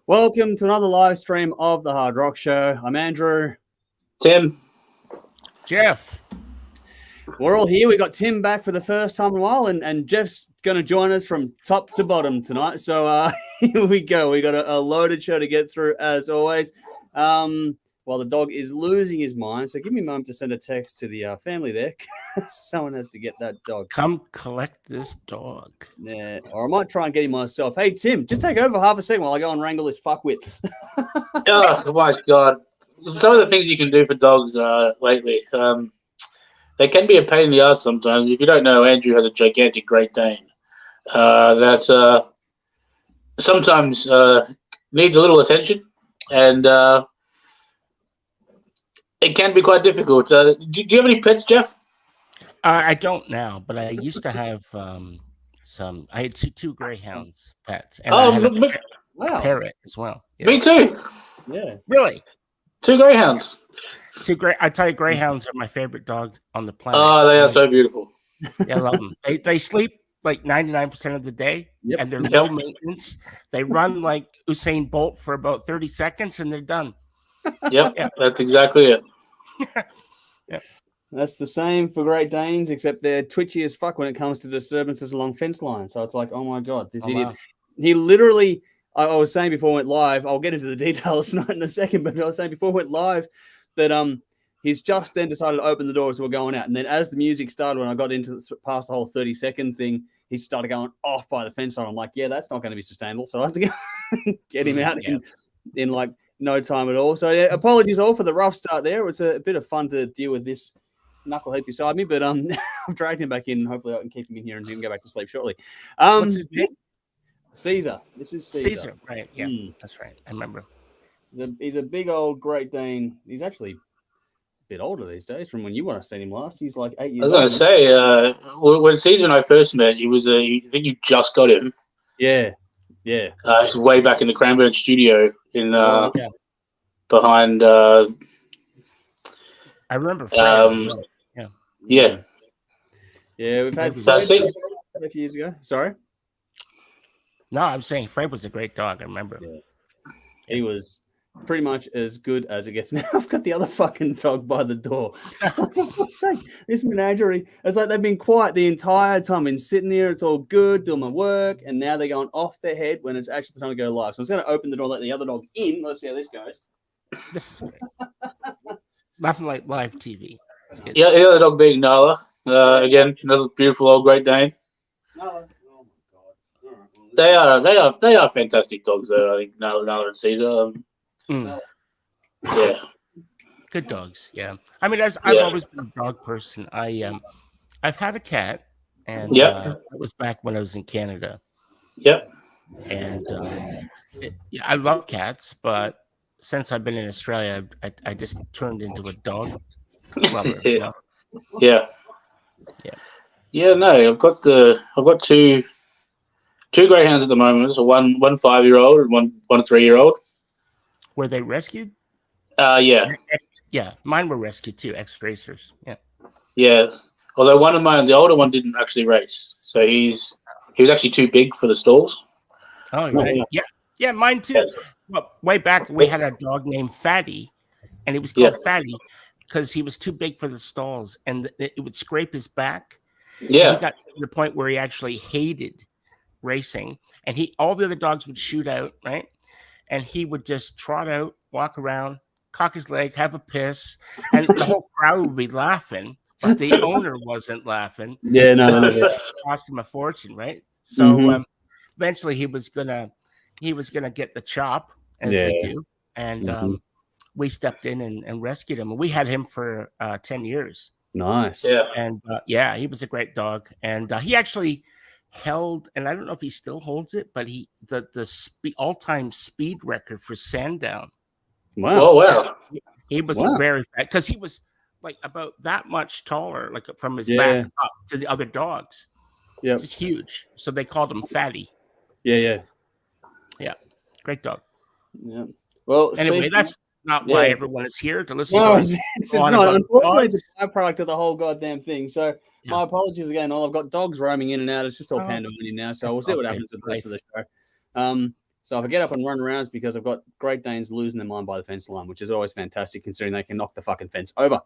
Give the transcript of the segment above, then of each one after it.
Welcome to another live stream of the Hard Rock Show. I'm Andrew. Tim. Jeff. We're all here. We got Tim back for the first time in a while, and Jeff's going to join us from top to bottom tonight. So here we go. We got a loaded show to get through, as always. While the dog is losing his mind. So give me a moment to send a text to the family there. Someone has to get that dog. Come collect this dog. Yeah, or I might try and get him myself. Hey, Tim, just take over half a second while I go and wrangle this fuckwit. Oh, my God. Some of the things you can do for dogs lately, they can be a pain in the ass sometimes. If you don't know, Andrew has a gigantic Great Dane that sometimes needs a little attention, and it can be quite difficult. Do you have any pets, Jeff? I don't now, but I used to have some. I had two greyhounds pets, and I had a parrot as well. Yeah. Me too. Yeah, really. 2 greyhounds. I tell you, greyhounds are my favorite dogs on the planet. Oh, they are so beautiful. Yeah, I love them. They sleep like 99% of the day, and they're low maintenance. They run like Usain Bolt for about 30 seconds, and they're done. Yep, that's exactly it. Yeah. That's the same for Great Danes, except they're twitchy as fuck when it comes to disturbances along fence lines. So it's like, oh my God, this idiot. Wow. He literally, I was saying before we went live, I'll get into the details not in a second, but I was saying before we went live that he's just then decided to open the door as we're going out. And then as the music started, when I got into past the whole 30-second thing, he started going off by the fence line. I'm like, yeah, that's not going to be sustainable. So I have to go get him out in like no time at all. So yeah, apologies all for the rough start there. It was a bit of fun to deal with this knucklehead beside me, but I've dragged him back in. Hopefully I can keep him in here and he can go back to sleep shortly. What's his name? Caesar. This is Caesar. Right. Yeah, that's right. I remember. He's a big old Great Dane. He's actually a bit older these days from when you would have seen him last. He's like 8 years old. I was going to say, when Caesar and I first met, I think you just got him. Yeah. Yeah. It's way back in the Cranbourne studio in behind. I remember. Yeah. We've had Fred a few years ago. Sorry. No, I'm saying Fred was a great dog. I remember. Yeah. He was pretty much as good as it gets. Now I've got the other fucking dog by the door. It's like, for fuck's sake, this menagerie. It's like they've been quiet the entire time. Been sitting there, it's all good, doing my work, and now they're going off their head when it's actually the time to go live. So I was going to open the door, let the other dog in. Let's see how this goes. This is great. Nothing like live TV. Yeah, the other dog being Nala. Again, another beautiful old Great Dane. Nala. Oh my God. They are fantastic dogs, though. I think Nala and Caesar. Yeah, good dogs. Yeah, I mean, I've always been a dog person. I've had a cat, and it was back when I was in Canada. Yep. And I love cats, but since I've been in Australia, I just turned into a dog lover. Yeah. No, I've got two greyhounds at the moment. So one 5-year-old and one 3-year-old. Were they rescued? Yeah. Yeah, mine were rescued too, ex-racers. Yeah. Yeah. Although the older one didn't actually race, so he was actually too big for the stalls. Oh, right. Yeah, mine too. Well, way back, we had a dog named Fatty, and it was called Fatty because he was too big for the stalls, and it would scrape his back. Yeah. And he got to the point where he actually hated racing, and all the other dogs would shoot out, right? And he would just trot out, walk around, cock his leg, have a piss, and the whole crowd would be laughing, but the owner wasn't laughing. Yeah, no. It cost him a fortune, right? So eventually he was gonna get the chop, as they do, and we stepped in and rescued him. And we had him for 10 years. Nice. Yeah. And he was a great dog, and he actually held, and I don't know if he still holds it, but the all-time speed record for Sandown. Wow. Oh wow. He was very fat because he was like about that much taller, like from his back up to the other dogs. Yeah, just huge. So they called him Fatty. Yeah. Great dog. Yeah. Well, anyway, that's not why everyone is here to listen. No, to it's not. Unfortunately, it's a byproduct of the whole goddamn thing. So my apologies again. I've got dogs roaming in and out. It's just all pandemonium now. So we'll see what happens with the rest of the show. So if I get up and run around, it's because I've got Great Danes losing their mind by the fence line, which is always fantastic considering they can knock the fucking fence over.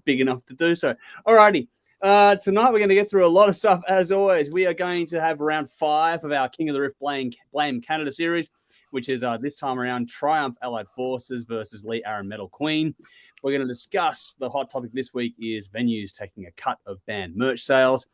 Big enough to do so. Alrighty. Tonight we're going to get through a lot of stuff. As always, we are going to have round 5 of our King of the Rift Blame Canada series, which is this time around Triumph Allied Forces versus Lee Aaron Metal Queen. We're going to discuss the hot topic this week is venues taking a cut of band merch sales.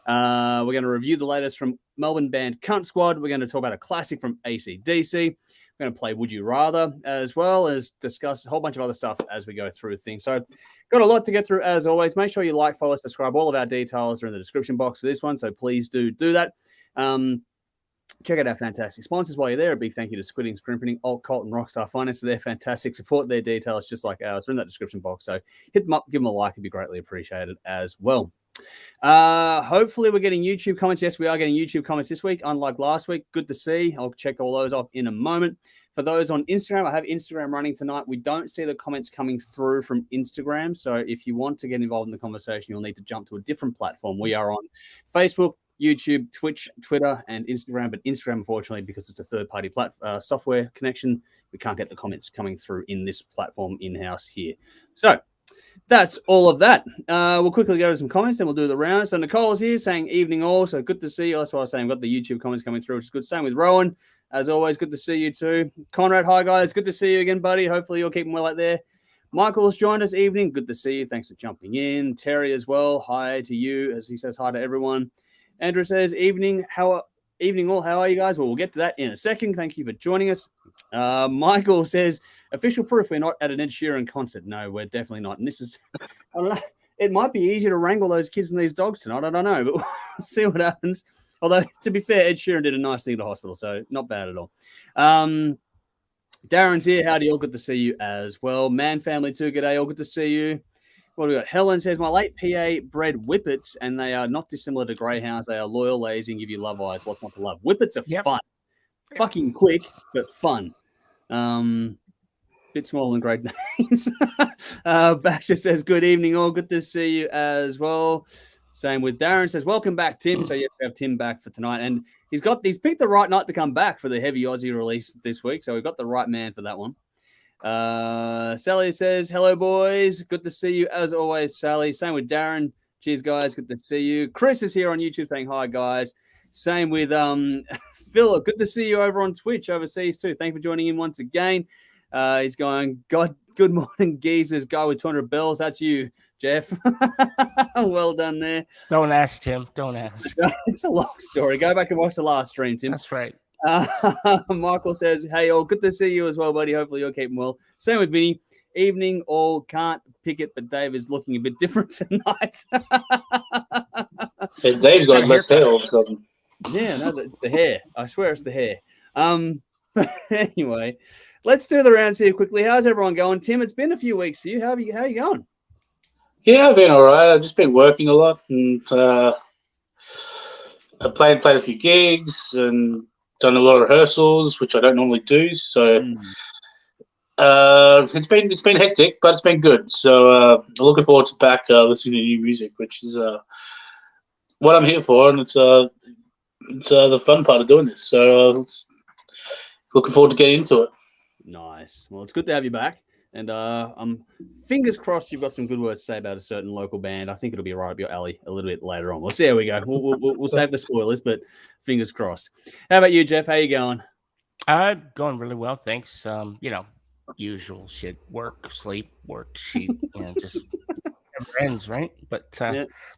We're going to review the latest from Melbourne band Küntsquäd. We're going to talk about a classic from AC/DC. We're going to play Would You Rather, as well as discuss a whole bunch of other stuff as we go through things. So got a lot to get through as always. Make sure you like, follow, subscribe. All of our details are in the description box for this one, so please do that. Check out our fantastic sponsors while you're there. A big thank you to Squid Ink Screenprinting, Alt-Cvlt Rockstar Finance for their fantastic support. Their details, just like ours, are in that description box. So hit them up, give them a like. It'd be greatly appreciated as well. Hopefully we're getting YouTube comments. Yes, we are getting YouTube comments this week, unlike last week. Good to see. I'll check all those off in a moment. For those on Instagram, I have Instagram running tonight. We don't see the comments coming through from Instagram. So if you want to get involved in the conversation, you'll need to jump to a different platform. We are on Facebook, YouTube, Twitch, Twitter, and Instagram. But Instagram, unfortunately, because it's a third-party software connection, we can't get the comments coming through in this platform in-house here. So that's all of that. We'll quickly go to some comments, then we'll do the round. So Nicole is here saying, evening all. So good to see you. That's why I was saying I've got the YouTube comments coming through, which is good. Same with Rowan. As always, good to see you too. Conrad, hi guys. Good to see you again, buddy. Hopefully you're keeping well out there. Michael's joined us evening. Good to see you. Thanks for jumping in. Terry as well. Hi to you, as he says hi to everyone. Andrew says, evening all. How are you guys? Well, we'll get to that in a second. Thank you for joining us. Michael says, official proof we're not at an Ed Sheeran concert. No, we're definitely not. And this is, I don't know, it might be easier to wrangle those kids and these dogs tonight. I don't know, but we'll see what happens. Although, to be fair, Ed Sheeran did a nice thing at the hospital, so not bad at all. Darren's here. Howdy, all good to see you as well. Man family too, g'day, all good to see you. What do we got? Helen says, my late PA bred whippets, and they are not dissimilar to greyhounds. They are loyal, lazy, and give you love eyes. What's not to love? Whippets are fun. Fucking quick, but fun. Bit smaller than Great Danes. Basher says, good evening, all good to see you as well. Same with Darren says, welcome back, Tim. So, yes, we have Tim back for tonight. And he's picked the right night to come back for the heavy Aussie release this week. So we've got the right man for that one. Sally says, hello, boys. Good to see you as always, Sally. Same with Darren. Cheers, guys. Good to see you. Chris is here on YouTube saying hi, guys. Same with Philip. Good to see you over on Twitch overseas too. Thank you for joining in once again. He's going, God, good morning, geezers. Guy with 200 bells. That's you, Jeff. Well done there. Don't ask, Tim. Don't ask. It's a long story. Go back and watch the last stream, Tim. That's right. Michael says, hey, all. Good to see you as well, buddy. Hopefully you're keeping well. Same with Vinny. Evening, all. Can't pick it, but Dave is looking a bit different tonight. Yeah, Dave's got less hair all of a sudden. Yeah, no, it's the hair. I swear it's the hair. Anyway, let's do the rounds here quickly. How's everyone going? Tim, it's been a few weeks for you. How are you going? Yeah, I've been all right. I've just been working a lot, and I played a few gigs and done a lot of rehearsals, which I don't normally do. So it's been hectic, but it's been good. So I'm looking forward to back listening to new music, which is what I'm here for, and it's the fun part of doing this. So looking forward to getting into it. Nice. Well, it's good to have you back. And I'm fingers crossed you've got some good words to say about a certain local band. I think it'll be right up your alley a little bit later on. We'll see how we go. We'll save the spoilers, but fingers crossed. How about you, Jeff? How you going? Going really well, thanks. Usual shit. Work, sleep, work, sheep, just never ends, right? But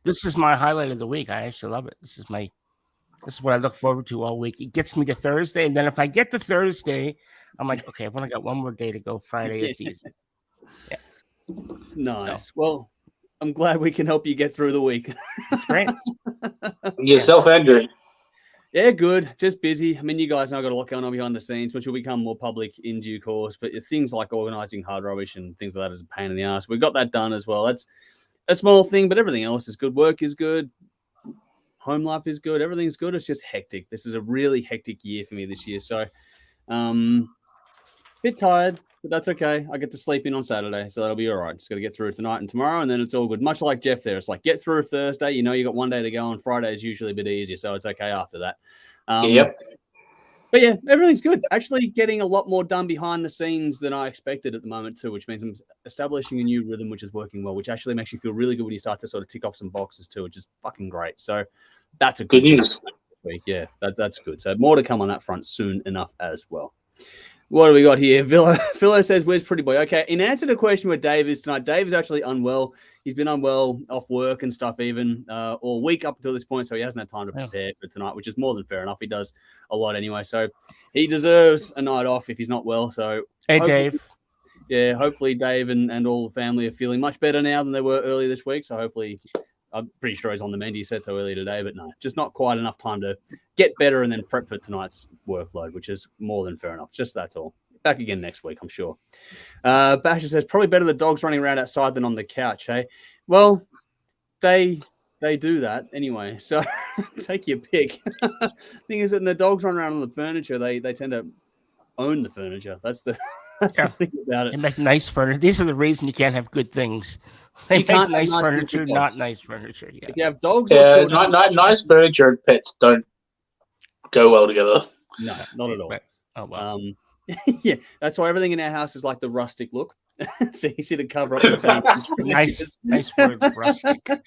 This is my highlight of the week. I actually love it. This is what I look forward to all week. It gets me to Thursday, and then if I get to Thursday, I'm like, okay, I've only got one more day to go. Friday, it's easy. Yeah. Nice. So. Well, I'm glad we can help you get through the week. That's great. Yourself, Andrew. Yeah, good. Just busy. I mean, you guys know I've got a lot going on behind the scenes, which will become more public in due course. But things like organizing hard rubbish and things like that is a pain in the ass. We've got that done as well. That's a small thing, but everything else is good. Work is good. Home life is good. Everything's good. It's just hectic. This is a really hectic year for me this year. So, bit tired, but that's okay. I get to sleep in on Saturday, so that'll be all right. Just got to get through tonight and tomorrow, and then it's all good. Much like Jeff there. It's like get through Thursday. You know you got one day to go, and Friday is usually a bit easier, so it's okay after that. Yep. But yeah, everything's good. Actually, getting a lot more done behind the scenes than I expected at the moment too, which means I'm establishing a new rhythm, which is working well, which actually makes you feel really good when you start to sort of tick off some boxes too, which is fucking great. So that's a good news. Week. Yeah, that's good. So more to come on that front soon enough as well. What do we got here? Philo says, where's Pretty Boy? Okay, in answer to the question where Dave is tonight, Dave is actually unwell. He's been unwell off work and stuff even all week up until this point, so he hasn't had time to prepare for tonight, which is more than fair enough. He does a lot anyway, so he deserves a night off if he's not well. So, hey, Dave. Yeah, hopefully Dave and all the family are feeling much better now than they were earlier this week, so hopefully I'm pretty sure he's on the mend. He said so earlier today, but no, just not quite enough time to get better and then prep for tonight's workload, which is more than fair enough. Just that's all. Back again next week, I'm sure. Basher says, probably better the dogs running around outside than on the couch, hey? Well, they do that anyway, so take your pick. Thing is that when the dogs run around on the furniture, they tend to own the furniture. That's the thing about it. They make nice furniture. These are the reason you can't have good things. They make nice furniture, not nice furniture. Yeah. If you have dogs or children, nice furniture and pets don't go well together. No, not at all. Right. Oh, wow. Yeah, that's why everything in our house is like the rustic look. It's easy to cover up. Nice word, rustic. Go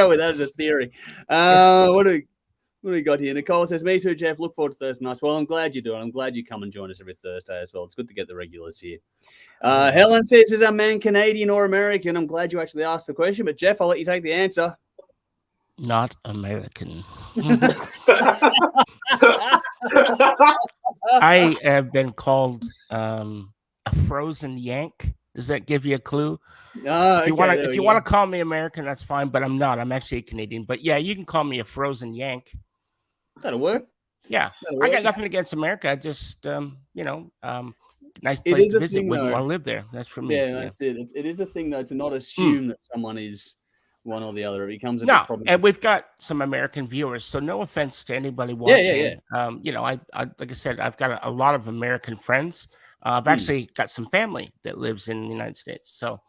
with that as a theory. What do we got here? Nicole says, me too, Jeff. Look forward to Thursday nights. Well, I'm glad you do it. I'm glad you come and join us every Thursday as well. It's good to get the regulars here. Helen says, is our man Canadian or American? I'm glad you actually asked the question, but Jeff, I'll let you take the answer. Not American. I have been called a frozen yank. Does that give you a clue? If you want to call me American, that's fine, but I'm not. I'm actually a Canadian. But yeah, you can call me a frozen yank. That'll work. Yeah, I got nothing against America. I just nice place to visit. Wouldn't want to live there. That's for me. Yeah, that's it. It is a thing though to not assume that someone is one or the other. It becomes a big problem. And we've got some American viewers, so no offense to anybody watching. I like I said, I've got a lot of American friends. I've actually got some family that lives in the United States. So,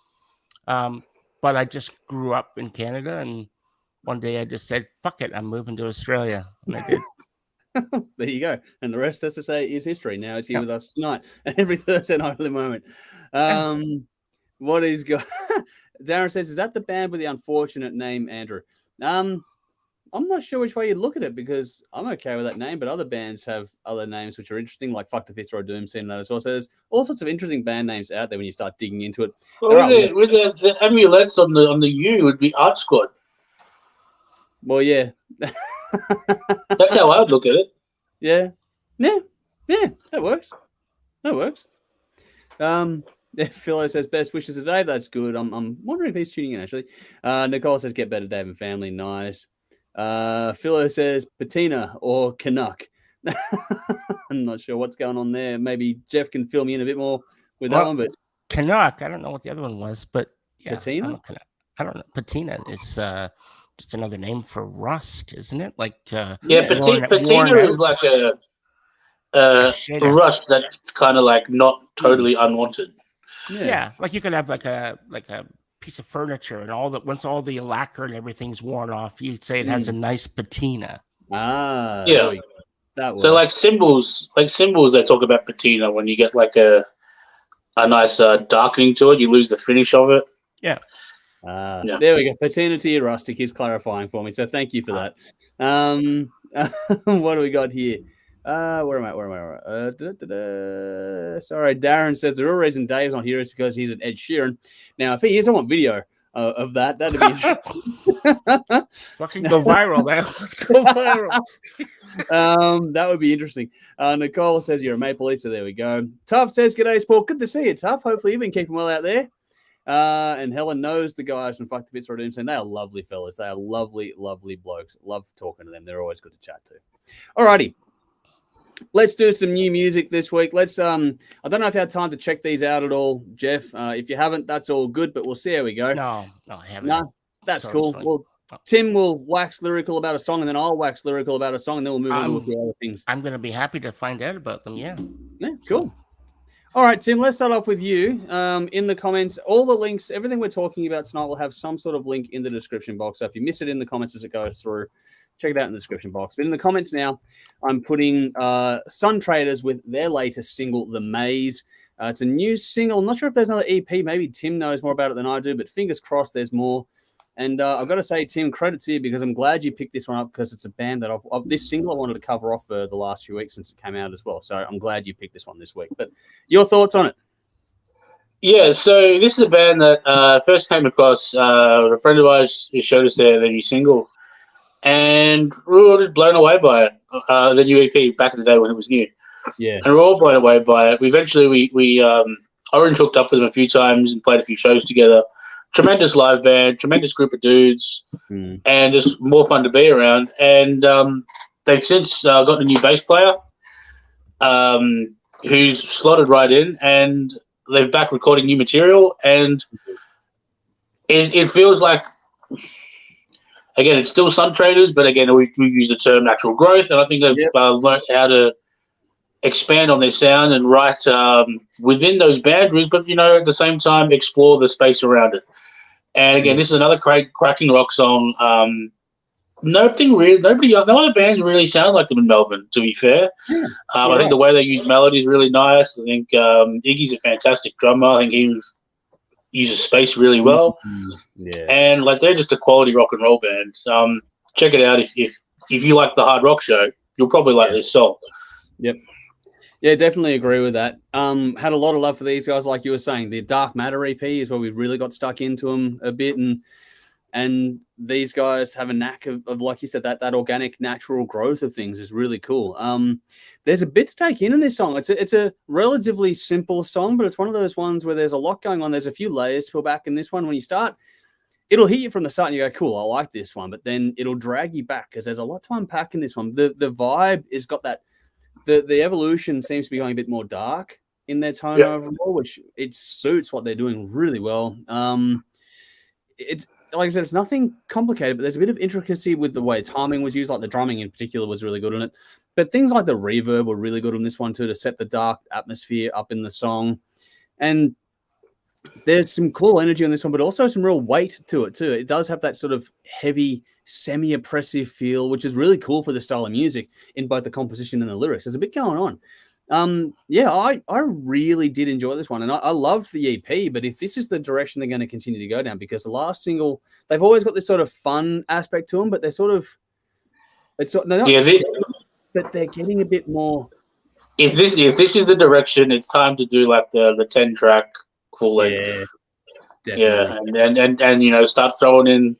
but I just grew up in Canada, and one day I just said, "Fuck it, I'm moving to Australia," and I did. There you go. And the rest, as to say, is history. Now it's here with us tonight, every Thursday night at the moment. What is going? Darren says, is that the band with the unfortunate name, Andrew? I'm not sure which way you look at it because I'm okay with that name, but other bands have other names which are interesting, like Fuck the Fitzroy Doom scene that as well. So there's all sorts of interesting band names out there when you start digging into it. Well, with the amulets on the U would be Alt-Cvlt. Well, yeah. That's how I would look at it. Yeah, that works. Philo says, best wishes to Dave. That's good. I'm wondering if he's tuning in, actually. Nicole says, get better, Dave and family. Nice. Philo says, patina or Canuck. I'm not sure what's going on there. Maybe Jeff can fill me in a bit more with that one. But Canuck, I don't know what the other one was, but yeah. Patina? I don't know. Patina is just another name for rust, isn't it? Like patina is like a rust that's kind of like not totally unwanted. Yeah, like you could have like a piece of furniture and once all the lacquer and everything's worn off, you'd say it has a nice patina. Yeah. So like symbols they talk about patina when you get like a nice darkening to it, you lose the finish of it. Yeah. There we go. Patina to your rustic is clarifying for me. So thank you for that. What do we got here? Where am I? Sorry, Darren says the real reason Dave's not here is because he's an Ed Sheeran. Now, if he is, I want video of that. That'd be fucking go viral. Go viral. That would be interesting. Nicole says you're a Maple Leaf, so there we go. Tough says, "G'day, Sport. Good to see you, Tough. Hopefully you've been keeping well out there." And Helen knows the guys from Fuck the Fitzroy Doom, saying they are lovely fellas. They are lovely, lovely blokes. Love talking to them. They're always good to chat to. Alrighty. Let's do some new music this week. Let's I don't know if you had time to check these out at all, Jeff. If you haven't, that's all good, but we'll see how we go. No, I haven't. No, that's cool. Well, Tim will wax lyrical about a song, and then I'll wax lyrical about a song, and then we'll move on to a few other things. I'm going to be happy to find out about them, yeah. Yeah, cool. All right, Tim, let's start off with you. In the comments, all the links, everything we're talking about tonight will have some sort of link in the description box. So if you miss it in the comments as it goes through, check it out in the description box. But in the comments now, I'm putting Traitors with their latest single, The Maze. It's a new single. I'm not sure if there's another EP. Maybe Tim knows more about it than I do, but fingers crossed there's more. And I've got to say, Tim, credit to you because I'm glad you picked this one up because it's a band that this single I wanted to cover off for the last few weeks since it came out as well. So I'm glad you picked this one this week. But your thoughts on it? Yeah, so this is a band that first came across. A friend of ours showed us their new single, and we were just blown away by it. The new EP back in the day when it was new. Yeah, and we're all blown away by it. We I already hooked up with them a few times and played a few shows together. Tremendous live band, tremendous group of dudes, and just more fun to be around. And they've since got a new bass player who's slotted right in, and they're back recording new material. And it feels like, again, it's still Sun Traitors, but again, we use the term natural growth, and I think they've learned how to expand on their sound and write within those boundaries, but at the same time explore the space around it. And again, this is another cracking rock song. No other bands really sound like them in Melbourne, to be fair. I think the way they use melody is really nice. I think Iggy's a fantastic drummer. I think he uses space really well. And they're just a quality rock and roll band. Check it out if you like the hard rock show, you'll probably like this song. Yep. Yeah, definitely agree with that. Had a lot of love for these guys, like you were saying. The Dark Matter EP is where we really got stuck into them a bit, and these guys have a knack of like you said, that organic, natural growth of things is really cool. There's a bit to take in this song. It's a relatively simple song, but it's one of those ones where there's a lot going on. There's a few layers to pull back in this one. When you start, it'll hit you from the start, and you go, "Cool, I like this one," but then it'll drag you back because there's a lot to unpack in this one. The vibe has got that. The evolution seems to be going a bit more dark in their tone overall, which it suits what they're doing really well. It's like I said, it's nothing complicated, but there's a bit of intricacy with the way timing was used. Like the drumming in particular was really good on it, but things like the reverb were really good on this one too, to set the dark atmosphere up in the song. And there's some cool energy on this one, but also some real weight to it too. It does have that sort of heavy, semi-oppressive feel, which is really cool for the style of music in both the composition and the lyrics. There's a bit going on. I really did enjoy this one, and I loved the EP, but if this is the direction they're going to continue to go down, because the last single, they've always got this sort of fun aspect to them, but they're sort of, but they're getting a bit more. If this is the direction, it's time to do like the 10-track full length. Definitely. And start throwing in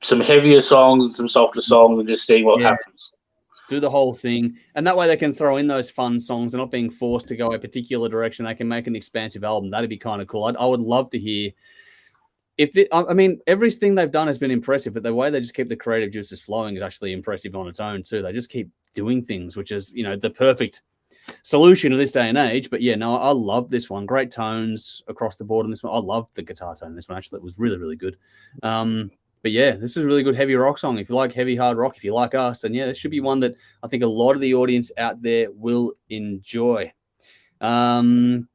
some heavier songs and some softer songs and just seeing what happens. Do the whole thing, and that way they can throw in those fun songs. They're not being forced to go a particular direction. They can make an expansive album. That'd be kind of cool. I would love to hear everything they've done has been impressive, but the way they just keep the creative juices flowing is actually impressive on its own too. They just keep doing things, which is the perfect solution to this day and age. But I love this one. Great tones across the board on this one. I love the guitar tone in this one. Actually, it was really, really good. But this is a really good heavy rock song. If you like heavy hard rock, if you like us, then this should be one that I think a lot of the audience out there will enjoy. What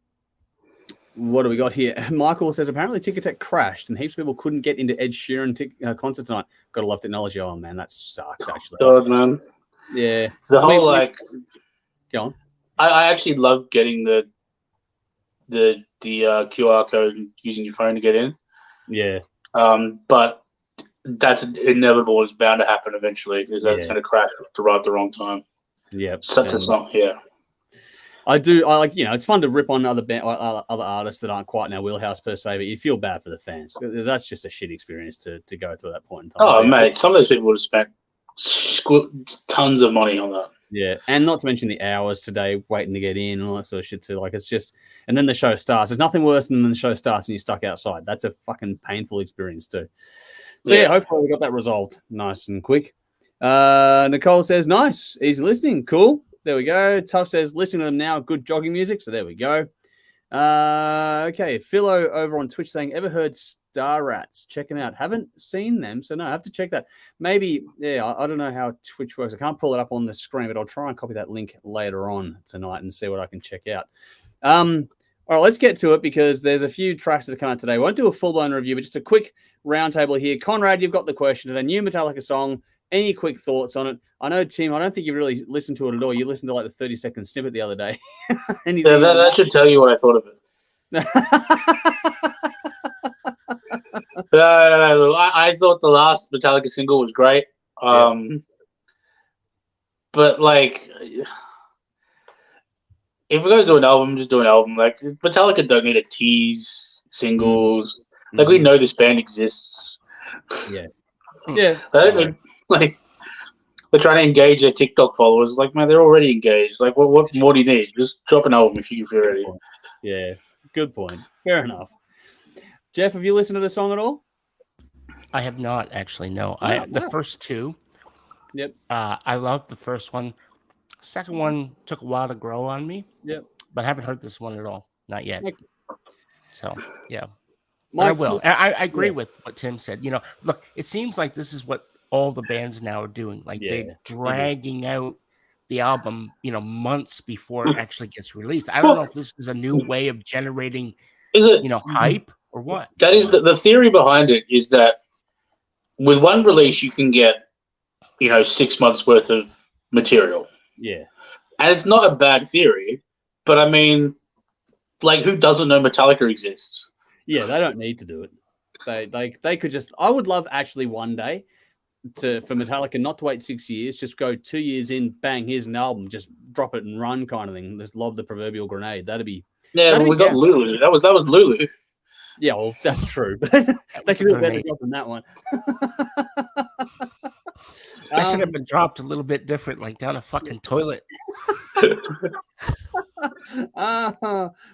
do we got here? Michael says, apparently Ticketek crashed and heaps of people couldn't get into Ed Sheeran concert tonight. Gotta love technology. Oh, man, that sucks, actually. God, man. Yeah. The whole, Go on. I actually love getting the QR code and using your phone to get in. Yeah. But that's inevitable. It's bound to happen eventually because that's going to crash to right at the wrong time. Yeah. Such a song, yeah. I like, it's fun to rip on other artists that aren't quite in our wheelhouse per se, but you feel bad for the fans. That's just a shit experience to go through that point in time. Oh, mate, some of those people would have spent tons of money on that. Yeah, and not to mention the hours today waiting to get in and all that sort of shit too. Like, it's just, and then the show starts. There's nothing worse than when the show starts and you're stuck outside. That's a fucking painful experience too. So hopefully we got that resolved nice and quick. Nicole says, nice, easy listening, cool. There we go. Tough says, listen to them now. Good jogging music. So there we go. Okay. Philo over on Twitch saying, ever heard Star Rats? Checking out. Haven't seen them. So no, I have to check that. Maybe, I don't know how Twitch works. I can't pull it up on the screen, but I'll try and copy that link later on tonight and see what I can check out. All right, let's get to it because there's a few tracks that are coming out today. We won't do a full-blown review, but just a quick roundtable here. Conrad, you've got the question. A new Metallica song Any quick thoughts on it? I know, Tim, I don't think you really listened to it at all. You listened to like the 30-second snippet the other day. That should tell you what I thought of it. No. I thought the last Metallica single was great. But like, if we're gonna do an album, just do an album. Like, Metallica don't need to tease singles. Like, we know this band exists. Yeah. They don't need, like, they're trying to engage their TikTok followers. Like, man, they're already engaged. Like, what more do you need? Just drop an album if you're ready. Yeah, good point. Fair enough. Jeff, have you listened to the song at all? I have not, actually, no. The first two. Yep. I loved the first one. Second one took a while to grow on me. Yep. But I haven't heard this one at all. Not yet. So, yeah. I will. I agree with what Tim said. You know, look, it seems like this is what all the bands now are doing. Like, they're dragging out the album, you know, months before it actually gets released. I don't know if this is a new way of generating, hype or what. That is the theory behind it is that with one release, you can get, 6 months worth of material. Yeah. And it's not a bad theory, but I mean, like, who doesn't know Metallica exists? Yeah, they don't need to do it. They could just. I would love actually one day for Metallica not to wait 6 years, just go 2 years in, bang, here's an album, just drop it and run kind of thing. Just lob the proverbial grenade. That'd be. Yeah, we got Lulu. That was Lulu. Yeah, well, that's true. But they could do a better job than that one. I should have been dropped a little bit different, like down a fucking toilet.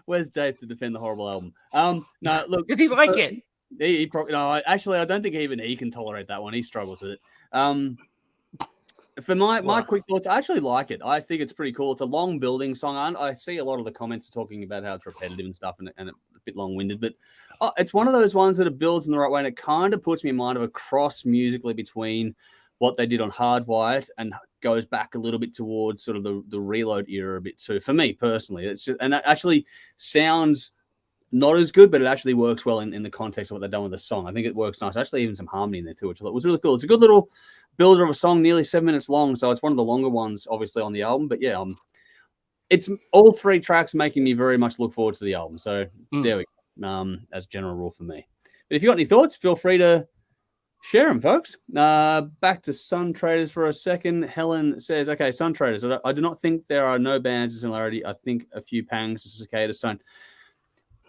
Where's Dave to defend the horrible album? No, look, did he like it? He probably no. Actually, I don't think even he can tolerate that one. He struggles with it. For my quick thoughts, I actually like it. I think it's pretty cool. It's a long building song, and I see a lot of the comments talking about how it's repetitive and stuff, and a bit long-winded. But it's one of those ones that it builds in the right way, and it kind of puts me in mind of a cross musically between what they did on Hardwired and goes back a little bit towards sort of the Reload era a bit too. For me personally, it's just, and that actually sounds not as good, but it actually works well in the context of what they've done with the song. I think it works nice. Actually, even some harmony in there too, which I thought was really cool. It's a good little builder of a song, nearly 7 minutes long, so it's one of the longer ones, obviously, on the album. But yeah, it's all 3 tracks making me very much look forward to the album. So there we go, as a general rule for me. But if you got any thoughts, feel free to share them, folks. Back to Sun Traitors for a second. Helen says, okay, Sun Traitors. I do not think there are no bands of similarity. I think a few pangs to Cicada Stone.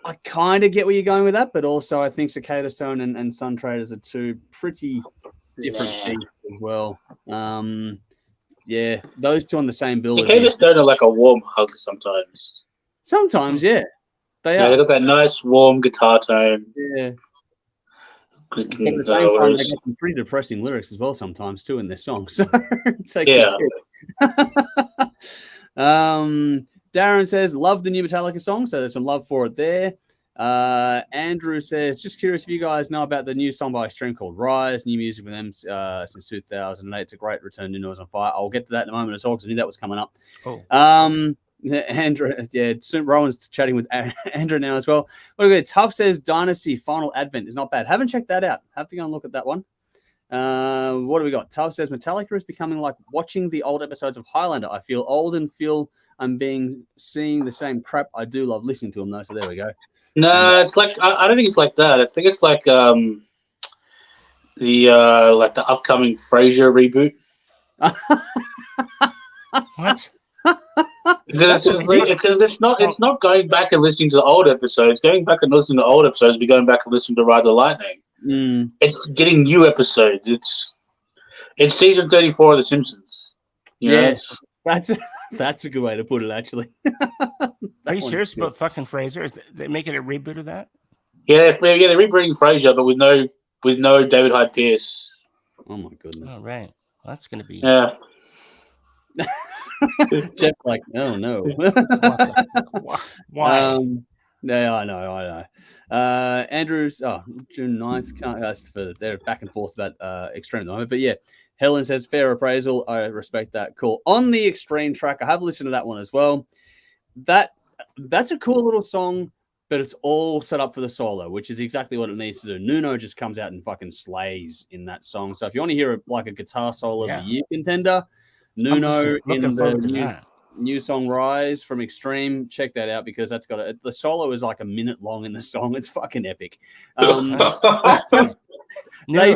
I kind of get where you're going with that, but also I think Cicada Stone and Sun Traitors are two pretty different things as well. Yeah, those two on the same building. Cicada Stone are like a warm hug sometimes. Sometimes, yeah. They are. They got that nice warm guitar tone. Yeah. But at the same time, they got some pretty depressing lyrics as well sometimes too in their songs. So take Darren says, love the new Metallica song, so there's some love for it there. Andrew says, just curious if you guys know about the new song by Extreme called Rise, new music from them since 2008. It's a great return to Noise on Fire. I'll get to that in a moment as well because I knew that was coming up. Andrew, soon Rowan's chatting with Andrew now as well. What do we got? Tough says Dynasty Final Advent is not bad. Haven't checked that out. Have to go and look at that one. What do we got? Tough says Metallica is becoming like watching the old episodes of Highlander. I feel old and feel I'm seeing the same crap. I do love listening to them though. So there we go. No, it's like I don't think it's like that. I think it's like the upcoming Frasier reboot. What? Because it's not going back and listening to the old episodes. Going back and listening to old episodes, be going back and listening to Ride the Lightning. It's getting new episodes. It's season 34 of The Simpsons. Yes, that's a good way to put it. Actually, are you serious about fucking Frasier? Is they making a reboot of that? Yeah, they're rebooting Frasier, but with no David Hyde Pierce. Oh my goodness! All right, well, that's going to be Jeff's like, oh no. Why? No, I know. Andrew's June 9th. They're back and forth about Extreme at the moment. But yeah, Helen says fair appraisal. I respect that. Cool. On the Extreme track, I have listened to that one as well. That's a cool little song. but it's all set up for the solo, which is exactly what it needs to do. Nuno just comes out and fucking slays in that song. So if you want to hear like a guitar solo of the year contender, Nuno in the new song Rise from Extreme, check that out because that's got the solo is like a minute long in the song. It's fucking epic. Nuno's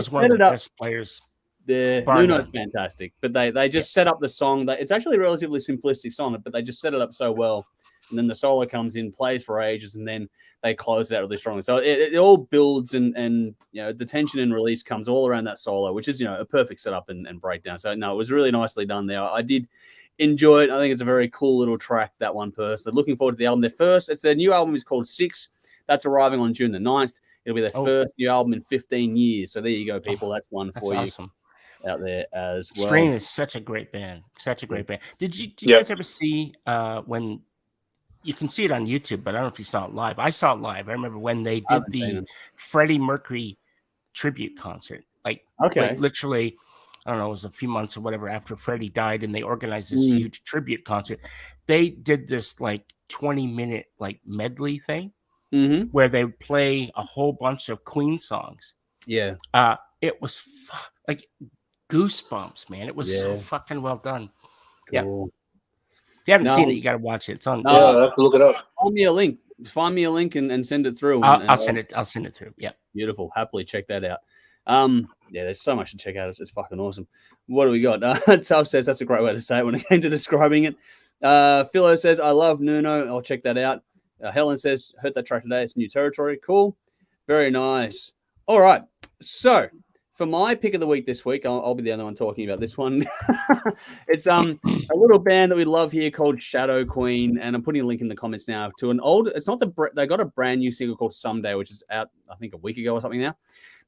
one of the best players. Nuno's fantastic, but they just set up the song. It's actually a relatively simplistic song, but they just set it up so well. And then the solo comes in, plays for ages, and then they close it out really strongly. So it all builds, and you know the tension and release comes all around that solo, which is a perfect setup and breakdown. So no, it was really nicely done there. I did enjoy it. I think it's a very cool little track, that one person. Looking forward to the album. Their new album is called 6. That's arriving on June the 9th. It'll be their first new album in 15 years. So there you go, people. That's one for you. Awesome. Out there as well. Extreme is such a great band. Such a great band. Did you guys ever see when you can see it on YouTube, but I don't know if you saw it live. I saw it live. I remember when they did the Freddie Mercury tribute concert. Like literally, I don't know, it was a few months or whatever after Freddie died, and they organized this huge tribute concert. They did this like 20-minute like medley thing where they would play a whole bunch of Queen songs. Yeah. It was like goosebumps, man. It was so fucking well done. Cool. Yeah. If you haven't seen it, you got to watch it. It's on. I have to look it up. Find me a link and send it through. I'll send it. I'll send it through. Yeah. Beautiful. Happily check that out. There's so much to check out. It's fucking awesome. What do we got? Tuff says that's a great way to say it when it came to describing it. Philo says I love Nuno. I'll check that out. Helen says heard that track today. It's new territory. Cool. Very nice. All right. So for my pick of the week this week, I'll be the only one talking about this one. It's a little band that we love here called Shadowqueen, and I'm putting a link in the comments now to an old. It's not they got a brand new single called Someday, which is out I think a week ago or something now.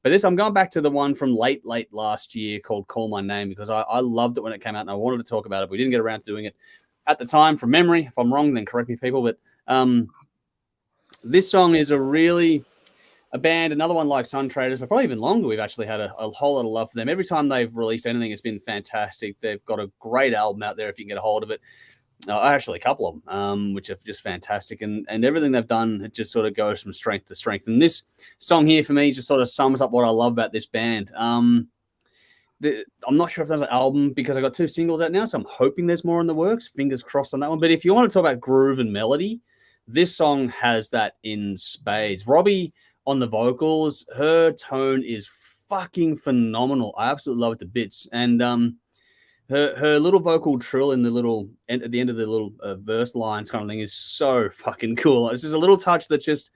But this I'm going back to the one from late last year called Call My Name because I loved it when it came out and I wanted to talk about it. We didn't get around to doing it at the time from memory. If I'm wrong, then correct me, people. But this song is a band, another one like Traitors, but probably even longer. We've actually had a whole lot of love for them. Every time they've released anything, it's been fantastic. They've got a great album out there if you can get a hold of it. Actually, a couple of them, which are just fantastic. And everything they've done, it just sort of goes from strength to strength. And this song here for me just sort of sums up what I love about this band. I'm not sure if there's an album because I got 2 singles out now, so I'm hoping there's more in the works. Fingers crossed on that one. But if you want to talk about groove and melody, this song has that in spades. Robbie on the vocals, her tone is fucking phenomenal. I absolutely love it to bits. And her little vocal trill in the little at the end of the little verse lines kind of thing is so fucking cool. It's just a little touch that just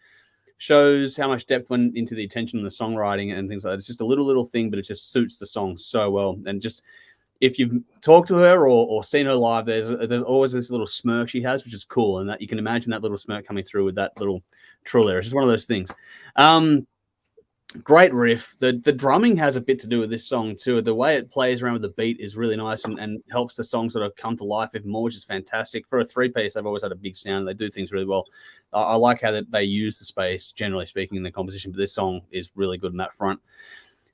shows how much depth went into the attention and the songwriting and things like that. It's just a little thing, but it just suits the song so well. And just if you've talked to her or seen her live, there's always this little smirk she has, which is cool. And that you can imagine that little smirk coming through with that little trill there. It's just one of those things. Great riff. The drumming has a bit to do with this song too. The way it plays around with the beat is really nice and helps the song sort of come to life even more, which is fantastic. For a 3-piece, they've always had a big sound. They do things really well. I like how they use the space, generally speaking, in the composition, but this song is really good in that front.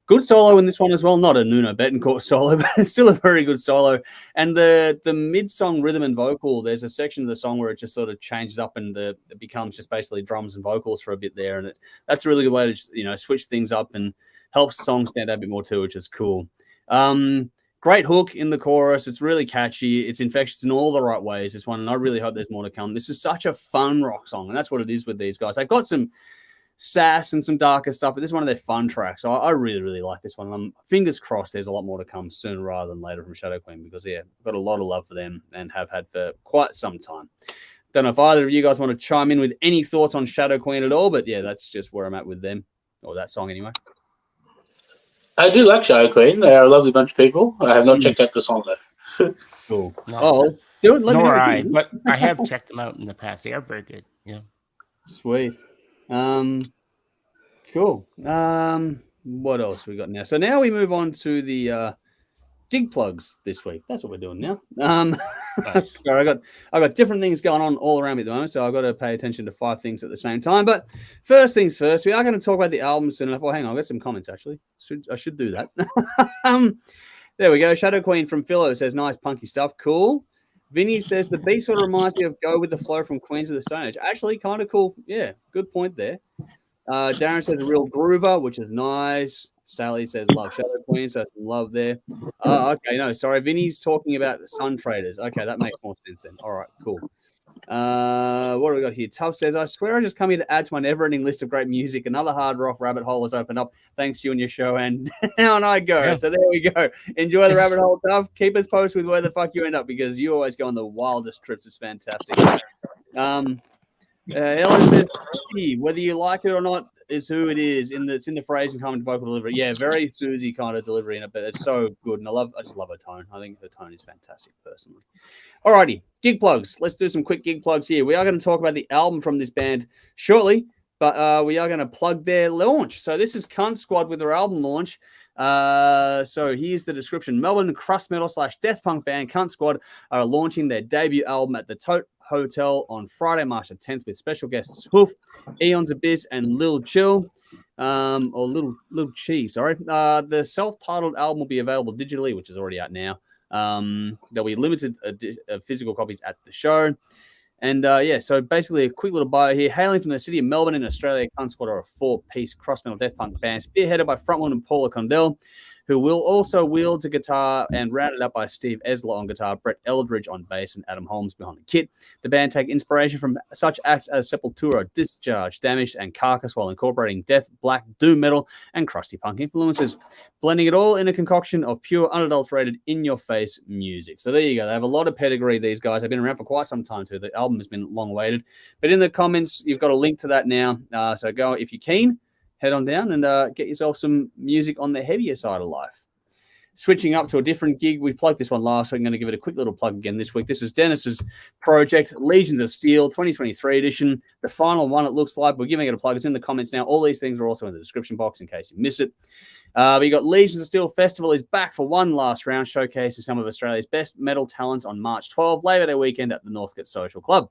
Good solo in this one as well. Not a Nuno Betancourt solo, but it's still a very good solo. And the mid-song rhythm and vocal, there's a section of the song where it just sort of changes up and it becomes just basically drums and vocals for a bit there. And that's a really good way to switch things up and helps the song stand out a bit more too, which is cool. Great hook in the chorus. It's really catchy. It's infectious in all the right ways, this one. And I really hope there's more to come. This is such a fun rock song. And that's what it is with these guys. They've got some sass and some darker stuff, but this is one of their fun tracks. So I really like this one. Fingers crossed there's a lot more to come sooner rather than later from Shadowqueen because, I've got a lot of love for them and have had for quite some time. Don't know if either of you guys want to chime in with any thoughts on Shadowqueen at all, but that's just where I'm at with them, or that song anyway. I do like Shadowqueen. They're a lovely bunch of people. I have not checked out the song though. Cool. No. Do it. Nor I, but I have checked them out in the past. They are very good. Yeah. Sweet. Cool. What else we got now? So now we move on to the dig plugs this week. That's what we're doing now. Nice. So I got different things going on all around me at the moment, so I've got to pay attention to 5 things at the same time. But first things first, we are going to talk about the album soon enough. Oh, hang on, I've got some comments actually. I should do that. There we go. Shadowqueen from Philo says nice punky stuff. Cool. Vinny says the beat sort of reminds me of Go With The Flow from Queens of the Stone Age. Actually, kind of cool. Yeah, good point there. Darren says a real groover, which is nice. Sally says love Shadowqueen, so some love there. Okay, no, sorry. Vinny's talking about the Sun Traitors. Okay, that makes more sense then. All right, cool. What do we got here? Tuff says, I swear I just come here to add to my never-ending list of great music. Another hard rock rabbit hole has opened up thanks to you and your show, and down I go. Yeah. So there we go. Enjoy the rabbit hole, Tuff. Keep us posted with where the fuck you end up, because you always go on the wildest trips. It's fantastic. Ellen says, whether you like it or not is who it is. It's in the phrase and time and vocal delivery. Yeah, very Susie kind of delivery in it, but it's so good, and I just love her tone. I think her tone is fantastic, personally. Alrighty, gig plugs. Let's do some quick gig plugs here. We are going to talk about the album from this band shortly, but we are going to plug their launch. So this is Küntsquäd with their album launch. So here's the description. Melbourne crust metal / death punk band Küntsquäd are launching their debut album at the Tote Hotel on Friday, March the 10th, with special guests Hoof, Eon's Abyss, and Lil Chill, or Little Cheese. Sorry. The self-titled album will be available digitally, which is already out now. There'll be limited physical copies at the show. And so basically a quick little bio here. Hailing from the city of Melbourne in Australia, Küntsquäd are a 4-piece cross metal death punk band spearheaded by frontwoman Paula Condell, who will also wield the guitar, and rounded up by Steve Esler on guitar, Brett Eldridge on bass, and Adam Holmes behind the kit. The band take inspiration from such acts as Sepultura, Discharge, Damnation, and Carcass, while incorporating death, black, doom metal, and crusty punk influences, blending it all in a concoction of pure, unadulterated, in-your-face music. So there you go. They have a lot of pedigree, these guys. They've been around for quite some time, too. The album has been long-awaited. But in the comments, you've got a link to that now. So go, if you're keen, head on down and get yourself some music on the heavier side of life. Switching up to a different gig. We plugged this one last week. I'm going to give it a quick little plug again this week. This is Dennis's project, Legions of Steel 2023 edition. The final one, it looks like. We're giving it a plug. It's in the comments now. All these things are also in the description box in case you miss it. We got Legions of Steel Festival is back for one last round, showcasing some of Australia's best metal talents on March 12, Labor Day weekend at the Northcote Social Club.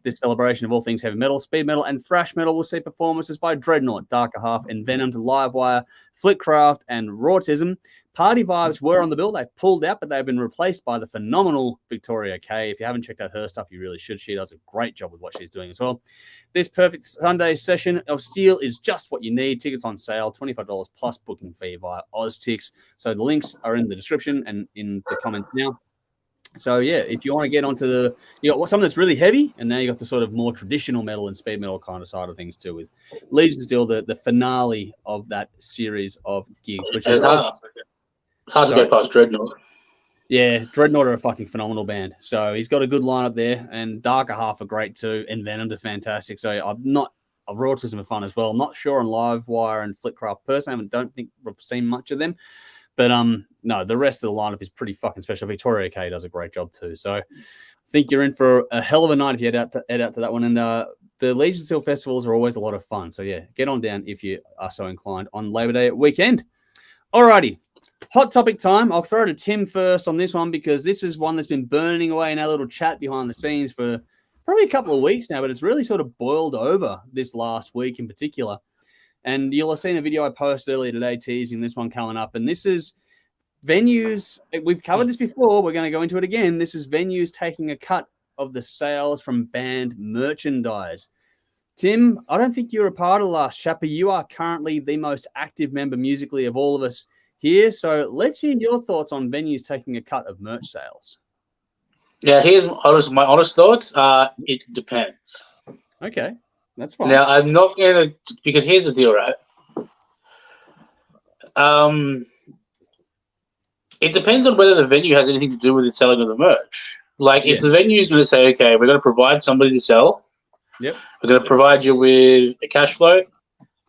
This celebration of all things heavy metal, speed metal, and thrash metal will see performances by Dreadnought, Darker Half, Envenomed, Livewire, Flitcraft, and Rautism. Party Vibes were on the bill. They've pulled out, but they've been replaced by the phenomenal Victoria Kay. If you haven't checked out her stuff, you really should. She does a great job with what she's doing as well. This perfect Sunday session of Steel is just what you need. Tickets on sale, $25 plus booking fee via OzTix. So the links are in the description and in the comments now. So yeah, if you want to get onto you got something that's really heavy, and now you got the sort of more traditional metal and speed metal kind of side of things too, with Legion of Steel, the finale of that series of gigs, which is hard to go past Dreadnought. Yeah, Dreadnought are a fucking phenomenal band. So he's got a good lineup there, and Darker Half are great too, and Envenomed are fantastic. So Rautism are fun as well. I'm not sure on Livewire and Flitcraft personally. I don't think we've seen much of them. But no, the rest of the lineup is pretty fucking special. Victoria Kay does a great job too. So I think you're in for a hell of a night if you head out to that one. And the Legion of Steel festivals are always a lot of fun. So yeah, get on down if you are so inclined on Labor Day weekend. Alrighty. Hot topic time. I'll throw to Tim first on this one, because this is one that's been burning away in our little chat behind the scenes for probably a couple of weeks now, but it's really sort of boiled over this last week in particular. And you'll have seen a video I posted earlier today teasing this one coming up. And this is venues. We've covered this before. We're going to go into it again. This is venues taking a cut of the sales from band merchandise. Tim, I don't think you're a part of the last chat, but you are currently the most active member musically of all of us here. So let's hear your thoughts on venues taking a cut of merch sales. Yeah, here's my honest thoughts. It depends. Okay, that's fine. Now, I'm not going to, because here's the deal, right? It depends on whether the venue has anything to do with the selling of the merch. Like, if the venue is going to say, okay, we're going to provide somebody to sell. Yep. We're going to provide you with a cash flow,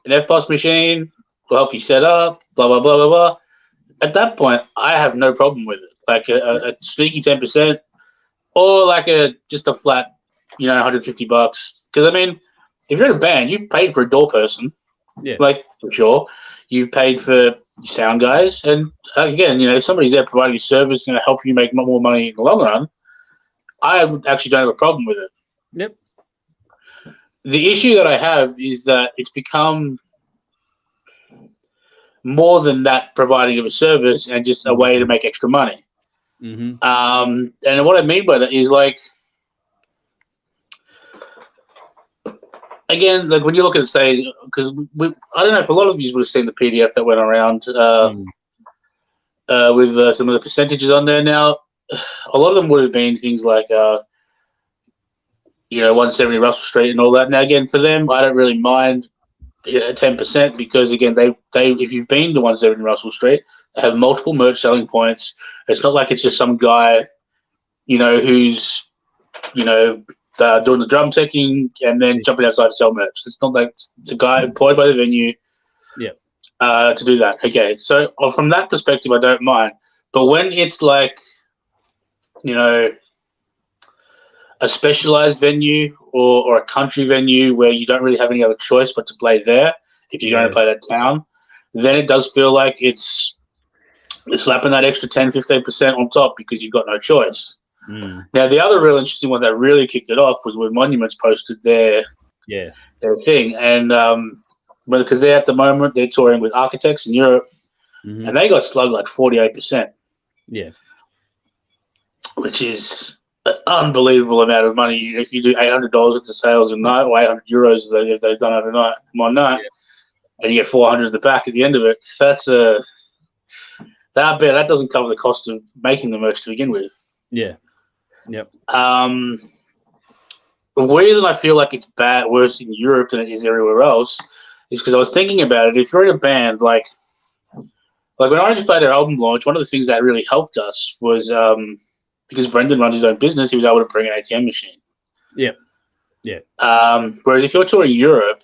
an FPOS machine, we'll help you set up, blah, blah, blah, blah, blah. At that point, I have no problem with it. Like a sneaky 10%, or like just a flat, $150. Because, I mean, if you're in a band, you've paid for a door person. Yeah. Like, for sure. You've paid for sound guys. And, again, if somebody's there providing a service and help you make more money in the long run, I actually don't have a problem with it. Yep. The issue that I have is that it's become more than that providing of a service and just a way to make extra money. And what I mean by that is like, again, like when you look at, say, because I don't know if a lot of you would have seen the PDF that went around with some of the percentages on there. Now, a lot of them would have been things like, 170 Russell Street and all that. Now, again, for them, I don't really mind 10% because, again, they if you've been to 170 Russell Street, they have multiple merch selling points. It's not like it's just some guy, who's, doing the drum checking and then jumping outside to sell merch. It's not like it's a guy employed by the venue to do that. Okay, so from that perspective, I don't mind. But when it's like, a specialized venue or a country venue where you don't really have any other choice but to play there if you're going to play that town, then it does feel like it's slapping that extra 10-15% on top because you've got no choice. Now, the other real interesting one that really kicked it off was when Monuments posted their thing. And because they're at the moment, they're touring with Architects in Europe, and they got slugged like 48%. Yeah. Which is an unbelievable amount of money. If you do $800 worth of sales a night, or 800 euros if they've done overnight, one night, and you get 400 at the back at the end of it, that doesn't cover the cost of making the merch to begin with. Yeah. Yep. The reason I feel like it's worse in Europe than it is everywhere else is because I was thinking about it. If you're in a band, like when Orange played their album launch, one of the things that really helped us was because Brendan runs his own business, he was able to bring an ATM machine. Yeah. Yeah. Whereas if you're touring Europe,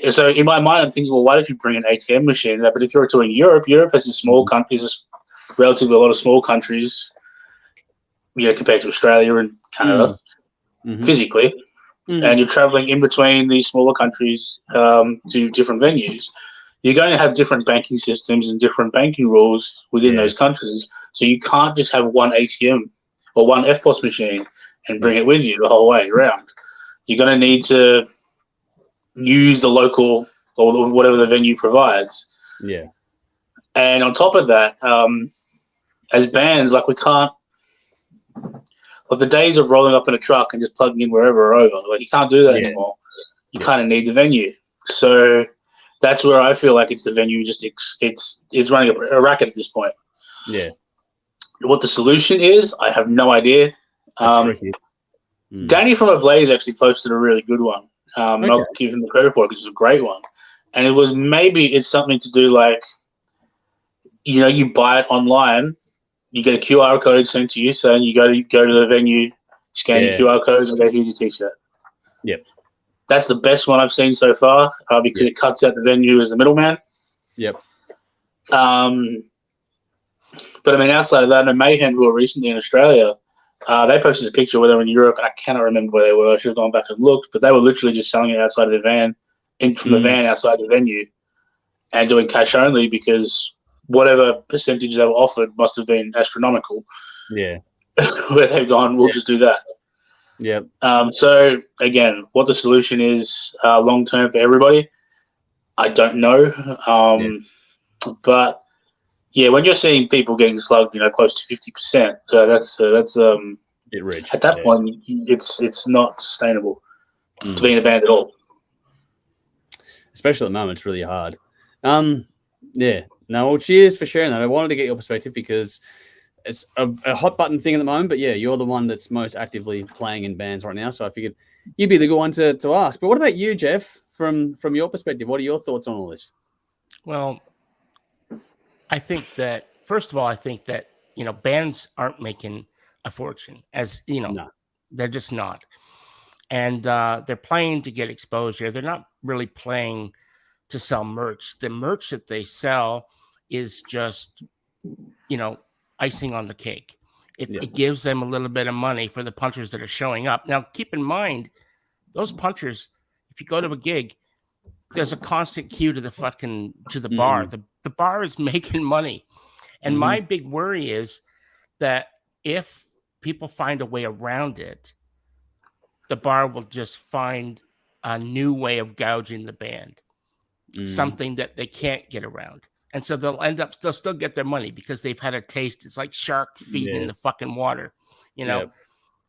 so in my mind, I'm thinking, well, why don't you bring an ATM machine? But if you're touring Europe has a small countries, relatively a lot of small countries, compared to Australia and Canada, physically, and you're traveling in between these smaller countries to different venues, you're going to have different banking systems and different banking rules within those countries. So you can't just have one ATM or one FPOS machine and bring it with you the whole way around. You're going to need to use the local or whatever the venue provides. Yeah. And on top of that, as bands, like we can't, the days of rolling up in a truck and just plugging in wherever are over. Like you can't do that anymore. You kind of need the venue. So that's where I feel like it's the venue. Just it's running a racket at this point. Yeah. What the solution is, I have no idea. Tricky. Danny from Ablaze actually posted a really good one. And I'll give him the credit for it because it's a great one. And it was it's something to do like, you buy it online. You get a QR code sent to you, so you go to the venue, scan your QR code, and go, here's your T-shirt. Yep. That's the best one I've seen so far because it cuts out the venue as the middleman. Yep. But I mean, outside of that, I know Mayhem, who were recently in Australia, they posted a picture where they were in Europe, and I cannot remember where they were. I should have gone back and looked, but they were literally just selling it outside of the van, from the van outside the venue, and doing cash only because whatever percentage they were offered must have been astronomical. Yeah. Where they've gone, we'll just do that. Yeah. So again, what the solution is long term for everybody, I don't know. But yeah, when you're seeing people getting slugged, close to 50%, that's it rich. At that point, it's not sustainable to be in a band at all. Especially at the moment, it's really hard. Yeah. No, well, cheers for sharing that. I wanted to get your perspective because it's a hot button thing at the moment. But yeah, you're the one that's most actively playing in bands right now. So I figured you'd be the good one to ask. But what about you, Jeff? From your perspective, what are your thoughts on all this? Well, I think that first of all, bands aren't making a fortune, no. They're just not, and they're playing to get exposure. They're not really playing to sell merch. The merch that they sell is just, icing on the cake. It gives them a little bit of money for the punchers that are showing up. Now, keep in mind, those punchers, if you go to a gig, there's a constant queue to the bar. The bar is making money. And my big worry is that if people find a way around it, the bar will just find a new way of gouging the band. Something that they can't get around. And so they'll still get their money because they've had a taste. It's like shark feeding the fucking water, you know? Yep.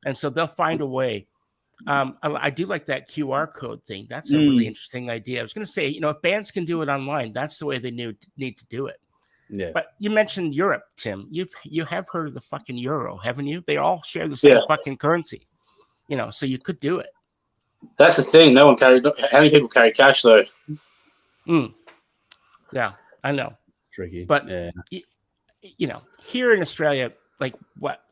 And so they'll find a way. I do like that QR code thing. That's a really interesting idea. I was going to say, you know, if bands can do it online, that's the way they need to do it. Yeah. But you mentioned Europe, Tim. You have heard of the fucking euro, haven't you? They all share the same fucking currency, you know, so you could do it. That's the thing. How many people carry cash though? Yeah, I know. Tricky. But you know, here in Australia, like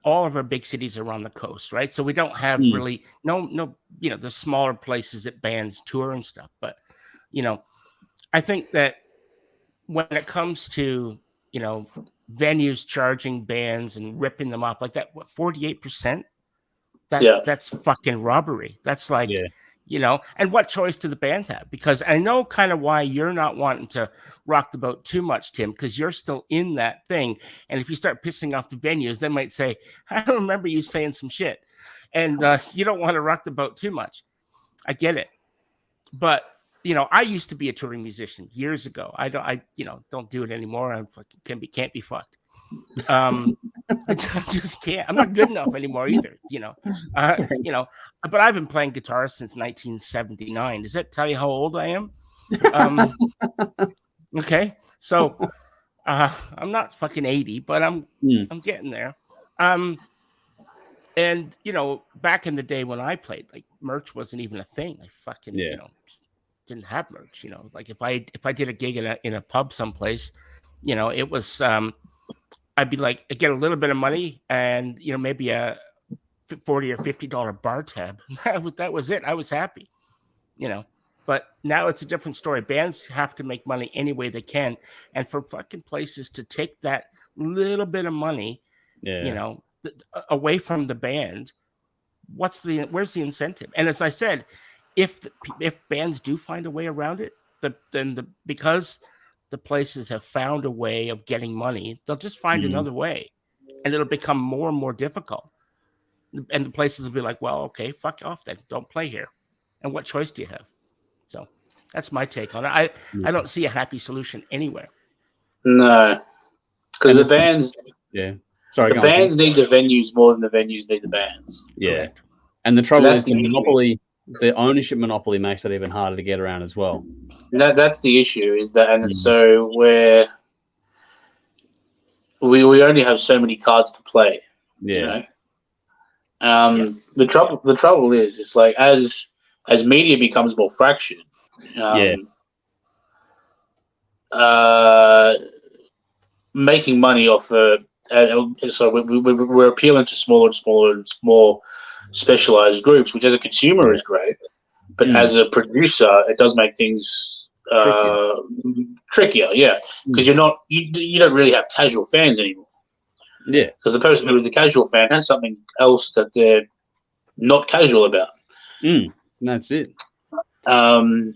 all of our big cities are on the coast, right? So we don't have really no, you know, the smaller places that bands tour and stuff. But you know, I think that when it comes to, you know, venues charging bands and ripping them off like that, 48%? That's fucking robbery. That's like, you know, and what choice do the bands have? Because I know kind of why you're not wanting to rock the boat too much, Tim, because you're still in that thing. And if you start pissing off the venues, they might say, I remember you saying some shit. And you don't want to rock the boat too much. I get it. But, you know, I used to be a touring musician years ago. I don't do it anymore. I'm fucking can't be fucked. I just can't. I'm not good enough anymore either. You know, but I've been playing guitar since 1979. Does that tell you how old I am? Okay, so I'm not fucking 80, but I'm getting there. And you know, back in the day when I played, like merch wasn't even a thing. I fucking you know didn't have merch. You know, like if I did a gig in a pub someplace, you know, it was I'd be like, I get a little bit of money and, you know, maybe a $40 or $50 bar tab. That was it. I was happy, you know, but now it's a different story. Bands have to make money any way they can. And for fucking places to take that little bit of money, you know, away from the band, where's the incentive? And as I said, if bands do find a way around it, because the places have found a way of getting money, they'll just find another way, and it'll become more and more difficult. And the places will be like, well, okay, fuck off then. Don't play here. And what choice do you have? So that's my take on it. I don't see a happy solution anywhere. No, because the bands, sorry, the bands need the venues more than the venues need the bands. Yeah, correct. And the trouble is the monopoly, the ownership monopoly makes it even harder to get around as well. That's the issue, is that, and so where we only have so many cards to play. You know? The trouble is, it's like as media becomes more fractured, making money off so we're appealing to smaller and smaller and more specialized groups, which as a consumer is great, but as a producer, it does make things trickier. Because you don't really have casual fans anymore. Yeah, because the person who is the casual fan has something else that they're not casual about. That's it. So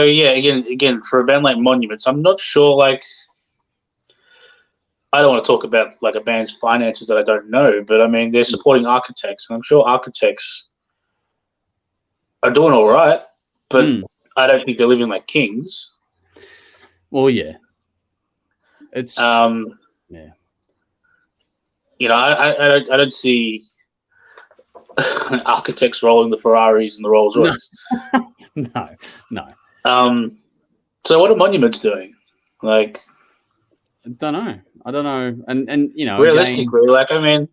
again, for a band like Monuments, I'm not sure. Like, I don't want to talk about like a band's finances that I don't know, but I mean they're supporting Architects, and I'm sure Architects are doing all right, but I don't think they're living like kings. Well, it's you know, I don't see Architects rolling the Ferraris and the Rolls Royce. No. So what are Monuments doing? Like, I don't know. And you know, realistically, like, I mean,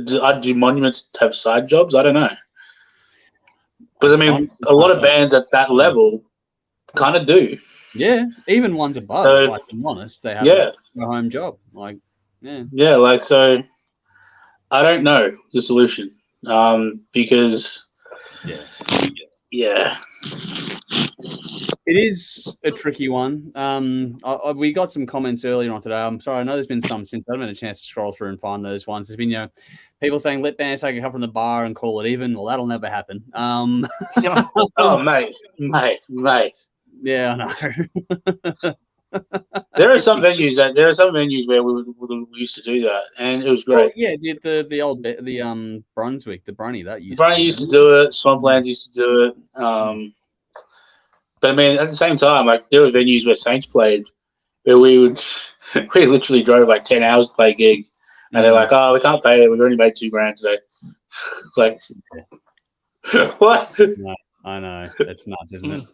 do Monuments have side jobs? I don't know. But I mean, a lot of bands at that level kind of do. Yeah, even ones above, like, to be honest, they have a home job. Like, like, so I don't know the solution. Because it is a tricky one. We got some comments earlier on today. I'm sorry, I know there's been some since I haven't had a chance to scroll through and find those ones. There's been, you know, people saying let bands take a cup from the bar and call it even. Well, that'll never happen. Oh, mate. Yeah, I know. There are some venues where we used to do that, and it was great. Well, the old Brunswick, the Brunny, that used to do it. Swamplands used to do it. But I mean, at the same time, like there were venues where Saints played, where we literally drove like 10 hours to play a gig, and they're like, "Oh, we can't pay it. We've already made $2,000 today." It's like, what? No, I know, that's nuts, isn't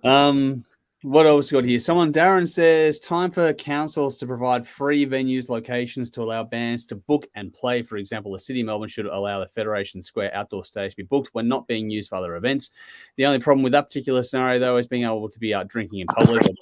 it? What else got here? Darren says, time for councils to provide free venues, locations to allow bands to book and play. For example, the City of Melbourne should allow the Federation Square outdoor stage to be booked when not being used for other events. The only problem with that particular scenario, though, is being able to be out drinking in public or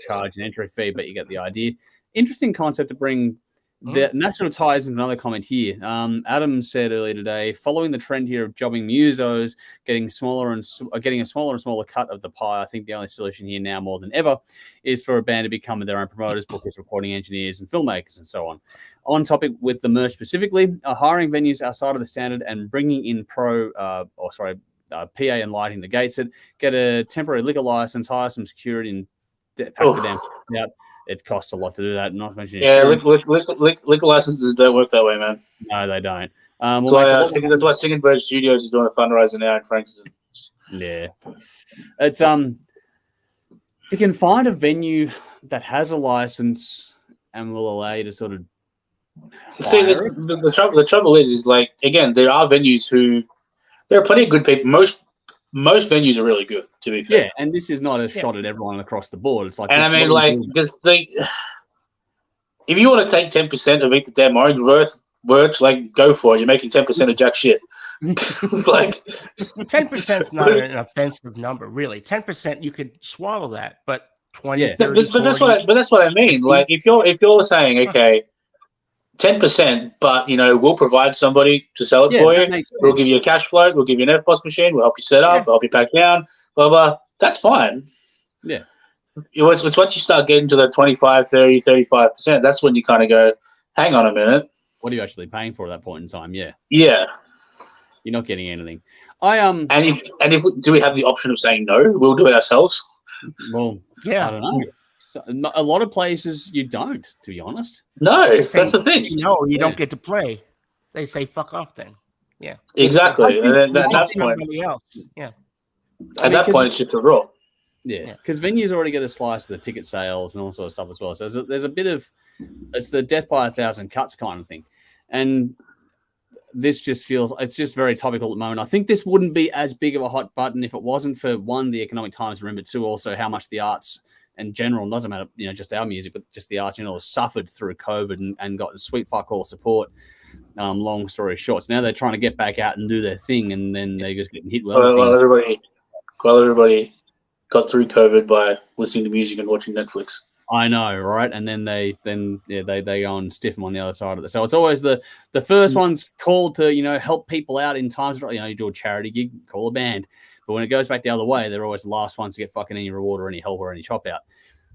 charge an entry fee, but you get the idea. Interesting concept to bring. That sort of ties into another comment here. Adam said earlier today, following the trend here of jobbing musos, getting a smaller and smaller cut of the pie, I think the only solution here now more than ever is for a band to become their own promoters, bookers, recording engineers, and filmmakers, and so on. On topic with the merch specifically, hiring venues outside of the standard and bringing in PA and lighting the gates. Get a temporary liquor license, hire some security, and pack the damn out. It costs a lot to do that. Not to mention liquor licenses don't work that way, man. No, they don't. That's why Singing Bird Studios is doing a fundraiser now in Frankston. Yeah, it's if you can find a venue that has a license and will allow you to sort of see the trouble is like, again, there are venues there are plenty of good people. Most venues are really good, to be fair. Yeah, and this is not a shot at everyone across the board. It's like, and I mean, like, because if you want to take 10% of Eat the Damn Orange worth, like, go for it. You're making 10% of jack shit. Like 10% is not an offensive number, really. 10% you could swallow that, but 20, 30, but that's what I mean. 50. Like, if you're saying, okay, 10%, but we'll provide somebody to sell it for you. We'll give you a cash flow. We'll give you an FPOS machine. We'll help you set up. We'll help you pack down. Blah blah. That's fine. Yeah. It's once you start getting to the 25, 30, 35%, that's when you kind of go, hang on a minute. What are you actually paying for at that point in time? Yeah. Yeah. You're not getting anything. And if do we have the option of saying no? We'll do it ourselves. Well, yeah. I don't know. So, a lot of places you don't, to be honest. No, that's the thing. No, you don't get to play. They say fuck off then. Yeah. Exactly. And then at that point, yeah. At that point, it's just a raw. Yeah, because venues already get a slice of the ticket sales and all sort of stuff as well. So there's a bit of, it's the death by 1,000 cuts kind of thing. And this just feels, it's just very topical at the moment. I think this wouldn't be as big of a hot button if it wasn't for, one, the economic times we're in, but two, also how much the arts in general, doesn't matter, just our music, but just the arts, suffered through COVID and got sweet fuck all support. Long story short, so now they're trying to get back out and do their thing, and then they're just getting hit with other things. Everybody got through COVID by listening to music and watching Netflix. I know, right? And then they go and stiff them on the other side of it. So it's always the first one's called to help people out in times. You do a charity gig, call a band. But when it goes back the other way, they're always the last ones to get fucking any reward or any help or any chop out.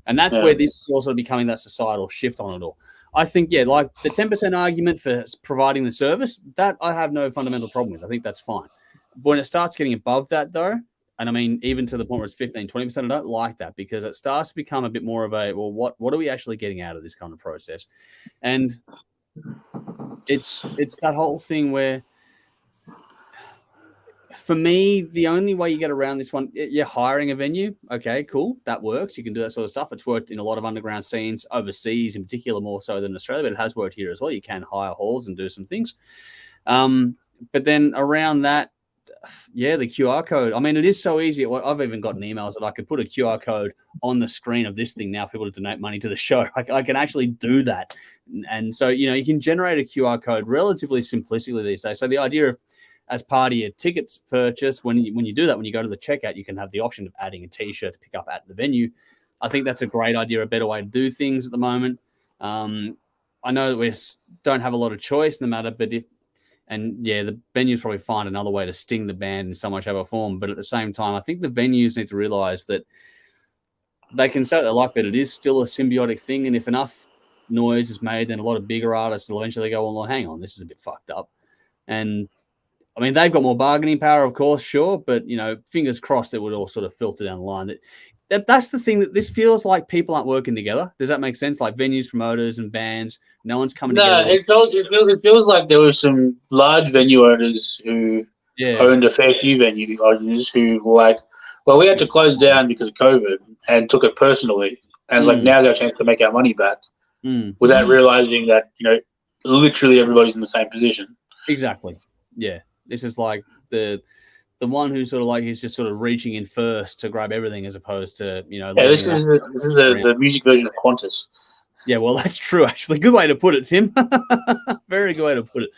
And that's where this is also becoming that societal shift on it all. I think, like the 10% argument for providing the service, that I have no fundamental problem with. I think that's fine. But when it starts getting above that, though, and I mean, even to the point where it's 15, 20%, I don't like that, because it starts to become a bit more of a, well, what are we actually getting out of this kind of process? And it's that whole thing where, for me, the only way you get around this one, you're hiring a venue. Okay, cool. That works. You can do that sort of stuff. It's worked in a lot of underground scenes overseas, in particular, more so than Australia, but it has worked here as well. You can hire halls and do some things. But then around that, the QR code. I mean, it is so easy. I've even gotten emails that I could put a QR code on the screen of this thing now for people to donate money to the show. I can actually do that. And so, you can generate a QR code relatively simplistically these days. So the idea of, as part of your tickets purchase, when you do that, when you go to the checkout, you can have the option of adding a T-shirt to pick up at the venue. I think that's a great idea, a better way to do things at the moment. I know that we don't have a lot of choice in the matter, but the venues probably find another way to sting the band in some way, shape, or form. But at the same time, I think the venues need to realize that they can say what they like, but it is still a symbiotic thing. And if enough noise is made, then a lot of bigger artists will eventually go, well, hang on, this is a bit fucked up. And I mean, they've got more bargaining power, of course, sure, but, fingers crossed it would all sort of filter down the line. That's the thing, that this feels like people aren't working together. Does that make sense? Like venues, promoters, and bands, no one's coming together. It feels like there were some large venue owners who owned a fair few venue owners who were like, well, we had to close down because of COVID and took it personally. And it's like, now's our chance to make our money back without realizing that, literally everybody's in the same position. Exactly. Yeah. This is like the one who sort of like is just sort of reaching in first to grab everything as opposed to, Yeah, this is the music version of Qantas. Yeah, well, that's true, actually. Good way to put it, Tim. Very good way to put it.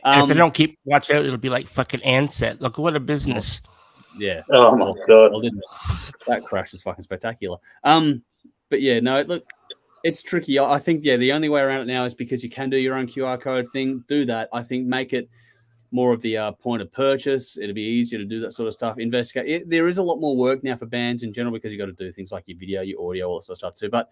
And if they don't watch out, it'll be like fucking Ansett. Look, what a business. Yeah. Oh, my God. Well, that crash was fucking spectacular. But yeah, no, look, it's tricky. I think, the only way around it now is because you can do your own QR code thing. Do that. I think make it more of the point of purchase. It'll be easier to do that sort of stuff. Investigate. There is a lot more work now for bands in general because you got to do things like your video, your audio, all that sort of stuff too. But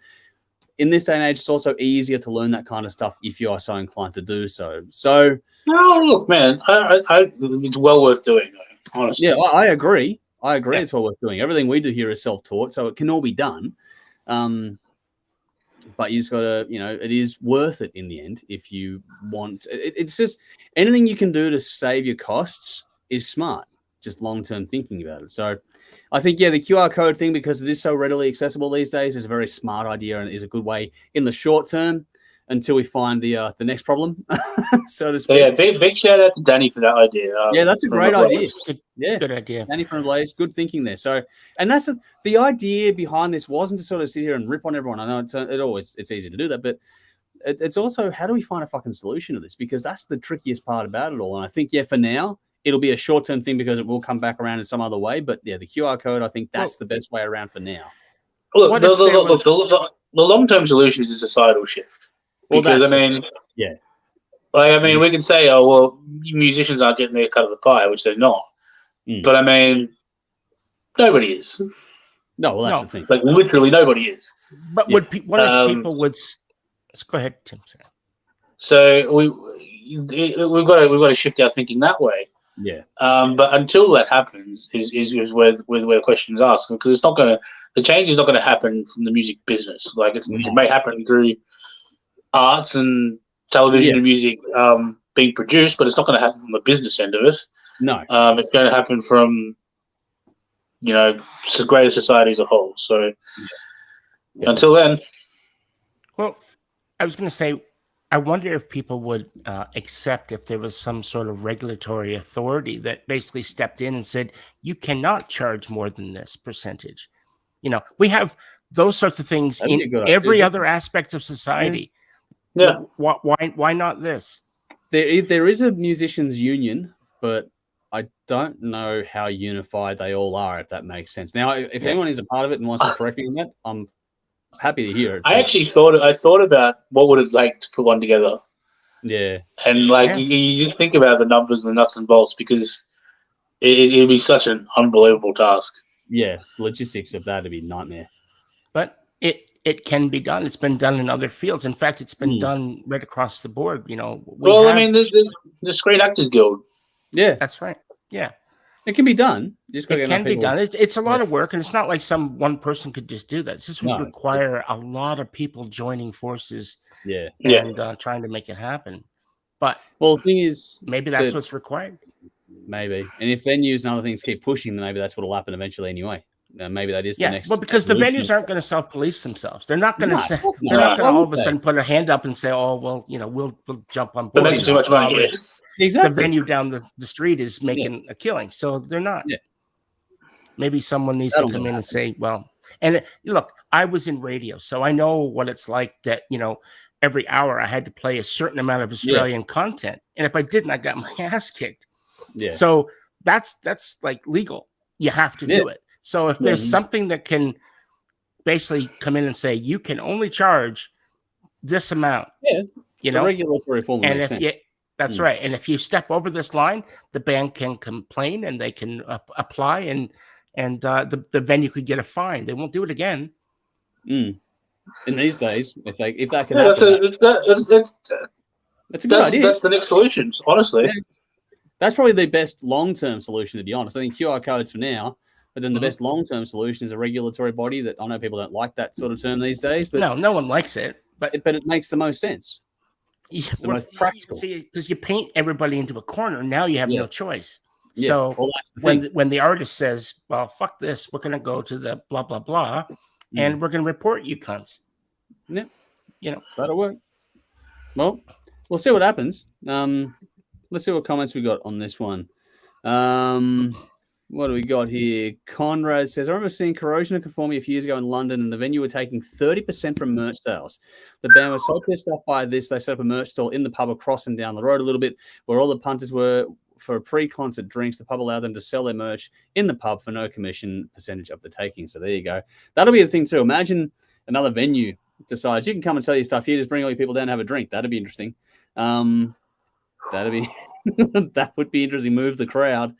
in this day and age, it's also easier to learn that kind of stuff if you are so inclined to do so. So, no, look, man, it's well worth doing, honestly. Yeah, I agree. Yeah. It's well worth doing. Everything we do here is self-taught, so it can all be done. But you just got to, it is worth it in the end if you want. It's just anything you can do to save your costs is smart, just long-term thinking about it. So I think, the QR code thing, because it is so readily accessible these days, is a very smart idea and is a good way in the short term until we find the next problem, so to speak. So big shout out to Danny for that idea. That's a great idea. Good idea. Danny from Blaze, good thinking there. So, and that's the idea behind this wasn't to sort of sit here and rip on everyone. I know it's easy to do that, but it's also how do we find a fucking solution to this? Because that's the trickiest part about it all. And I think, for now, it'll be a short-term thing because it will come back around in some other way. But the QR code, I think that's the best way around for now. Look, the long-term solution is a societal shift. Because, we can say, oh, well, musicians aren't getting their cut of the pie, which they're not. But, nobody is. No, well, that's the thing. Like, literally nobody is. But what if people would... Let's go ahead, Tim. So we've got to shift our thinking that way. Yeah. But until that happens, is where the question is asked, because it's not going to... The change is not going to happen from the music business. Like, it may happen through arts and television and music being produced, but it's not going to happen from the business end of it. No. It's going to happen from, greater society as a whole. So until then. Well, I was going to say, I wonder if people would accept if there was some sort of regulatory authority that basically stepped in and said, you cannot charge more than this percentage. We have those sorts of things in every other aspect of society. Yeah. Why not this? There is a musicians union, but I don't know how unified they all are, if that makes sense. Now, if anyone is a part of it and wants to correct me on that, I'm happy to hear it. I actually thought about what would it like to put one together. Yeah. And you just think about the numbers and the nuts and bolts, because it'd be such an unbelievable task. Yeah, logistics of that would be a nightmare. But it can be done. It's been done in other fields. In fact, it's been done right across the board. The Screen Actors Guild. Yeah, that's right. Yeah, it can be done. It can be done. It's a lot of work, and it's not like some one person could just do that. This would require a lot of people joining forces. And trying to make it happen. But the thing is, maybe that's what's required. Maybe, and if venues and other things keep pushing, then maybe that's what will happen eventually anyway. Maybe that is the next. Well, because the venues aren't going to self-police themselves. They're not going to say. They're not going to all of a sudden put a hand up and say, "Oh, well, we'll jump on board." They're making too much money. Exactly. The venue down the street is making a killing, so they're not. Yeah. Maybe someone needs to come in and say, "Well," and look, I was in radio, so I know what it's like. That every hour I had to play a certain amount of Australian content, and if I didn't, I got my ass kicked. Yeah. So that's like legal. You have to do it. So if there's something that can basically come in and say you can only charge this amount, the regulatory form makes sense. That's right. And if you step over this line, the band can complain and they can apply, and the venue could get a fine. They won't do it again. In these days, if that can happen, that's a good idea. That's the next solution, honestly. Yeah. That's probably the best long-term solution, to be honest. I think QR codes for now, but then the best long-term solution is a regulatory body. That I know people don't like that sort of term these days, but no one likes it. But it makes the most sense. It's the most practical. See, because you paint everybody into a corner, now you have no choice. Yeah, So well, that's the thing. when the artist says, well, fuck this, we're going to go to the blah, blah, blah, and we're going to report you cunts. Yeah. You know, that'll work. Well, we'll see what happens. Let's see what comments we got on this one. What do we got here? Conrad says, I remember seeing Corrosion of Conformity a few years ago in London, and the venue were taking 30% from merch sales. The band was so pissed off by this, they set up a merch stall in the pub across and down the road a little bit, where all the punters were for pre-concert drinks. The pub allowed them to sell their merch in the pub for no commission percentage of the taking. So there you go. That'll be the thing too. Imagine another venue decides you can come and sell your stuff here, just bring all your people down and have a drink. That'd be interesting. That'd be that would be interesting. Move the crowd.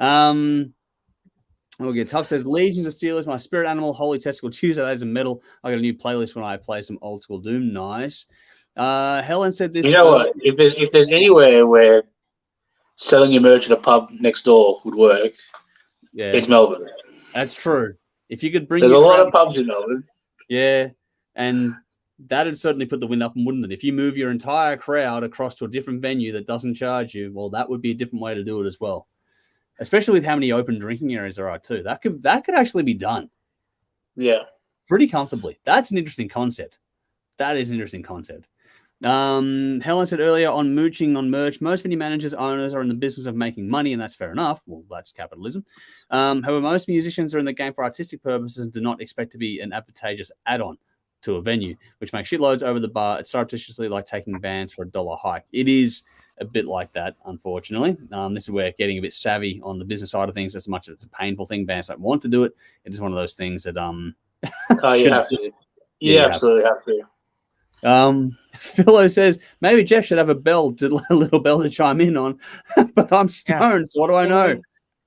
Okay, Tough says Legions of Steel is my spirit animal. Holy Testicle Tuesday. That is a medal. I got a new playlist when I play some old school Doom. Nice. Helen said this. You know what? If there's anywhere where selling your merch at a pub next door would work, yeah, it's Melbourne. That's true. If you could bring, there's a lot of pubs in Melbourne. Yeah, and that'd certainly put the wind up, and wouldn't it? If you move your entire crowd across to a different venue that doesn't charge you, well, that would be a different way to do it as well. Especially with how many open drinking areas there are too. That could actually be done. Yeah. Pretty comfortably. That's an interesting concept. That is an interesting concept. Helen said earlier on mooching on merch, most venue managers, owners are in the business of making money, and that's fair enough. Well, that's capitalism. However, most musicians are in the game for artistic purposes and do not expect to be an advantageous add-on to a venue, which makes shitloads over the bar. It's surreptitiously like taking bands for $1 hike. It is a bit like that, unfortunately. This is where getting a bit savvy on the business side of things, as much as it's a painful thing, bands don't want to do it. It is one of those things that you have to. You absolutely have to. Philo says maybe Jeff should have a little bell to chime in on, but I'm stoned, so what do I know?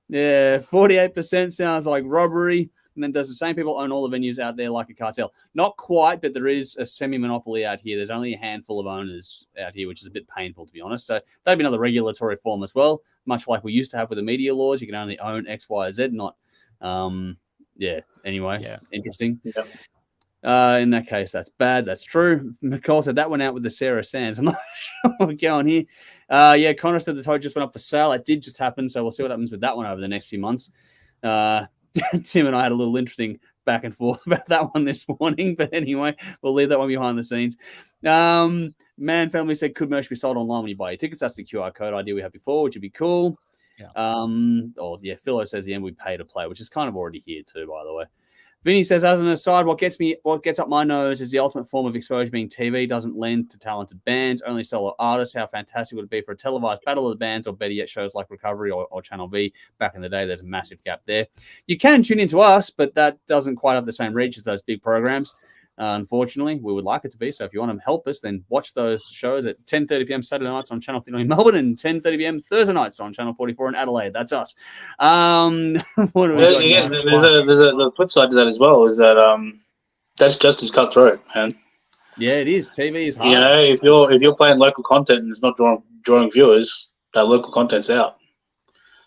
Yeah, 48% sounds like robbery. And then does the same people own all the venues out there like a cartel? Not quite, but there is a semi-monopoly out here. There's only a handful of owners out here, which is a bit painful, to be honest. So that'd be another regulatory form as well, much like we used to have with the media laws. You can only own X, Y, Z, not... anyway, interesting. Yeah. In that case, that's bad. That's true. McCall said that went out with the Sarah Sands. I'm not sure what's going here. Connor said the tote just went up for sale. It did just happen, so we'll see what happens with that one over the next few months. Tim and I had a little interesting back and forth about that one this morning, but anyway, we'll leave that one behind the scenes. Man Family said, could merch be sold online when you buy your tickets? That's the QR code idea we had before, which would be cool. Yeah. Philo says the end we pay to play, which is kind of already here too, by the way. Vinny says, as an aside, what gets up my nose is the ultimate form of exposure being TV doesn't lend to talented bands, only solo artists. How fantastic would it be for a televised battle of the bands, or better yet, shows like Recovery or Channel V back in the day? There's a massive gap there. You can tune into us, but that doesn't quite have the same reach as those big programs. Unfortunately, we would like it to be. So if you want to help us, then watch those shows at 10:30 p.m. Saturday nights on Channel 39 in Melbourne and 10:30 p.m. Thursday nights on Channel 44 in Adelaide. That's us. What do we got? There's a flip side to that as well, is that that's just as cutthroat, man. Yeah, it is. TV is hard. You know, if you're playing local content and it's not drawing viewers, that local content's out.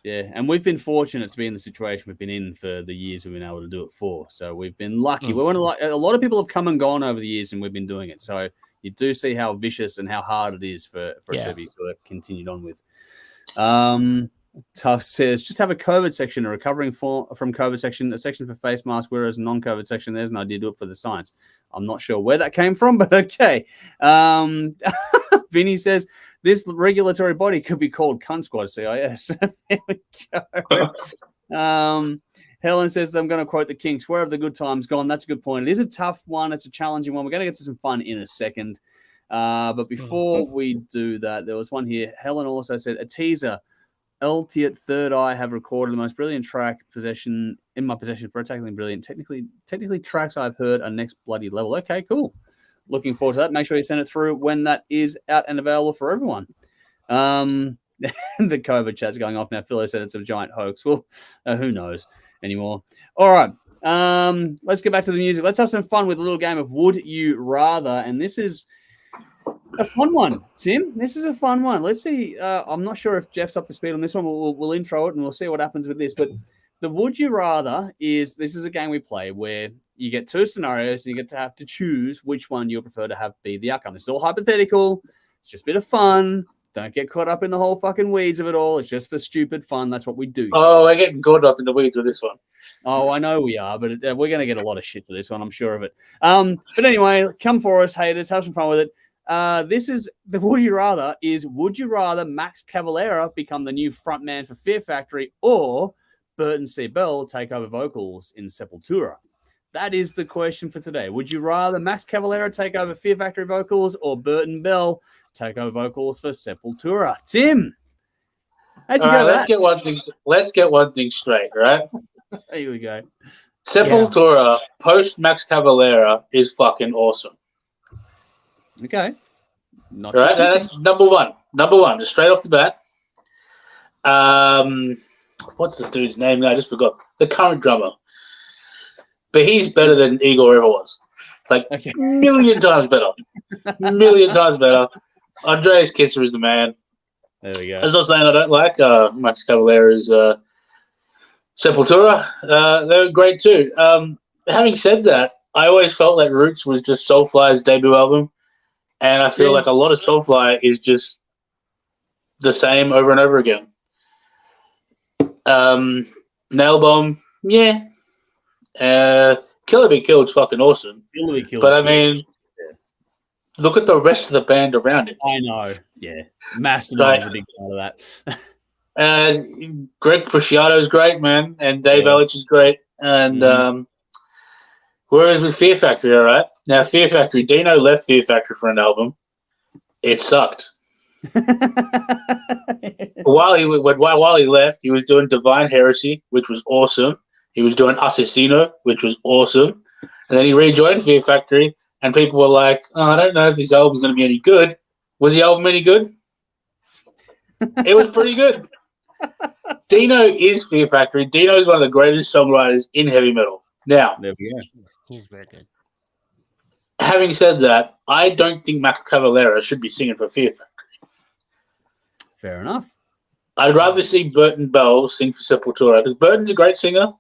Yeah, and we've been fortunate to be in the situation we've been in for the years we've been able to do it for. So we've been lucky. We're one of a lot of people have come and gone over the years, and we've been doing it. So you do see how vicious and how hard it is for it to be sort of continued on with. Tough says, just have a COVID section, a recovering from COVID section, a section for face masks, whereas non-COVID section, there's an idea to do it for the science. I'm not sure where that came from, but okay. Vinny says, this regulatory body could be called Küntsquäd CIS. There we go. Helen says, I'm going to quote the Kinks, where have the good times gone? That's a good point. It is a tough one. It's a challenging one. We're going to get to some fun in a second. But before we do that, there was one here. Helen also said, a teaser. Alt-Cvlt Third Eye have recorded the most brilliant track in my possession. Breathtakingly brilliant. Technically tracks I've heard are next bloody level. Okay, cool. Looking forward to that. Make sure you send it through when that is out and available for everyone. The COVID chat's going off now. Philo said it's a giant hoax. Well, who knows anymore. All right. Let's get back to the music. Let's have some fun with a little game of Would You Rather. And this is a fun one, Tim. This is a fun one. Let's see. I'm not sure if Jeff's up to speed on this one. We'll intro it and we'll see what happens with this. But the Would You Rather this is a game we play where you get two scenarios and you get to have to choose which one you prefer to have be the outcome. This is all hypothetical. It's just a bit of fun. Don't get caught up in the whole fucking weeds of it all. It's just for stupid fun. That's what we do. Oh, we're getting caught up in the weeds with this one. Oh, I know we are, but we're going to get a lot of shit for this one. I'm sure of it. But anyway, come for us, haters. Have some fun with it. This is the Would You Rather is, would you rather Max Cavalera become the new frontman for Fear Factory or Burton C. Bell take over vocals in Sepultura? That is the question for today. Would you rather Max Cavalera take over Fear Factory vocals or Burton Bell take over vocals for Sepultura? Tim, how'd you go? Let's get one thing straight, right? Here we go. Sepultura post Max Cavalera is fucking awesome. Okay. Right, that's number one. Number one, just straight off the bat. What's the dude's name? I just forgot. The current drummer. But he's better than Igor ever was. Like, million times better. Million times better. Andreas Kisser is the man. There we go. That's not saying I don't like Max Cavalera's Sepultura. They're great too. Having said that, I always felt like Roots was just Soulfly's debut album. And I feel like a lot of Soulfly is just the same over and over again. Nail Bomb, yeah. Killer Be Killed's fucking awesome. But I mean, look at the rest of the band around it. I know. Yeah. Mastodon is a big part of that. Greg Preciado is great, man. And Dave Ellich is great. And whereas with Fear Factory, all right. Now, Fear Factory, Dino left Fear Factory for an album. It sucked. While he left, he was doing Divine Heresy, which was awesome. He was doing Asesino, which was awesome. And then he rejoined Fear Factory, and people were like, oh, I don't know if this album's going to be any good. Was the album any good? It was pretty good. Dino is Fear Factory. Dino is one of the greatest songwriters in heavy metal. Now, there we go. He's very good. Having said that, I don't think Max Cavalera should be singing for Fear Factory. Fair enough. I'd rather see Burton Bell sing for Sepultura because Burton's a great singer.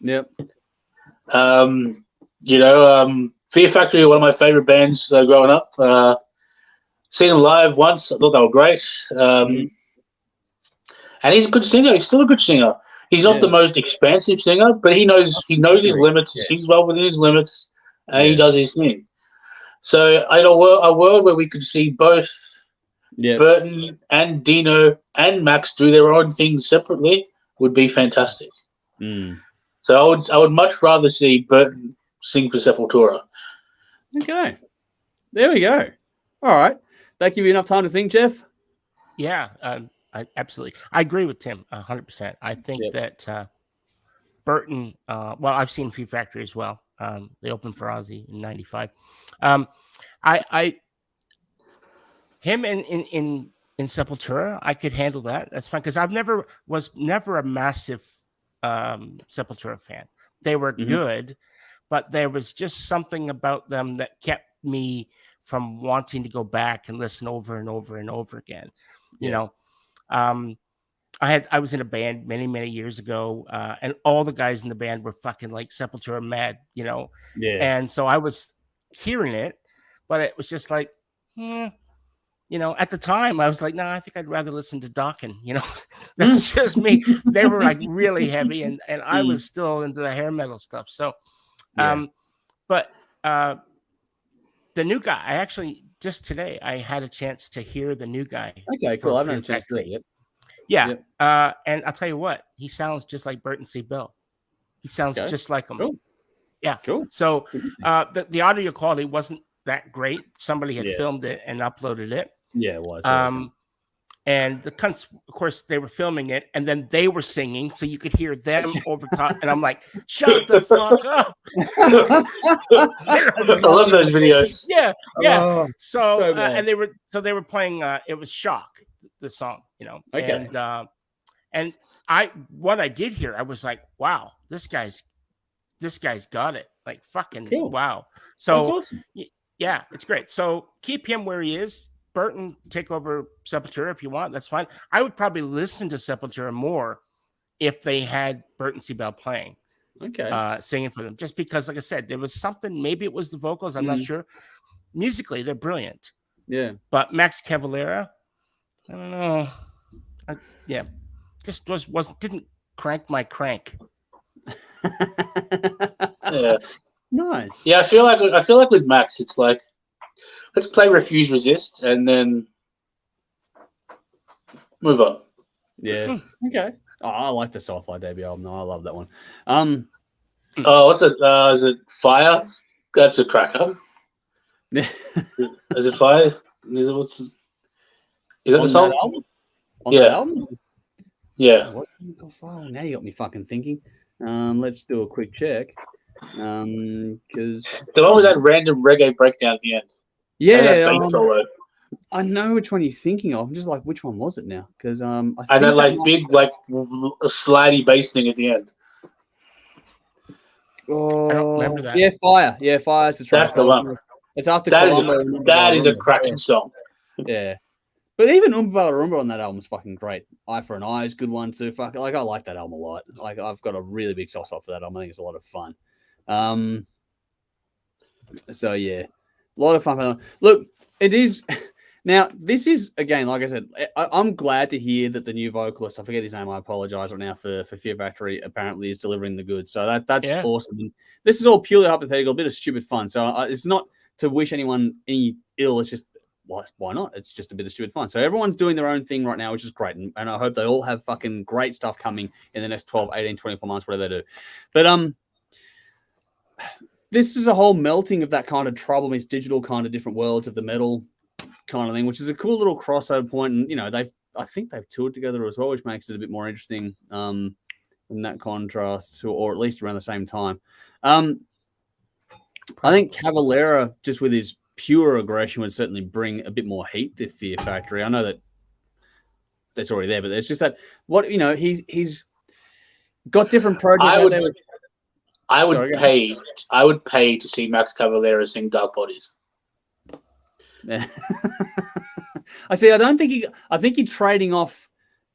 Yep. Fear Factory are one of my favorite bands growing up. Seen them live once. I thought they were great. And he's a good singer. He's still a good singer. He's not the most expansive singer, but he knows his limits. He sings well within his limits, and he does his thing. So, in a world where we could see both Burton and Dino and Max do their own things separately would be fantastic. So I would much rather see Burton sing for Sepultura. Okay. There we go. All right. That give you enough time to think, Jeff? Yeah, I absolutely. I agree with Tim 100%. I think that Burton, I've seen Fear Factory as well. They opened for Ozzy in '95. Him in Sepultura, I could handle that. That's fine because was never a massive Sepultura fan. They were good, but there was just something about them that kept me from wanting to go back and listen over and over and over again. You know, I was in a band many years ago, and all the guys in the band were fucking like Sepultura mad, you know. And so I was hearing it, but it was just like, you know, at the time I was like, nah, I think I'd rather listen to Dokken, you know. That's just me. They were like really heavy, and I was still into the hair metal stuff. So, but the new guy, I actually just today I had a chance to hear the new guy. Okay, cool. I've never chance to hear it. Yeah. And I'll tell you what, he sounds just like Burton C. Bell. He sounds just like him. Cool. Yeah. Cool. So the audio quality wasn't that great. Somebody had filmed it and uploaded it. Yeah, it was. And the cunts, of course, they were filming it, and then they were singing, so you could hear them over top. And I'm like, "Shut the fuck up!" I love those videos. Yeah. Oh, so and they were playing. It was Shock, the song, you know. Okay. And what I did hear, I was like, "Wow, this guy's got it!" Like fucking wow. So that's awesome. Yeah, it's great. So keep him where he is. Burton, take over Sepultura if you want. That's fine. I would probably listen to Sepultura more if they had Burton C. Bell playing, singing for them. Just because, like I said, there was something. Maybe it was the vocals. I'm not sure. Musically, they're brilliant. Yeah. But Max Cavalera, I don't know. Yeah, just didn't crank my crank. Yeah. Nice. Yeah, I feel like with Max, it's like let's play Refuse Resist and then move on. Yeah. Okay. Oh, I like the Soulfly debut album. No, I love that one. Oh, what's it? Is it Fire? That's a cracker. Yeah. Is it Fire? Is that the On song? that album? On Yeah. that album? Yeah. What's now you got me fucking thinking. Let's do a quick check. Because The one with that random reggae breakdown at the end. And that bass solo. I know which one you're thinking of. I'm just like, which one was it now? Because I think and that like big like slidey bass thing at the end. Oh, I don't remember that. Yeah, Fire. Yeah, Fire's the track. That's the one. It's after Colombo. That is a cracking song. Yeah. But even Umbala Rumba on that album is fucking great. Eye for an Eye is a good one too. Fuck, like I like that album a lot. Like I've got a really big soft spot for that album. I think it's a lot of fun. So yeah, a lot of fun. Look, it is. Now, this is, again, like I said, I'm glad to hear that the new vocalist, I forget his name, I apologize right now, for Fear Factory, apparently is delivering the goods. So that's awesome. And this is all purely hypothetical, a bit of stupid fun. So it's not to wish anyone any ill. It's just, why not? It's just a bit of stupid fun. So everyone's doing their own thing right now, which is great. And I hope they all have fucking great stuff coming in the next 12, 18, 24 months, whatever they do. But this is a whole melting of that kind of trouble meets digital kind of different worlds of the metal kind of thing, which is a cool little crossover point. And, you know, I think they've toured together as well, which makes it a bit more interesting in that contrast, or at least around the same time. I think Cavalera, just with his pure aggression, would certainly bring a bit more heat to Fear Factory. I know that that's already there, but it's just that he's got different projects out there. I would pay to see Max Cavalera sing Dark Bodies. I see. I think you're trading off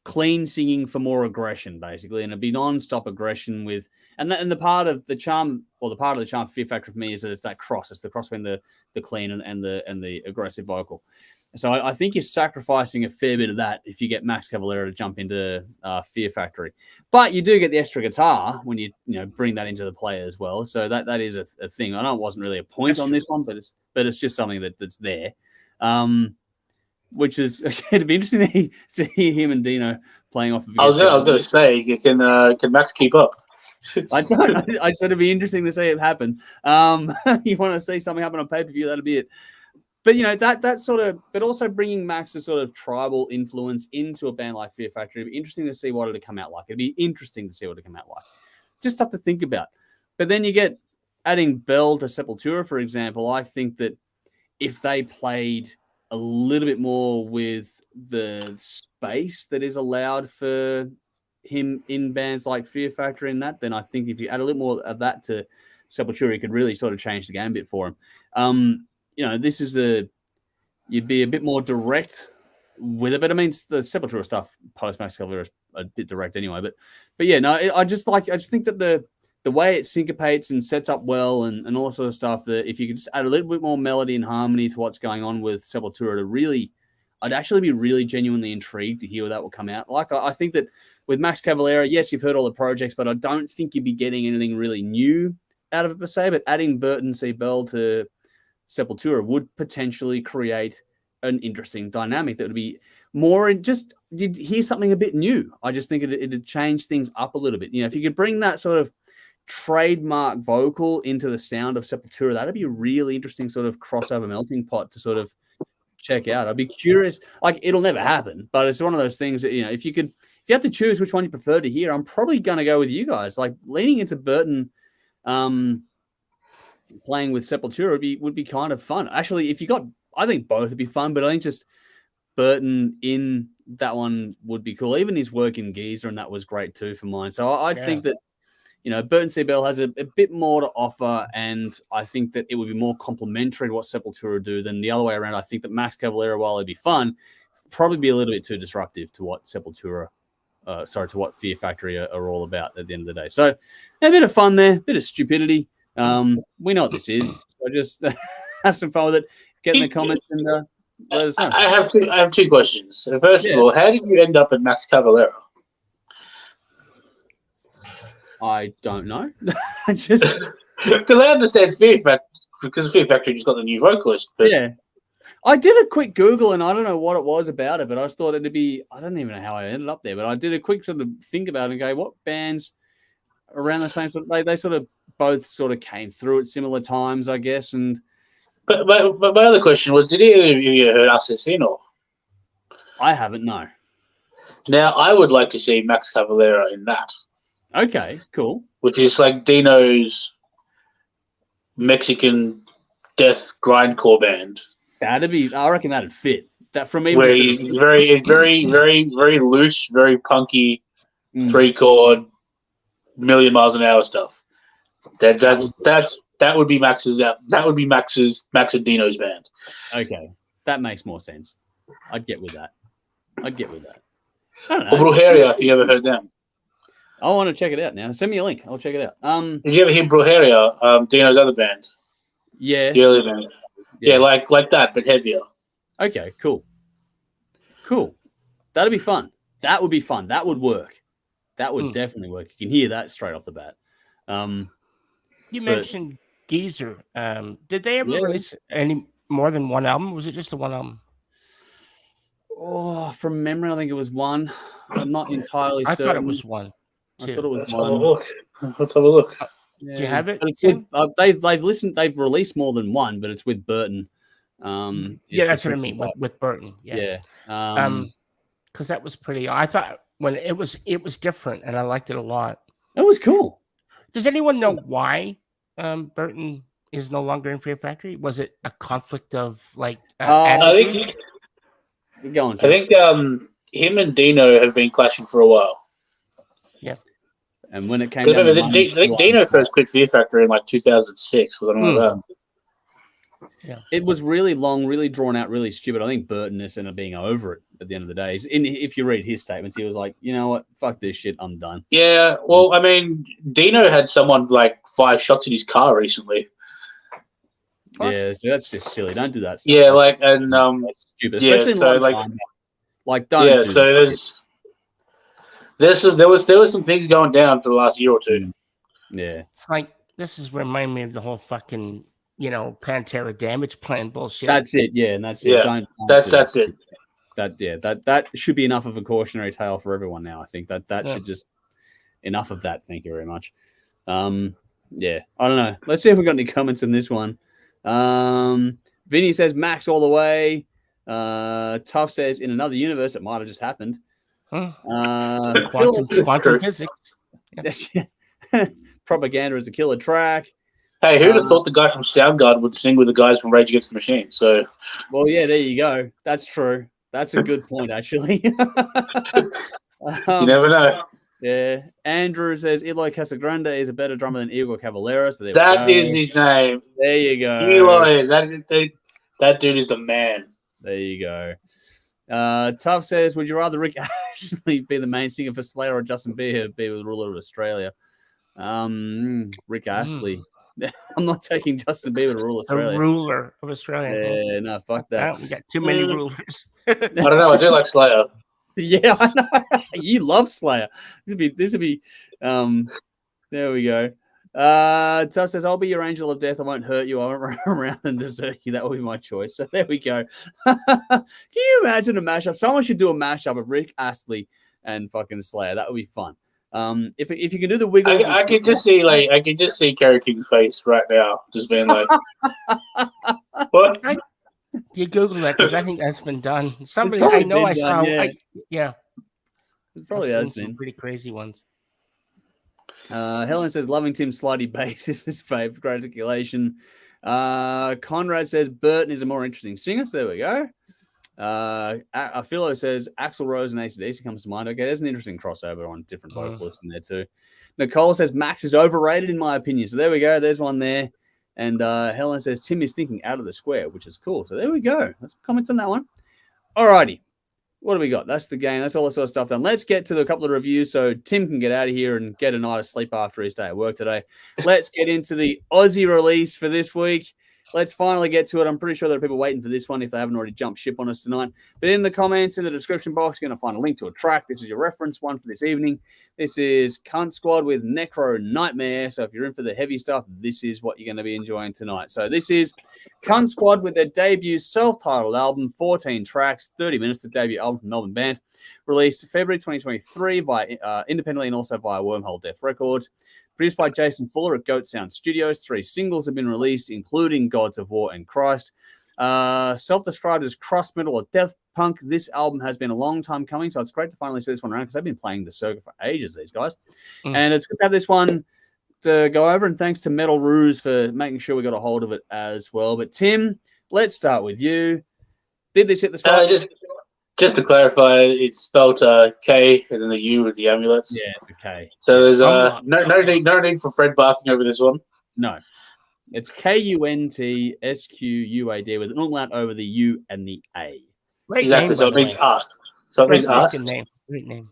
clean singing for more aggression, basically, and it'd be non-stop aggression with, and the part of the charm, or the part of the charm for Fear Factory for me is that it's that cross. It's the cross between the clean and the aggressive vocal. So I think you're sacrificing a fair bit of that if you get Max Cavalera to jump into Fear Factory. But you do get the extra guitar when you bring that into the play as well. So that is a thing. I know it wasn't really a point on this one, but it's just something that's there. Which is, it'd be interesting to hear him and Dino playing off of. I was going to say, can Max keep up? I don't. I said it'd be interesting to see it happen. You want to see something happen on pay-per-view, that'd be it. But that sort of, but also bringing Max's sort of tribal influence into a band like Fear Factory, it'd be interesting to see what it'd come out like. It'd be interesting to see what it'd come out like. Just stuff to think about. But then you get adding Bell to Sepultura, for example. I think that if they played a little bit more with the space that is allowed for him in bands like Fear Factory and that, then I think if you add a little more of that to Sepultura, you could really sort of change the game a bit for him. This is you'd be a bit more direct with it, but I mean, the Sepultura stuff post Max Cavalera is a bit direct anyway. But yeah, no, I just think that the way it syncopates and sets up well and all sort of stuff, that if you could just add a little bit more melody and harmony to what's going on with Sepultura, I'd actually be really genuinely intrigued to hear where that will come out. Like, I think that with Max Cavalera, yes, you've heard all the projects, but I don't think you'd be getting anything really new out of it per se. But adding Burton C. Bell to Sepultura would potentially create an interesting dynamic that would be more you'd hear something a bit new. I just think it'd change things up a little bit. If you could bring that sort of trademark vocal into the sound of Sepultura, that'd be a really interesting sort of crossover melting pot to sort of check out. I'd be curious. Like, it'll never happen, but it's one of those things that, if you have to choose which one you prefer to hear, I'm probably going to go with you guys. Like, leaning into Burton playing with Sepultura would be kind of fun. Actually, I think both would be fun, but I think just Burton in that one would be cool. Even his work in Geezer, and that was great too for mine. So I think that, Burton C. Bell has a bit more to offer, and I think that it would be more complementary to what Sepultura do than the other way around. I think that Max Cavalera, while it'd be fun, probably be a little bit too disruptive to what to what Fear Factory are all about at the end of the day. So a bit of fun there, a bit of stupidity. We know what this is. So just have some fun with it. Get in the comments and let us know. I have two questions. First of all, how did you end up at Max Cavalera? I don't know. I just because I understand Fear Factory because Fear Factory just got the new vocalist. But yeah. I did a quick Google and I don't know what it was about it, but I just thought it'd be. I don't even know how I ended up there, but I did a quick sort of think about it and go, what bands around the same sort of they sort of both sort of came through at similar times, I guess. And but my other question was, did either of you heard Assassino? I haven't. No. Now I would like to see Max Cavalera in that. Okay, cool. Which is like Dino's Mexican death grindcore band. That'd be. I reckon that'd fit. That from me. Where he's very loose, very punky, 3-chord, million miles an hour stuff. That would be Max's. That would be Max and Dino's band. Okay, that makes more sense. I'd get with that. I don't know. Or Brujeria, if you ever heard them. I want to check it out now. Send me a link. I'll check it out. Did you ever hear Brujeria, Dino's other band? Yeah. The earlier band. Yeah, like that, but heavier. Okay, cool. That'd be fun. That would be fun. That would work. That would definitely work. You can hear that straight off the bat. You mentioned Geezer. Did they ever release any more than one album? Was it just the one album? Oh, from memory, I think it was one. I'm not entirely certain. I thought it was one. I thought it was Let's one. Let's have a look. Do you have it? They've released more than one, but it's with Burton. Yeah, that's what I mean with Burton. Yeah. Because that was pretty. I thought when it was different, and I liked it a lot. It was cool. Does anyone know why Burton is no longer in Fear Factory? Was it a conflict of like? I think him and Dino have been clashing for a while. Yeah. And when it came down I think Dino first quit Fear Factory in like 2006 or something like that. Yeah. It was really long, really drawn out, really stupid. I think Burton just ended up being over it at the end of the day. If you read his statements, he was like, you know what? Fuck this shit. I'm done. Yeah. Well, I mean, Dino had someone like 5 shots in his car recently. What? Yeah, so that's just silly. Don't do that stuff. Yeah, like, and that's stupid. Especially in lunchtime. Like, don't. Yeah, so there was some things going down for the last year or two. Yeah, it's like this is reminding me of the whole fucking Pantera Damage Plan bullshit. That's it. Yeah, and that's it. Yeah, that's it. That should be enough of a cautionary tale for everyone now. I think that should just enough of that. Thank you very much. Yeah, I don't know. Let's see if we got any comments on this one. Vinny says Max all the way. Tough says in another universe it might have just happened. Quantum physics. Yeah. Propaganda is a killer track. Hey, who'd have thought the guy from Soundgarden would sing with the guys from Rage Against the Machine? So, well, yeah, there you go. That's true. That's a good point, actually. You never know. Yeah. Andrew says Eloy Casagrande is a better drummer than Igor Cavalera. So that is his name. There you go. Eloy, that dude is the man. There you go. Tough says, would you rather Rick Astley be the main singer for Slayer or Justin Bieber be the ruler of Australia? Rick Astley. I'm not taking Justin Bieber to rule Australia. The ruler of Australia. Yeah, no, fuck that. We got too many rulers. I don't know. I do like Slayer. Yeah, I know. You love Slayer. This would be. There we go. Tough says, I'll be your angel of death. I won't hurt you. I won't run around and desert you. That will be my choice. So there we go. Can you imagine a mashup? Someone should do a mashup of Rick Astley and fucking Slayer. That would be fun. If you can do the Wiggles, I could just see Kerry King's face right now, just being like, "What?" You Google that because I think that's been done. Somebody I know I saw. Yeah, it probably has been some pretty crazy ones. Helen says, loving Tim's slidey bass is his favorite. Great articulation. Conrad says, Burton is a more interesting singer. So there we go. Philo says, Axl Rose and AC/DC comes to mind. Okay, there's an interesting crossover on different vocalists in there too. Nicole says, Max is overrated in my opinion. So there we go. There's one there. And Helen says, Tim is thinking out of the square, which is cool. So there we go. Let's comments on that one. All righty. What do we got? That's the game. That's all the sort of stuff done. Let's get to a couple of reviews so Tim can get out of here and get a night of sleep after his day at work today. Let's get into the Aussie release for this week. let's finally get to it. I'm pretty sure there are people waiting for this one if they haven't already jumped ship on us tonight. But in the comments, in the description box, you're going to find a link to a track. This is your reference one for this evening. This is Küntsquäd with Necro Nightmare. So if you're in for the heavy stuff, this is what you're going to be enjoying tonight. So this is Küntsquäd with their debut self-titled album, 14 tracks, 30 minutes, the debut album from Melbourne band, released February 2023 by independently and also via Wormhole Death Records. Produced by Jason Fuller at Goat Sound Studios. 3 singles have been released, including Gods of War and Christ. Self-described as crust metal or death punk, this album has been a long time coming, so it's great to finally see this one around because they've been playing the circuit for ages, these guys. And it's good to have this one to go over, and thanks to Metal Ruse for making sure we got a hold of it as well. But Tim, let's start with you. Did this hit the spot? Just to clarify, it's spelled K and then the U with the amulets. Yeah, it's a K. So there's no need for Fred barking over this one. No. It's Küntsquäd with an umlaut over the U and the A. Great exactly. Name, so it means asked. So it means asked. Great name.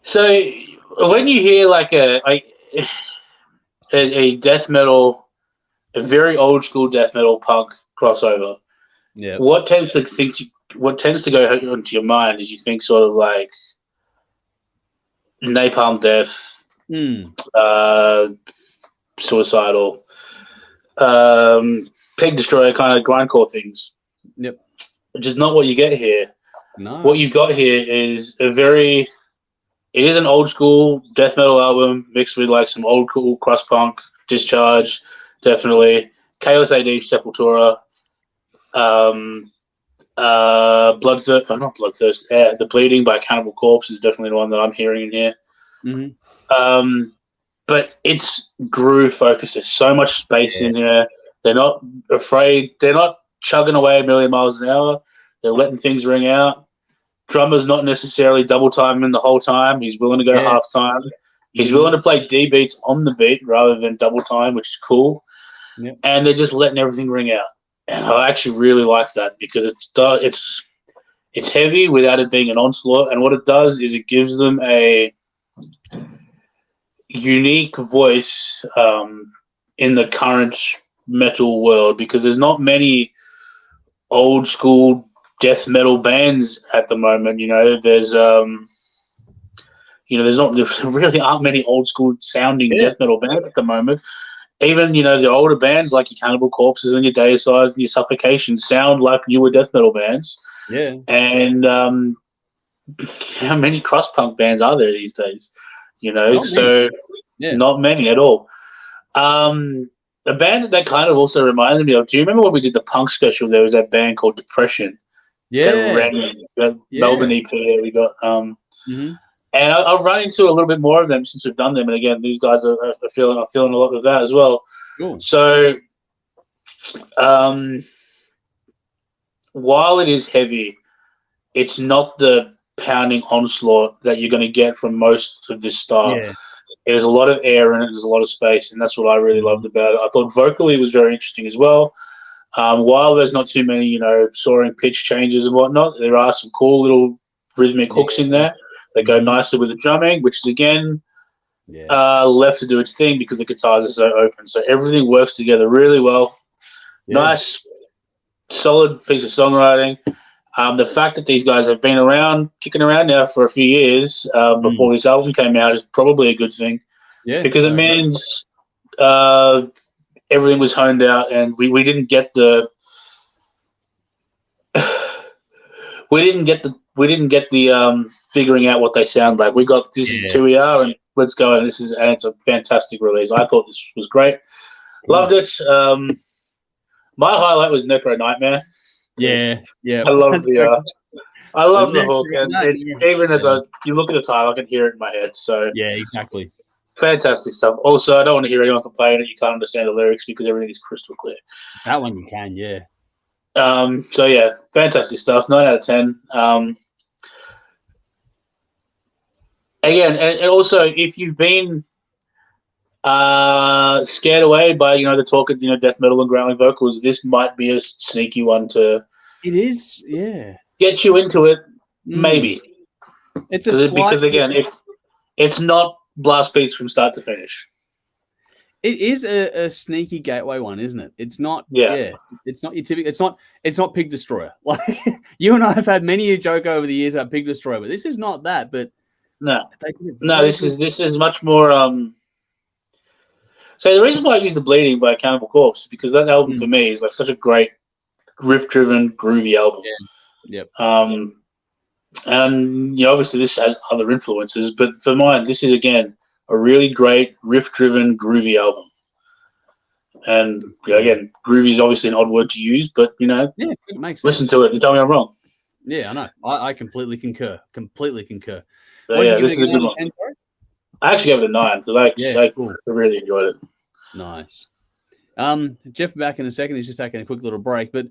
So when you hear like a death metal, a very old school death metal punk crossover, yeah, what tends to go into your mind is you think sort of like Napalm Death, Suicidal, Pig Destroyer kind of grindcore things. Yep. Which is not what you get here. No. What you've got here is it is an old school death metal album mixed with like some old school crust punk, Discharge, definitely, Chaos AD, Sepultura, Bloodthirst. Yeah, The Bleeding by Cannibal Corpse is definitely the one that I'm hearing in here. Mm-hmm. But it's groove focused. There's so much space in here. They're not afraid. They're not chugging away a million miles an hour. They're letting things ring out. Drummer's not necessarily double timing the whole time. He's willing to go half time. He's willing to play D beats on the beat rather than double time, which is cool. Yep. And they're just letting everything ring out. And I actually really like that because it's heavy without it being an onslaught. And what it does is it gives them a unique voice in the current metal world, because there's not many old school death metal bands at the moment. There really aren't many old school sounding death metal bands at the moment. Even, the older bands like your Cannibal Corpses and your Deicides and your Suffocations sound like newer death metal bands. Yeah. And how many crust punk bands are there these days? Not many at all. A band that kind of also reminded me of, do you remember when we did the punk special? There was that band called Depression. Yeah. That Melbourne EP that we got. Mm-hmm. And I'll run into a little bit more of them since we've done them. And again, these guys are feeling a lot of that as well. Cool. So, while it is heavy, it's not the pounding onslaught that you're going to get from most of this style. Yeah. There's a lot of air in it. There's a lot of space, and that's what I really loved about it. I thought vocally it was very interesting as well. While there's not too many, soaring pitch changes and whatnot, there are some cool little rhythmic hooks in there that go nicely with the drumming, which is, again, left to do its thing because the guitars are so open. So everything works together really well. Yeah. Nice, solid piece of songwriting. The fact that these guys have been kicking around now for a few years before this album came out is probably a good thing. Yeah, because it means everything was honed out, and we didn't get the figuring out what they sound like. We got this is who we are, and let's go. And it's a fantastic release. I thought this was great. Loved it. My highlight was Necro Nightmare. Yeah. I love the hook, and even as you look at the title, I can hear it in my head. So yeah, exactly. Fantastic stuff. Also, I don't want to hear anyone complain that you can't understand the lyrics because everything is crystal clear. That one you can, yeah. So yeah, fantastic stuff. 9 out of 10. Again, and also if you've been scared away by the talk of death metal and growling vocals, this might be a sneaky one to. It is, yeah. Get you into it, maybe. It's because again, it's not blast beats from start to finish. It is a sneaky gateway one, isn't it? It's not. Yeah. It's not your typical. It's not Pig Destroyer. Like you and I have had many a joke over the years about Pig Destroyer, but this is not that. But no. This is much more. So the reason why I use the Bleeding by Cannibal Corpse is because that album for me is like such a great riff-driven, groovy album. Yeah. Yep. And obviously this has other influences, but for mine, this is again a really great riff-driven, groovy album. And again, groovy is obviously an odd word to use, but it makes sense. Listen to it and tell me I'm wrong. Yeah, I know. I completely concur. So, yeah, this is a good one. I actually gave it a 9 because I really enjoyed it. Nice. Jeff back in a second. He's just taking a quick little break, but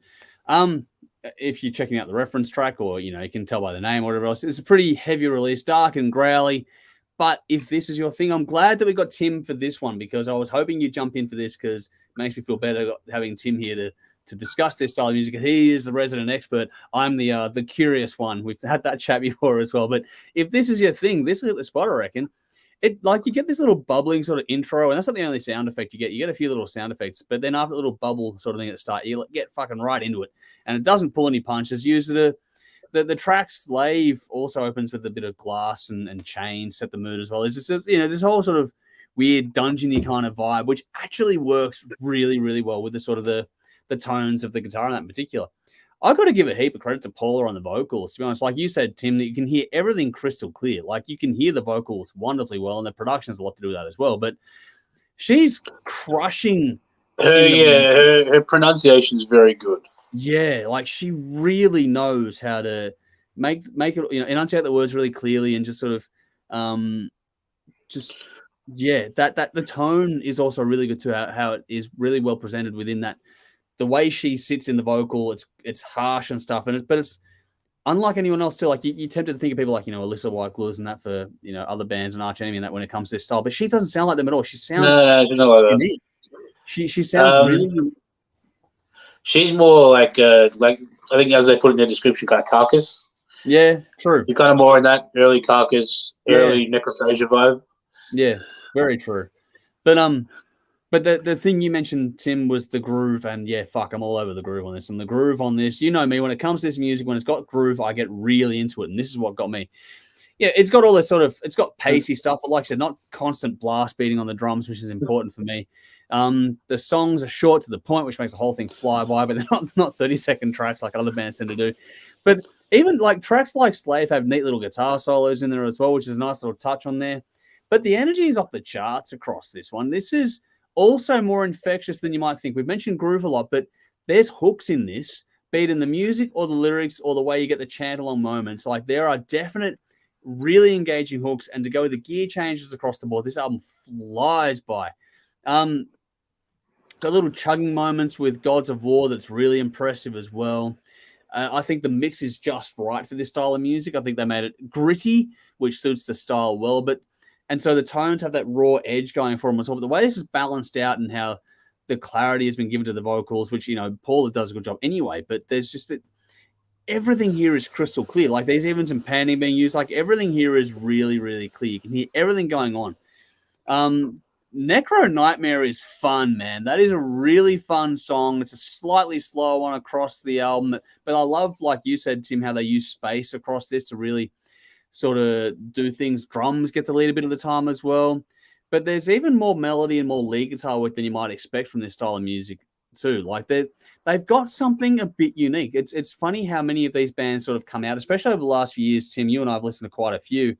if you're checking out the reference track, or you can tell by the name or whatever else, it's a pretty heavy release, dark and growly. But if this is your thing, I'm glad that we got Tim for this one, because I was hoping you'd jump in for this, because it makes me feel better having Tim here to discuss this style of music. He is the resident expert. I'm the curious one. We've had that chat before as well. But if this is your thing, this is the spot, I reckon. It like you get this little bubbling sort of intro, and that's not the only sound effect you get. You get a few little sound effects, but then after a little bubble sort of thing at the start, you get fucking right into it, and it doesn't pull any punches. The track Slave also opens with a bit of glass and chains, set the mood as well. It's just this whole sort of weird dungeony kind of vibe, which actually works really, really well with the sort of the tones of the guitar in that in particular. I've got to give a heap of credit to Paula on the vocals, to be honest. Like you said, Tim, that you can hear everything crystal clear. Like you can hear the vocals wonderfully well, and the production has a lot to do with that as well. But she's crushing. Her pronunciation is very good. Yeah, like she really knows how to make it, enunciate the words really clearly, and just sort of, that the tone is also really good too. How it is really well presented within that. The way she sits in the vocal, it's harsh and stuff, but it's unlike anyone else too. Like you tempted to think of people like Alyssa White-Glues and that for other bands and Arch Enemy and that when it comes to this style, but she doesn't sound like them at all. She sounds unique. She sounds really. She's more like I think, as they put in their description, kind of Carcass. Yeah, true. You're kind of more in that early Carcass, early Necrophagia vibe. Yeah, very true. But the thing you mentioned, Tim, was the groove, and I'm all over the groove on this. And the groove on this, you know me, when it comes to this music, when it's got groove, I get really into it, and this is what got me. Yeah, it's got all this it's got pacey stuff, but like I said, not constant blast beating on the drums, which is important for me. The songs are short to the point, which makes the whole thing fly by, but they're not 30-second tracks like other bands tend to do. But even like tracks like Slave have neat little guitar solos in there as well, which is a nice little touch on there. But the energy is off the charts across this one. This is also more infectious than you might think. We've mentioned groove a lot, but there's hooks in this, be it in the music or the lyrics or the way you get the chant along moments. Like there are definite, really engaging hooks, and to go with the gear changes across the board, this album flies by. Got little chugging moments with Gods of War that's really impressive as well. I think the mix is just right for this style of music. I think they made it gritty, which suits the style well, and so the tones have that raw edge going for them as well. But the way this is balanced out and how the clarity has been given to the vocals, which, Paula does a good job anyway, but there's just everything here is crystal clear. Like there's even some panning being used. Like everything here is really, really clear. You can hear everything going on. Necro Nightmare is fun, man. That is a really fun song. It's a slightly slower one across the album, but I love, like you said, Tim, how they use space across this to really sort of do things. Drums get to lead a bit of the time as well, but there's even more melody and more lead guitar work than you might expect from this style of music too. Like they've got something a bit unique. It's funny how many of these bands sort of come out, especially over the last few years. Tim, you and I have listened to quite a few,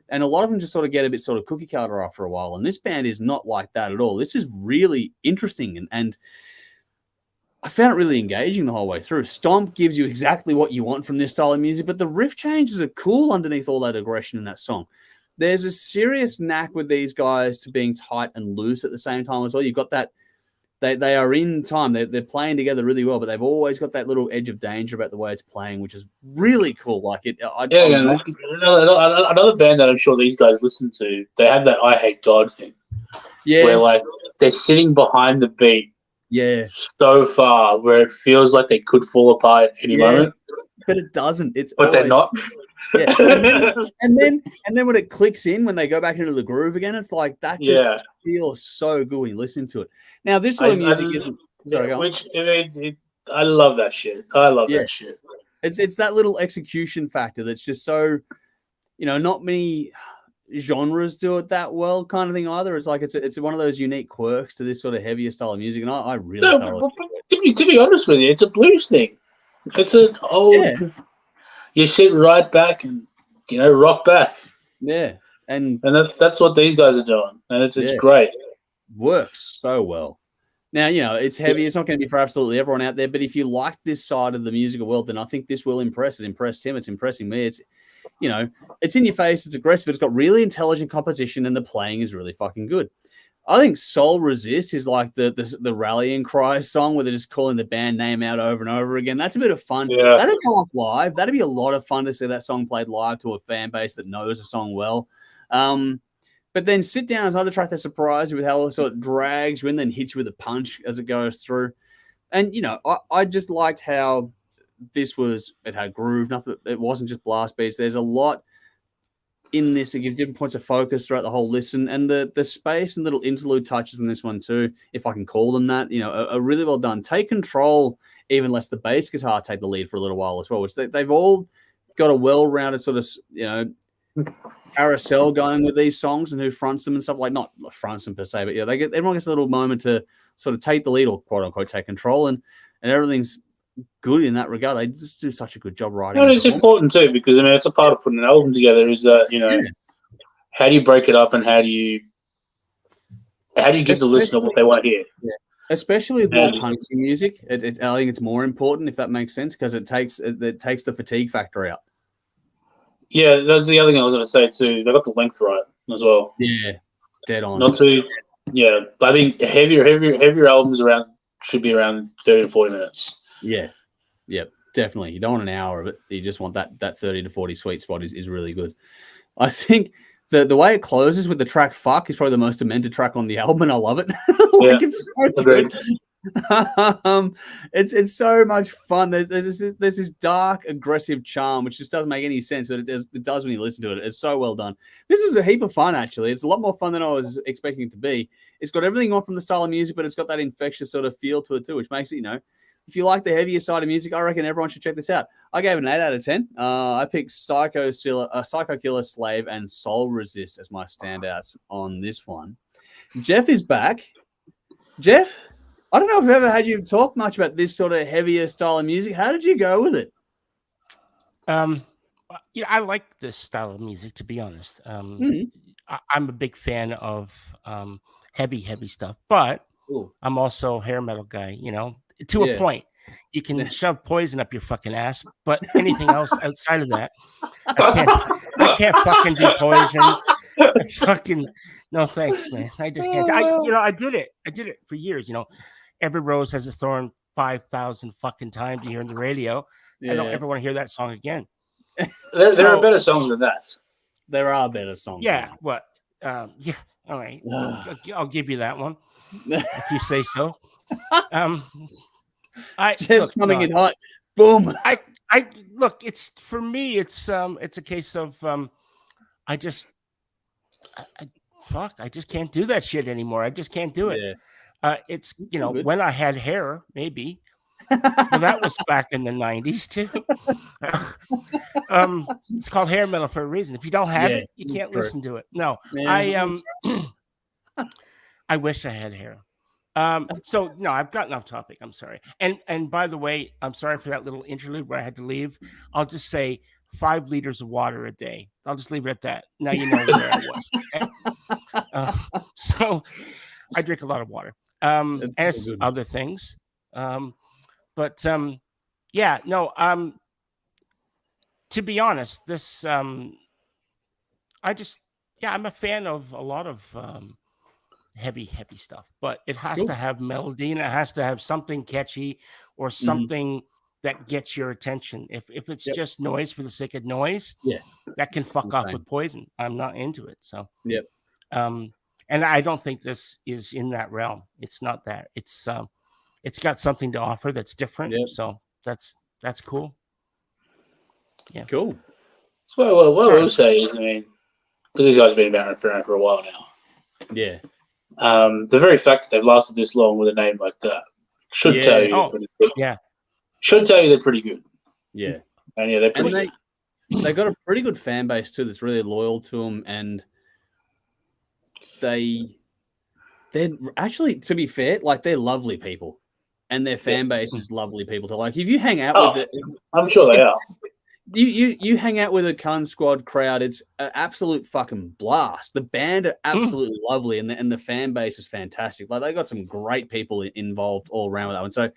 and a lot of them just sort of get a bit sort of cookie cutter after a while, and this band is not like that at all. This is really interesting, and I found it really engaging the whole way through. Stomp gives you exactly what you want from this style of music, but the riff changes are cool underneath all that aggression in that song. There's a serious knack with these guys to being tight and loose at the same time as well. You've got that, they are in time. They're playing together really well, but they've always got that little edge of danger about the way it's playing, which is really cool. Like it. Another band that I'm sure these guys listen to, they have that I Hate God thing. Yeah. Where like they're sitting behind the beat. Yeah, so far where it feels like they could fall apart at any moment, but it doesn't. They're not. Yeah. And then when it clicks in, when they go back into the groove again, it's like that just feels so good when you listen to it. Now, this sort of music isn't. Sorry, go on. I love that shit. I love that shit. It's that little execution factor that's just so, not many genres do it that well, kind of thing either. It's like it's one of those unique quirks to this sort of heavier style of music, and I really to be honest with you, it's a blues thing. It's an old. You sit right back and rock back. Yeah, and that's what these guys are doing, and it's great. Works so well. Now, it's heavy. It's not going to be for absolutely everyone out there, but if you like this side of the musical world, then I think this will impress. It impressed him. It's impressing me. It's, it's in your face. It's aggressive. It's got really intelligent composition, and the playing is really fucking good. I think Soul Resist is like the rallying cry song where they're just calling the band name out over and over again. That's a bit of fun. Yeah. That'd come off live. That'd be a lot of fun to see that song played live to a fan base that knows the song well. But then Sit Down is another track that surprised you with how it sort of drags you in, then hits you with a punch as it goes through. And, I just liked how it had groove. Nothing. It wasn't just blast beats. There's a lot in this. It gives different points of focus throughout the whole listen. And the space and little interlude touches in this one too, if I can call them that, are really well done. Take Control even lets the bass guitar take the lead for a little while as well, which they've all got a well-rounded sort of, carousel going with these songs and who fronts them and stuff, like not fronts them per se, but everyone gets a little moment to sort of take the lead or quote unquote take control, and everything's good in that regard. They just do such a good job writing. It's important too, because it's a part of putting an album together is that how do you break it up and how do you give the listener what they want to hear? Yeah. Especially with more punchy music, I think it's more important, if that makes sense, because it takes the fatigue factor out. Yeah, that's the other thing I was going to say too. They got the length right as well. Yeah, dead on. Not too. Yeah, I think heavier albums should be around 30 to 40 minutes. Yeah, definitely. You don't want an hour of it. You just want that 30 to 40 sweet spot is really good. I think the way it closes with the track "Fuck" is probably the most demented track on the album, and I love it. It's so good. It's so much fun. There's this dark, aggressive charm which just doesn't make any sense, but it does when you listen to it. It's so well done. This is a heap of fun, actually. It's a lot more fun than I was expecting it to be. It's got everything on from the style of music, but it's got that infectious sort of feel to it too, which makes it, if you like the heavier side of music, I reckon everyone should check this out. I gave it an 8 out of 10. I picked Psycho Killer, Slave, and Soul Resist as my standouts on this one. Jeff is back. Jeff, I don't know if I've ever had you talk much about this sort of heavier style of music. How did you go with it? I like this style of music, to be honest. I'm a big fan of heavy stuff, but I'm also a hair metal guy, to a point. You can shove Poison up your fucking ass, but anything else outside of that, I can't fucking do Poison. No thanks, man. I just can't. I did it for years, Every Rose Has a Thorn 5,000 fucking times you hear on the radio. I don't ever want to hear that song again. There are better songs than that. There are better songs. Yeah, what? All right. I'll give you that one if you say so. Jeff's coming in hot. Boom. I look. It's for me. It's a case of I just can't do that shit anymore. I just can't do it. Yeah. It's when I had hair, maybe. Well, that was back in the 90s too. It's called hair metal for a reason. If you don't have it, you can't listen to it. No, I wish I had hair. So no, I've gotten off topic. I'm sorry. And by the way, I'm sorry for that little interlude where I had to leave. I'll just say 5 liters of water a day. I'll just leave it at that. Now you know where I was. Okay? So I drink a lot of water. As other things. To be honest, this I'm a fan of a lot of heavy stuff, but it has to have melody and it has to have something catchy or something that gets your attention. If it's just noise for the sake of noise, that can fuck off with Poison. I'm not into it. So and I don't think this is in that realm. It's not that. It's got something to offer that's different. So that's cool. Yeah. Cool. Well, what I will say is, I mean, because these guys have been around for a while now. Yeah. The very fact that they've lasted this long with a name like that should tell you. Should tell you they're pretty good. Yeah. And they're pretty good. They got a pretty good fan base too that's really loyal to them, and they're actually, to be fair, like they're lovely people, and their fan base is lovely people. So like if you hang out with it, I'm sure they are. You hang out with a Küntsquäd crowd, it's an absolute fucking blast. The band are absolutely lovely, and the fan base is fantastic. Like they got some great people involved all around with that one. So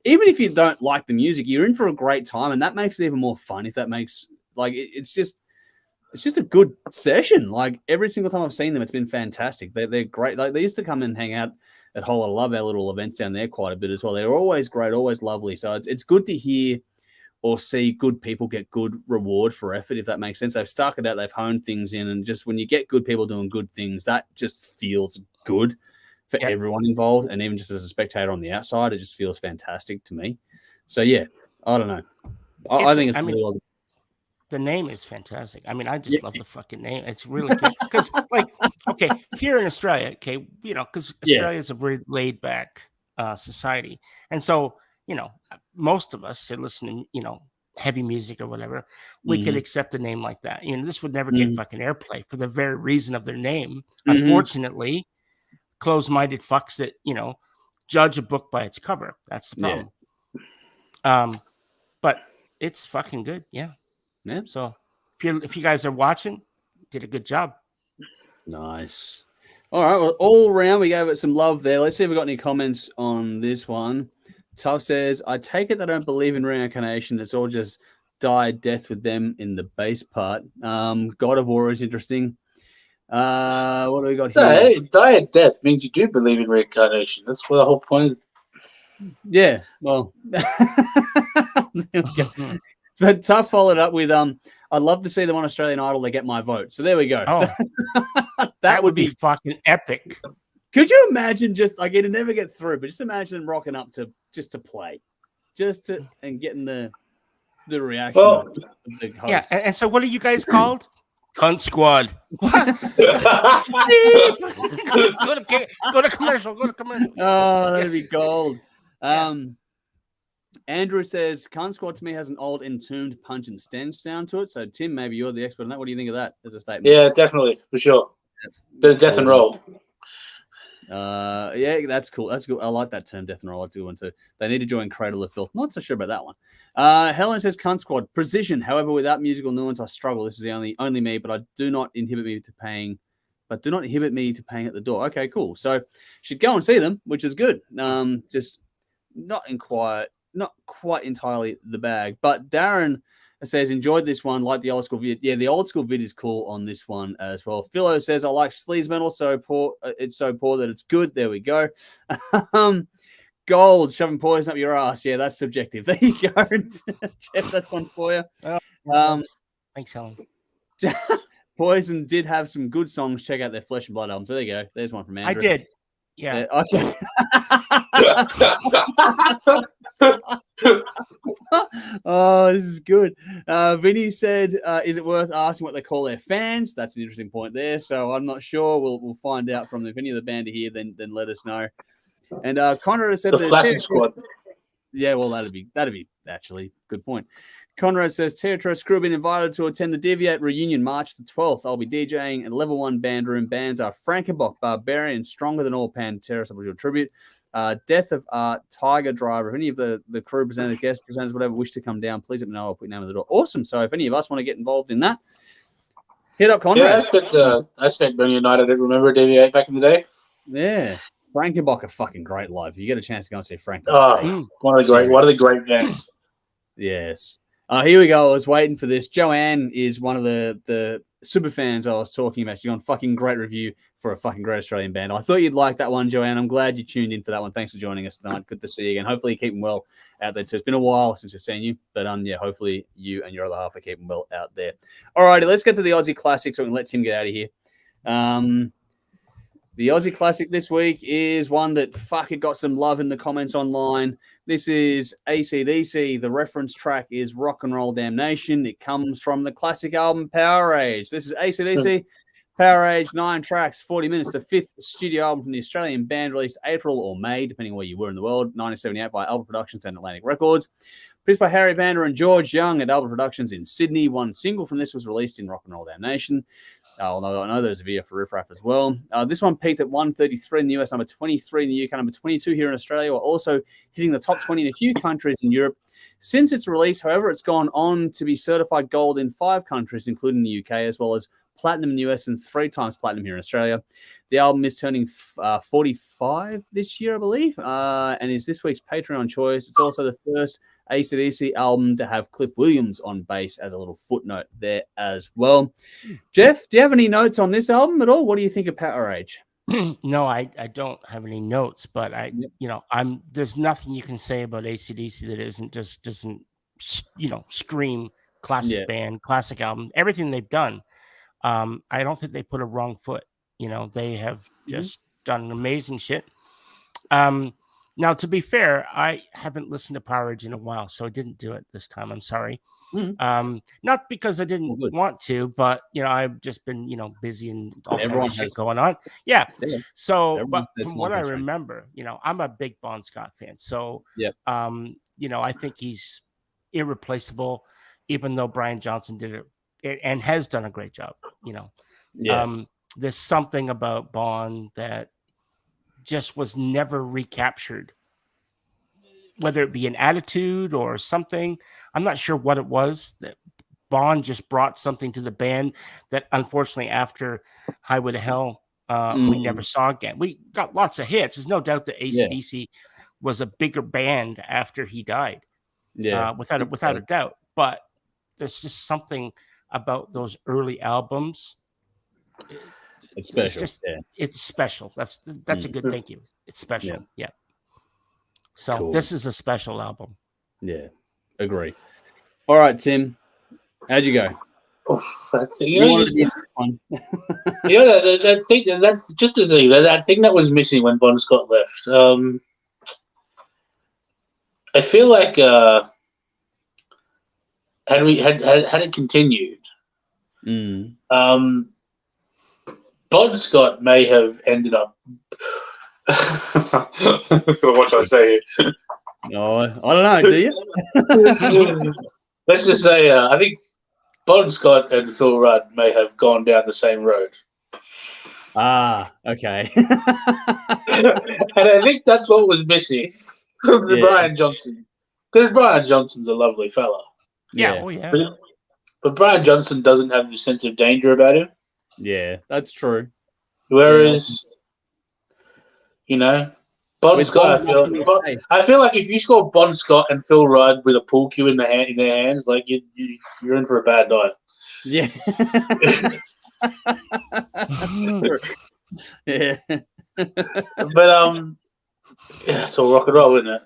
even if you don't like the music, you're in for a great time, and that makes it even more fun. If that makes it's just a good session. Like every single time I've seen them, it's been fantastic. They're great. Like they used to come and hang out at Whole. I love our little events down there quite a bit as well. They're always great, always lovely. So it's good to hear or see good people get good reward for effort, if that makes sense. They've stuck it out, they've honed things in, and just when you get good people doing good things, that just feels good for everyone involved. And even just as a spectator on the outside, it just feels fantastic to me. So yeah, I don't know. I think it's really well. The name is fantastic. I mean, I just love the fucking name. It's really good because, like, okay, here in Australia, okay, because Australia is a very laid back society, and so most of us are listening, heavy music or whatever. We could accept a name like that. This would never get fucking airplay for the very reason of their name. Unfortunately, closed-minded fucks that judge a book by its cover. That's the problem. But it's fucking good. Yeah. So if you guys are watching, did a good job. Nice. All right. Well, all around we gave it some love there. Let's see if we got any comments on this one. Tough says, I take it they don't believe in reincarnation. It's all just die death with them in the base part. God of War is interesting. What do we got here? Hey, die at death means you do believe in reincarnation. That's what the whole point is. Yeah, well, there we go. But Tough followed up with, I'd love to see them on Australian Idol. They get my vote. So there we go. Oh, that would be fucking epic. Could you imagine just like it'd never get through, but just imagine them rocking up to play, and getting the reaction of the host. Yeah, and so what are you guys called? Küntsquäd. Go to commercial. Oh, that'd be gold. Andrew says Küntsquäd to me has an old entombed pungent stench sound to it. So Tim, maybe you're the expert on that. What do you think of that as a statement? Yeah, definitely, for sure. Bit of death and roll. Yeah, that's cool. That's good. I like that term, death and roll. I do one too. They need to join Cradle of Filth. Not so sure about that one. Helen says Küntsquäd precision. However, without musical nuance, I struggle. This is the only me, but do not inhibit me to paying at the door. Okay, cool. So should go and see them, which is good. Just not quite entirely the bag. But Darren says, enjoyed this one, like the old school vid. Yeah, the old school vid is cool on this one as well. Philo says, I like sleaze metal, so poor. It's so poor that it's good. There we go. Gold, shoving poison up your ass. Yeah, that's subjective. There you go. Jeff, that's one for you. Thanks, Helen. Poison did have some good songs. Check out their Flesh and Blood albums. There you go. There's one from Andrew. I did. Yeah. Okay. Oh, this is good. Vinny said, is it worth asking what they call their fans? That's an interesting point there. So I'm not sure. We'll find out from them. If any of the band are here, then let us know. And Conrad said the Classic Squad. Yeah, well, that'd be actually good point. Conrad says, Traitors crew have been invited to attend the Deviate reunion March the 12th. I'll be DJing at Level 1 Band Room. Bands are Frankenbach, Barbarian, Stronger Than All, Pantera, Substitute Tribute, Death of Art, Tiger Driver. If any of the crew presenters, guest presenters, whatever, wish to come down, please let me know. I'll put your name on the door. Awesome. So if any of us want to get involved in that, hit up Conrad. Yeah, I spent Man United. Remember Deviate back in the day? Yeah. Frankenbach are fucking great live. You get a chance to go and see Frankenbach. Oh, one of the great bands. Yes. Here we go. I was waiting for this. Joanne is one of the super fans I was talking about. She's on fucking great review for a fucking great Australian band. I thought you'd like that one, Joanne. I'm glad you tuned in for that one. Thanks for joining us tonight. Good to see you again. Hopefully you're keeping well out there too. It's been a while since we've seen you, but yeah, hopefully you and your other half are keeping well out there. All righty, let's get to the Aussie Classic so we can let Tim get out of here. The Aussie classic this week is one that it got some love in the comments online. This is AC/DC. The reference track is Rock and Roll Damnation. It comes from the classic album Power Age. This is AC/DC. Power Age, 9 tracks, 40 minutes. The 5th studio album from the Australian band, released April or May, depending on where you were in the world, 1978 by Albert Productions and Atlantic Records. Produced by Harry Vander and George Young at Albert Productions in Sydney. One single from this was released in Rock and Roll Damnation. Although I know there's a video for Riff Raff as well. This one peaked at 133 in the US, number 23 in the UK, number 22 here in Australia, while also hitting the top 20 in a few countries in Europe. Since its release, however, it's gone on to be certified gold in 5 countries, including the UK, as well as platinum in the US and 3 times platinum here in Australia. The album is turning 45 this year, I believe, and is this week's Patreon choice. It's also the first AC/DC album to have Cliff Williams on bass, as a little footnote there as well. Jeff, do you have any notes on this album at all? What do you think of Power Age? No, I don't have any notes, but there's nothing you can say about AC/DC that doesn't scream classic band, classic album, everything they've done. I don't think they put a wrong foot. They have just done amazing shit. Now, to be fair, I haven't listened to Power Age in a while, so I didn't do it this time. I'm sorry. Not because I didn't want to, but I've just been busy and all kinds of shit going on. Yeah. So, but from what I remember, I'm a big Bon Scott fan. So, I think he's irreplaceable, even though Brian Johnson did it and has done a great job. There's something about Bon that just was never recaptured, whether it be an attitude or something. I'm not sure what it was. That Bon just brought something to the band that, unfortunately, after Highway to Hell, we never saw again. We got lots of hits. There's no doubt that AC/DC was a bigger band after he died, without a doubt. But there's just something about those early albums. It's special. It's special. That's a good thank you. It's special. Yeah. So This is a special album. Yeah, agree. All right, Tim, how'd you go? You wanted to be one. That thing. That's just the thing. That thing that was missing when Bon Scott left. I feel like had it continued, Bon Scott may have ended up. What should I say? No, I don't know. Do you? Let's just say I think Bon Scott and Phil Rudd may have gone down the same road. Okay. And I think that's what was missing from Brian Johnson, because Brian Johnson's a lovely fella. Yeah. Oh yeah. But Brian Johnson doesn't have the sense of danger about him. Yeah, that's true. Whereas, Bon Scott, I feel like if you score Bon Scott and Phil Rudd with a pool cue in their hands, like you're in for a bad night. Yeah. Yeah. But it's all rock and roll, isn't it?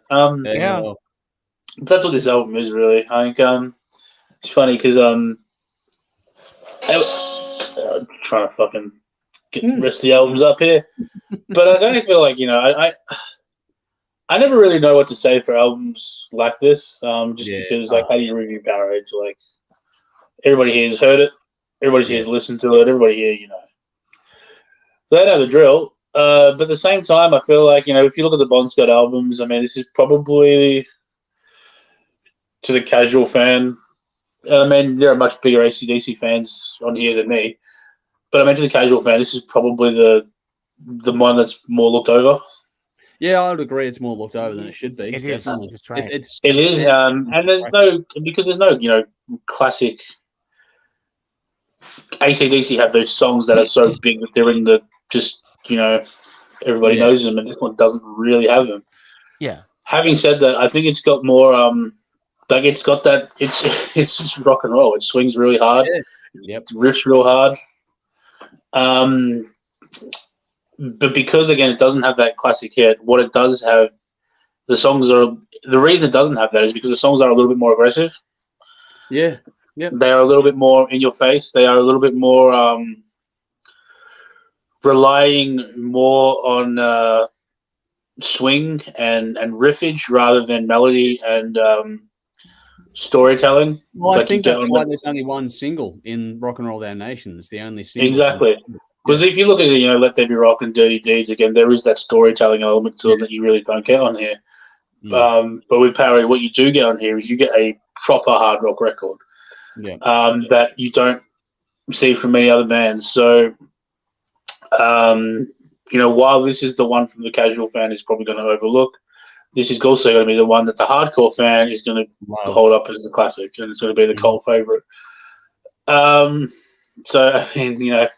That's what this album is, really. I think it's funny because I'm trying to fucking get the rest of the albums up here, but I don't feel like I never really know what to say for albums like this. Because how do you review Power Age? Like everybody here has heard it, everybody here has listened to it, everybody here, they know the drill. But at the same time, I feel like if you look at the Bon Scott albums, I mean, this is probably to the casual fan. I mean, there are much bigger AC/DC fans on here than me. But I mean, to the casual fan, this is probably the one that's more looked over. Yeah, I would agree. It's more looked over than it should be. It is. That's right. It is. And there's no classic. AC/DC have those songs that are so big that they're in the everybody knows them, and this one doesn't really have them. Yeah. Having said that, I think it's got more. It's got that. It's just rock and roll. It swings really hard. Yeah. Yep. Riffs real hard. But because again it doesn't have that classic hit, what it does have, the reason it doesn't have that is because the songs are a little bit more aggressive. Yeah. Yep. They are a little bit more in your face. They are a little bit more relying more on swing and riffage rather than melody and storytelling. Well, I think that's why there's only one single in Rock and Roll Damnation. It's the only single. Exactly. Because if you look at it, Let There Be Rock and Dirty Deeds, again, there is that storytelling element to it that you really don't get on here. But with Parody, what you do get on here is you get a proper hard rock record that you don't see from many other bands. So, while this is the one from the casual fan is probably going to overlook, this is also going to be the one that the hardcore fan is going to hold up as the classic, and it's going to be the cult favorite. So, I mean, I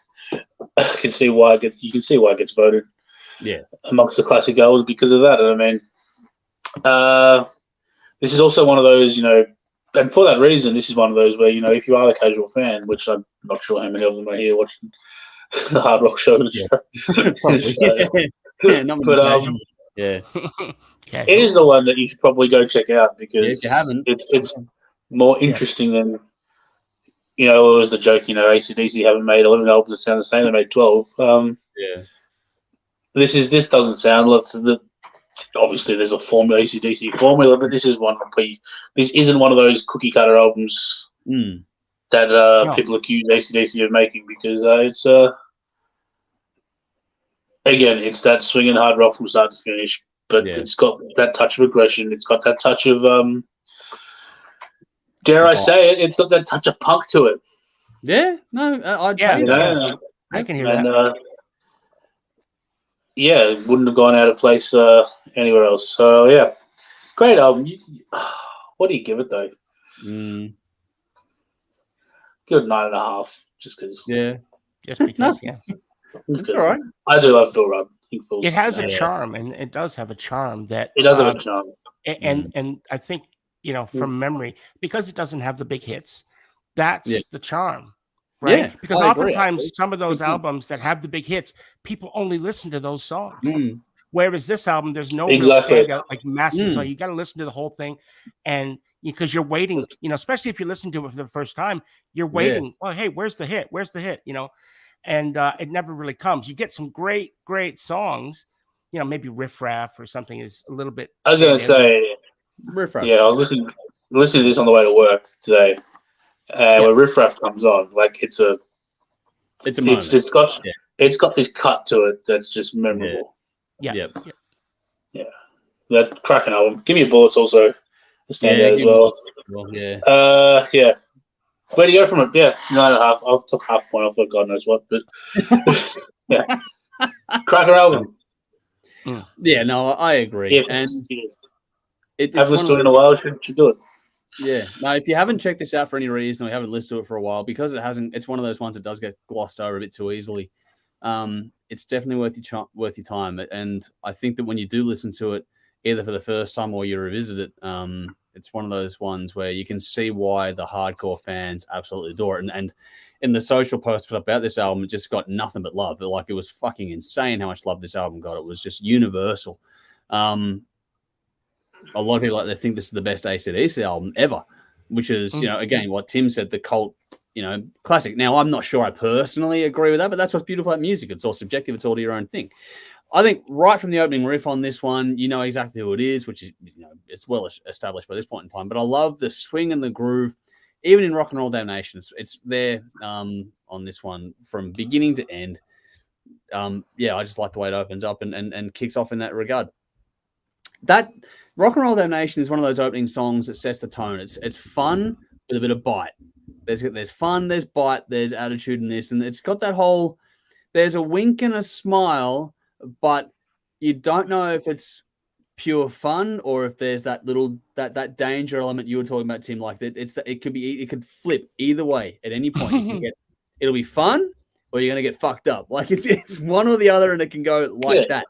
can see why it gets voted amongst the classic albums because of that. And I mean, this is also one of those, and for that reason, this is one of those where, if you are a casual fan, which I'm not sure how many of them are here watching the hard rock shows. Probably. It is the one that you should probably go check out because if you haven't, it's more interesting than, it was the joke, AC/DC haven't made 11 albums that sound the same, they made 12. This doesn't sound, obviously there's a formula, AC/DC formula, but this is one this isn't one of those cookie cutter albums that people accuse AC/DC of making because it's again, it's that swinging hard rock from start to finish, but it's got that touch of aggression. It's got that touch of, dare I say it, it's got that touch of punk to it. Yeah, no, I can hear that. It wouldn't have gone out of place anywhere else. So, yeah, great album. What do you give it, though? Give it 9.5, just because. Yeah. Just because, yes. It's all right. I do love Phil Rudd. It has a charm, and it does have a charm that it does have a charm. And I think from memory, because it doesn't have the big hits, that's the charm, right? Yeah, because oftentimes some of those albums that have the big hits, people only listen to those songs. Whereas this album, there's no real standout, like massive. So you got to listen to the whole thing, and because you're waiting, especially if you listen to it for the first time, you're waiting. Oh, hey, where's the hit? Where's the hit? And it never really comes. You get some great songs, maybe Riff Raff or something is a little bit. I was going to say, Riff Raff. Yeah, I was listening to this on the way to work today, when Riff Raff comes on, like it's a moment. It's got this cut to it that's just memorable. Yeah. That cracking album. Give Me a Bullet's also a standout as well. Yeah. Where do you go from it? Yeah, 9.5. I'll take half point off for God knows what, but yeah, cracker album. Yeah, no, I agree. Yeah, and I've listened to it in a while. Should do it. Yeah. Now, if you haven't checked this out for any reason or you haven't listened to it for a while, because it's one of those ones that does get glossed over a bit too easily. It's definitely worth your time. And I think that when you do listen to it, either for the first time or you revisit it, it's one of those ones where you can see why the hardcore fans absolutely adore it. And in the social post about this album, it just got nothing but love. Like, it was fucking insane how much love this album got. It was just universal. A lot of people they think this is the best AC/DC album ever, which is, again, what Tim said, the cult, classic. Now, I'm not sure I personally agree with that, but that's what's beautiful about music. It's all subjective. It's all to your own thing. I think right from the opening riff on this one, you know exactly who it is, which is, it's well established by this point in time. But I love the swing and the groove, even in Rock and Roll Damnation. It's there on this one from beginning to end. I just like the way it opens up and kicks off in that regard. That Rock and Roll Damnation is one of those opening songs that sets the tone. It's fun with a bit of bite. There's fun, there's bite, there's attitude in this, and it's got that whole. There's a wink and a smile, but you don't know if it's pure fun or if there's that little that danger element you were talking about, Tim. Like that, it could flip either way at any point. You can it'll be fun or you're gonna get fucked up. Like it's one or the other, and it can go like that.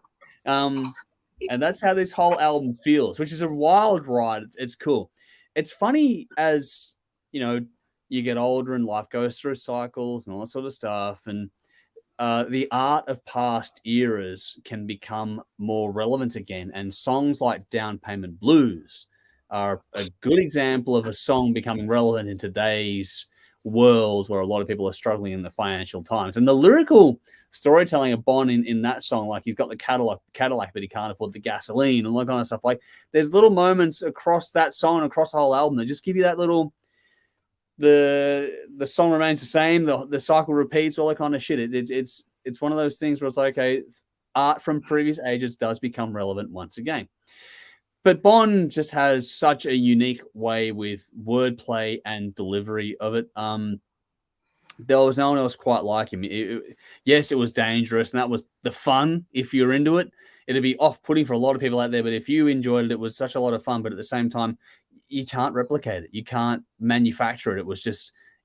And that's how this whole album feels, which is a wild ride. It's cool. It's funny as you get older and life goes through cycles and all that sort of stuff, and the art of past eras can become more relevant again. And songs like Down Payment Blues are a good example of a song becoming relevant in today's world where a lot of people are struggling in the financial times. And the lyrical storytelling of Bon in that song, like he's got the Cadillac, but he can't afford the gasoline and all that kind of stuff. Like there's little moments across that song and across the whole album that just give you that little, the song remains the same, the cycle repeats, all that kind of shit. It's one of those things where it's like, okay, art from previous ages does become relevant once again. But Bon just has such a unique way with wordplay and delivery of it. There was no one else quite like him. Yes, it was dangerous, and that was the fun. If you're into it, it'd be off-putting for a lot of people out there. But if you enjoyed it, it was such a lot of fun. But at the same time, you can't replicate it. You can't manufacture it.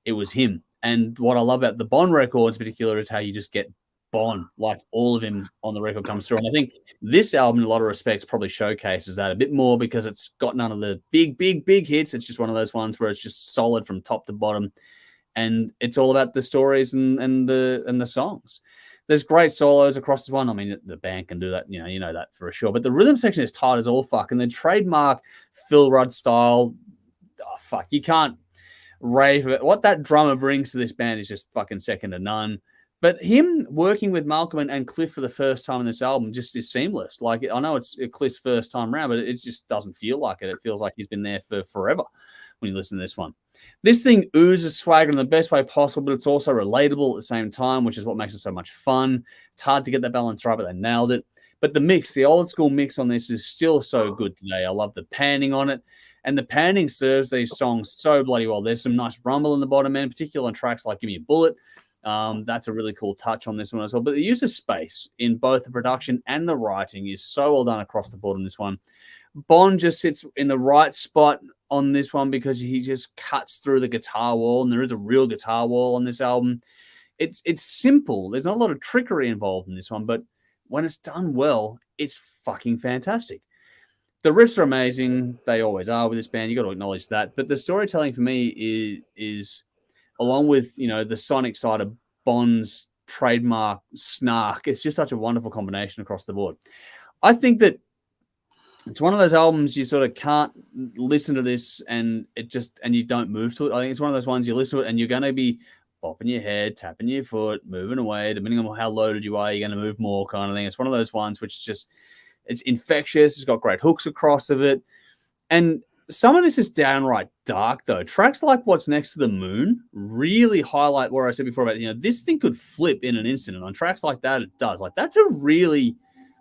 It was him. And what I love about the Bon records in particular is how you just get Bon, like all of him on the record comes through. And I think this album, in a lot of respects, probably showcases that a bit more because it's got none of the big hits. It's just one of those ones where it's just solid from top to bottom. And it's all about the stories and the songs. There's great solos across this one. I mean, the band can do that, you know that for sure. But the rhythm section is tight as all fuck. And the trademark Phil Rudd style, you can't rave about it. What that drummer brings to this band is just fucking second to none. But him working with Malcolm and Cliff for the first time in this album just is seamless. Like, I know it's Cliff's first time around, but it just doesn't feel like it. It feels like he's been there for forever when you listen to this one. This thing oozes swagger in the best way possible, but it's also relatable at the same time, which is what makes it so much fun. It's hard to get that balance right, but they nailed it. But the mix, the old school mix on this is still so good today. I love the panning on it. And the panning serves these songs so bloody well. There's some nice rumble in the bottom end, particularly on tracks like Give Me a Bullet. That's a really cool touch on this one as well. But the use of space in both the production and the writing is so well done across the board on this one. Bon just sits in the right spot on this one because he just cuts through the guitar wall, and there is a real guitar wall on this album. It's simple. There's not a lot of trickery involved in this one, but when it's done well, it's fucking fantastic. The riffs are amazing. They always are with this band. You got to acknowledge that. But the storytelling for me is along with, the sonic side of Bon's trademark snark. It's just such a wonderful combination across the board. I think that it's one of those albums you sort of can't listen to this and you don't move to it. I think it's one of those ones you listen to it and you're going to be bopping your head, tapping your foot, moving away. Depending on how loaded you are, you're going to move more kind of thing. It's one of those ones which is just, it's infectious. It's got great hooks across of it. And some of this is downright dark, though. Tracks like What's Next to the Moon really highlight where I said before about, this thing could flip in an instant. And on tracks like that, it does. Like, that's a really,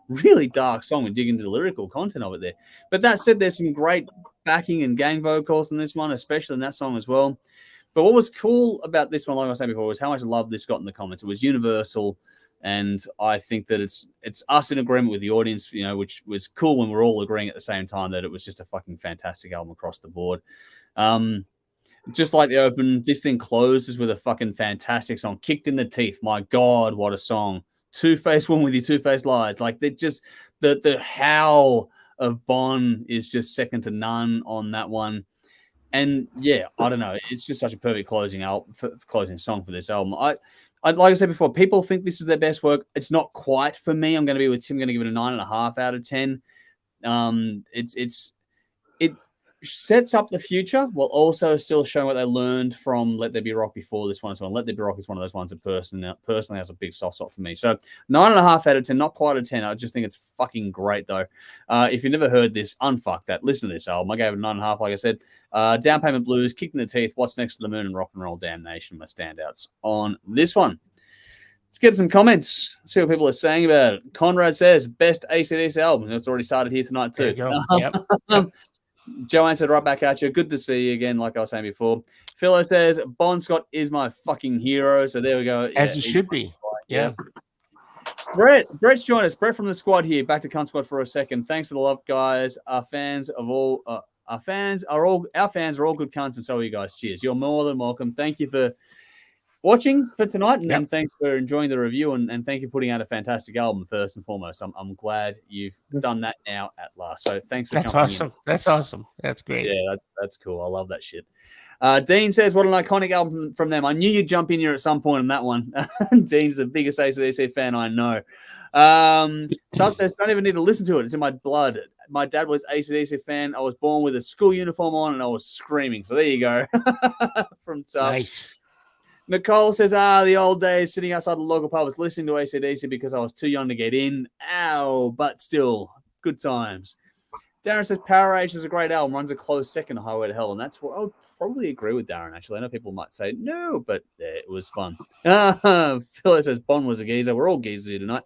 really dark song and dig into the lyrical content of it there. But that said, there's some great backing and gang vocals in this one, especially in that song as well. But what was cool about this one, like I was saying before, was how much love this got in the comments. It was universal. And I think that it's us in agreement with the audience, which was cool when we're all agreeing at the same time that it was just a fucking fantastic album across the board. Just like the open, this thing closes with a fucking fantastic song, Kicked in the Teeth. My God, what a song. Two-Faced One with Your Two-Faced Lies. Like, they just, the howl of Bon is just second to none on that one. And yeah, I don't know. It's just such a perfect closing song for this album. Like I said before, people think this is their best work. It's not quite for me. I'm going to be with Tim. I'm going to give it a 9.5 out of 10. It sets up the future while also still showing what they learned from Let There Be Rock before this one as well. Let There Be Rock is one of those ones that personally has a big soft spot for me. So 9.5 out of 10, not quite a 10. I just think it's fucking great though. If you've never heard this, unfuck that. Listen to this album. I gave it a 9.5, like I said. Down Payment Blues, Kicked in the Teeth, What's Next to the Moon, and Rock and Roll Damnation, my standouts on this one. Let's get some comments. See what people are saying about it. Conrad says, best AC/DC album. It's already started here tonight too. There you go. Yep. Joanne said, right back at you. Good to see you again, like I was saying before. Philo says, Bon Scott is my fucking hero. So there we go. As he should be. Yeah. Brett's joined us. Brett from the squad here. Back to Küntsquäd for a second. Thanks for the love, guys. Our fans are all good cunts, and so are you guys. Cheers. You're more than welcome. Thank you for watching for tonight, and thanks for enjoying the review, and thank you for putting out a fantastic album first and foremost. I'm glad you've done that now at last. So thanks for jumping awesome. In. That's awesome. That's great. Yeah, that's cool. I love that shit. Dean says, what an iconic album from them. I knew you'd jump in here at some point on that one. Dean's the biggest AC/DC fan I know. Chuck says, don't even need to listen to it. It's in my blood. My dad was AC/DC fan. I was born with a school uniform on and I was screaming. So there you go. From Chuck. Nice. Nicole says, the old days sitting outside the local pub was listening to AC/DC because I was too young to get in. Ow, but still, good times. Darren says, Power Age is a great album, runs a close second to Highway to Hell, and that's what I would probably agree with Darren, actually. I know people might say no, but yeah, it was fun. Phil says, Bond was a geezer. We're all geezers here tonight.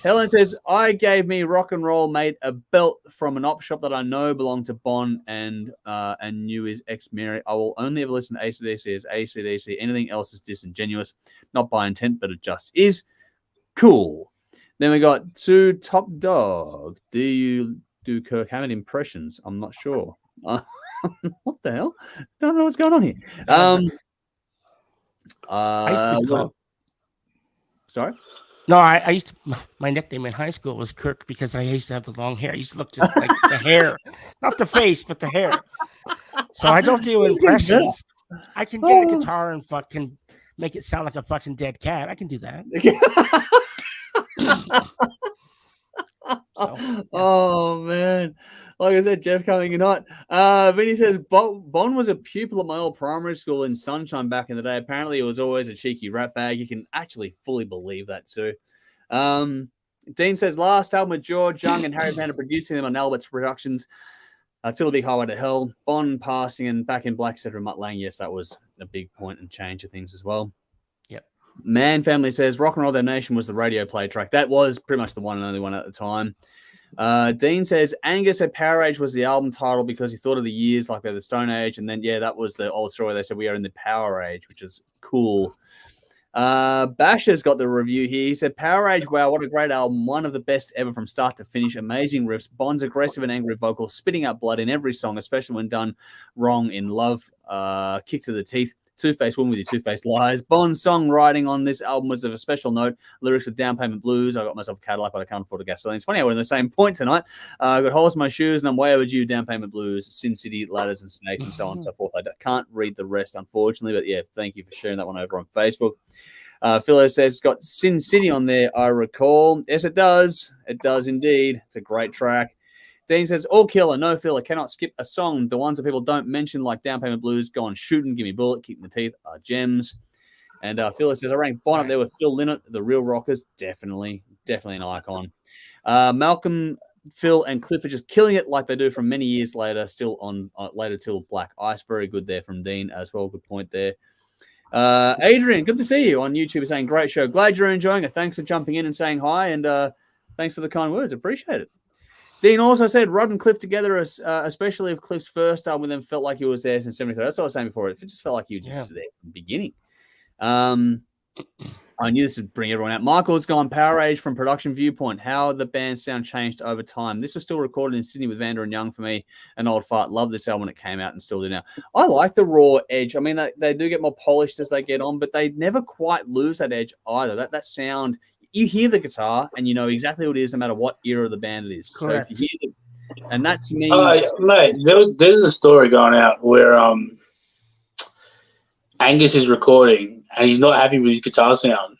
Helen says, I gave me rock and roll made a belt from an op shop that I know belonged to Bond and knew his ex-Mary. I will only ever listen to AC/DC as AC/DC. Anything else is disingenuous, not by intent, but it just is. Cool. Then we got to Top Dog. Do you do Kirk Hammett impressions? I'm not sure. What the hell? Don't know what's going on here. Sorry? No, I used to, my nickname in high school was Kirk because I used to have the long hair. I used to look just like the hair, not the face, but the hair. So I don't do impressions. I can get a guitar and fucking make it sound like a fucking dead cat. I can do that. Oh man, like I said, Jeff coming in hot. Vinny says Bond was a pupil at my old primary school in Sunshine back in the day. Apparently, it was always a cheeky rat bag. You can actually fully believe that too. Dean says last album with George Young and Harry Panda producing them on Albert's Productions. Till a Big Highway to Hell, Bond passing and Back in Black, etc. Mutt Lang. Yes, that was a big point and change of things as well. Man Family says Rock and Roll Damnation was the radio play track. That was pretty much the one and only one at the time. Dean says Angus said Power Age was the album title because he thought of the years like the Stone Age. And then, yeah, that was the old story. They said we are in the Power Age, which is cool. Basher's got the review here. He said Power Age, wow, what a great album. One of the best ever from start to finish. Amazing riffs. Bond's aggressive and angry vocals, spitting out blood in every song, especially when done wrong in love. Kick to the teeth. Two-Faced Woman with your two-faced lies. Bond's songwriting on this album was of a special note. Lyrics with Down Payment Blues. I got myself a Cadillac, but I can't afford a gasoline. It's funny how we're in the same point tonight. I got Holes in My Shoes, and I'm way overdue. Down Payment Blues, Sin City, Ladders and Snakes, and so on and so forth. I can't read the rest, unfortunately, but yeah, thank you for sharing that one over on Facebook. Philo says it's got Sin City on there, I recall. Yes, it does. It does indeed. It's a great track. Dean says, all killer, no filler, cannot skip a song. The ones that people don't mention, like Down Payment Blues, Go on Shooting, Give Me Bullet, Keep in the Teeth, are gems. And Phil says, I rank Bond up there with Phil Lynott, the Real Rockers. Definitely an icon. Malcolm, Phil, and Cliff are just killing it like they do from many years later, still on later till Black Ice. Very good there from Dean as well. Good point there. Adrian, good to see you on YouTube saying, great show. Glad you're enjoying it. Thanks for jumping in and saying hi. And thanks for the kind words. Appreciate it. Dean also said Rod and Cliff together, especially if Cliff's first album with them felt like he was there since 73. That's what I was saying before. It just felt like he was just there from the beginning. I knew this would bring everyone out. Michael's gone Power Age from production viewpoint. How the band's sound changed over time. This was still recorded in Sydney with Vander and Young for me. An old fart. Love this album when it came out and still do now. I like the raw edge. I mean, they do get more polished as they get on, but they never quite lose that edge either. That sound... You hear the guitar and you know exactly what it is no matter what era of the band it is. Correct. So if you hear and that's me. Mate, there's a story going out where Angus is recording and he's not happy with his guitar sound.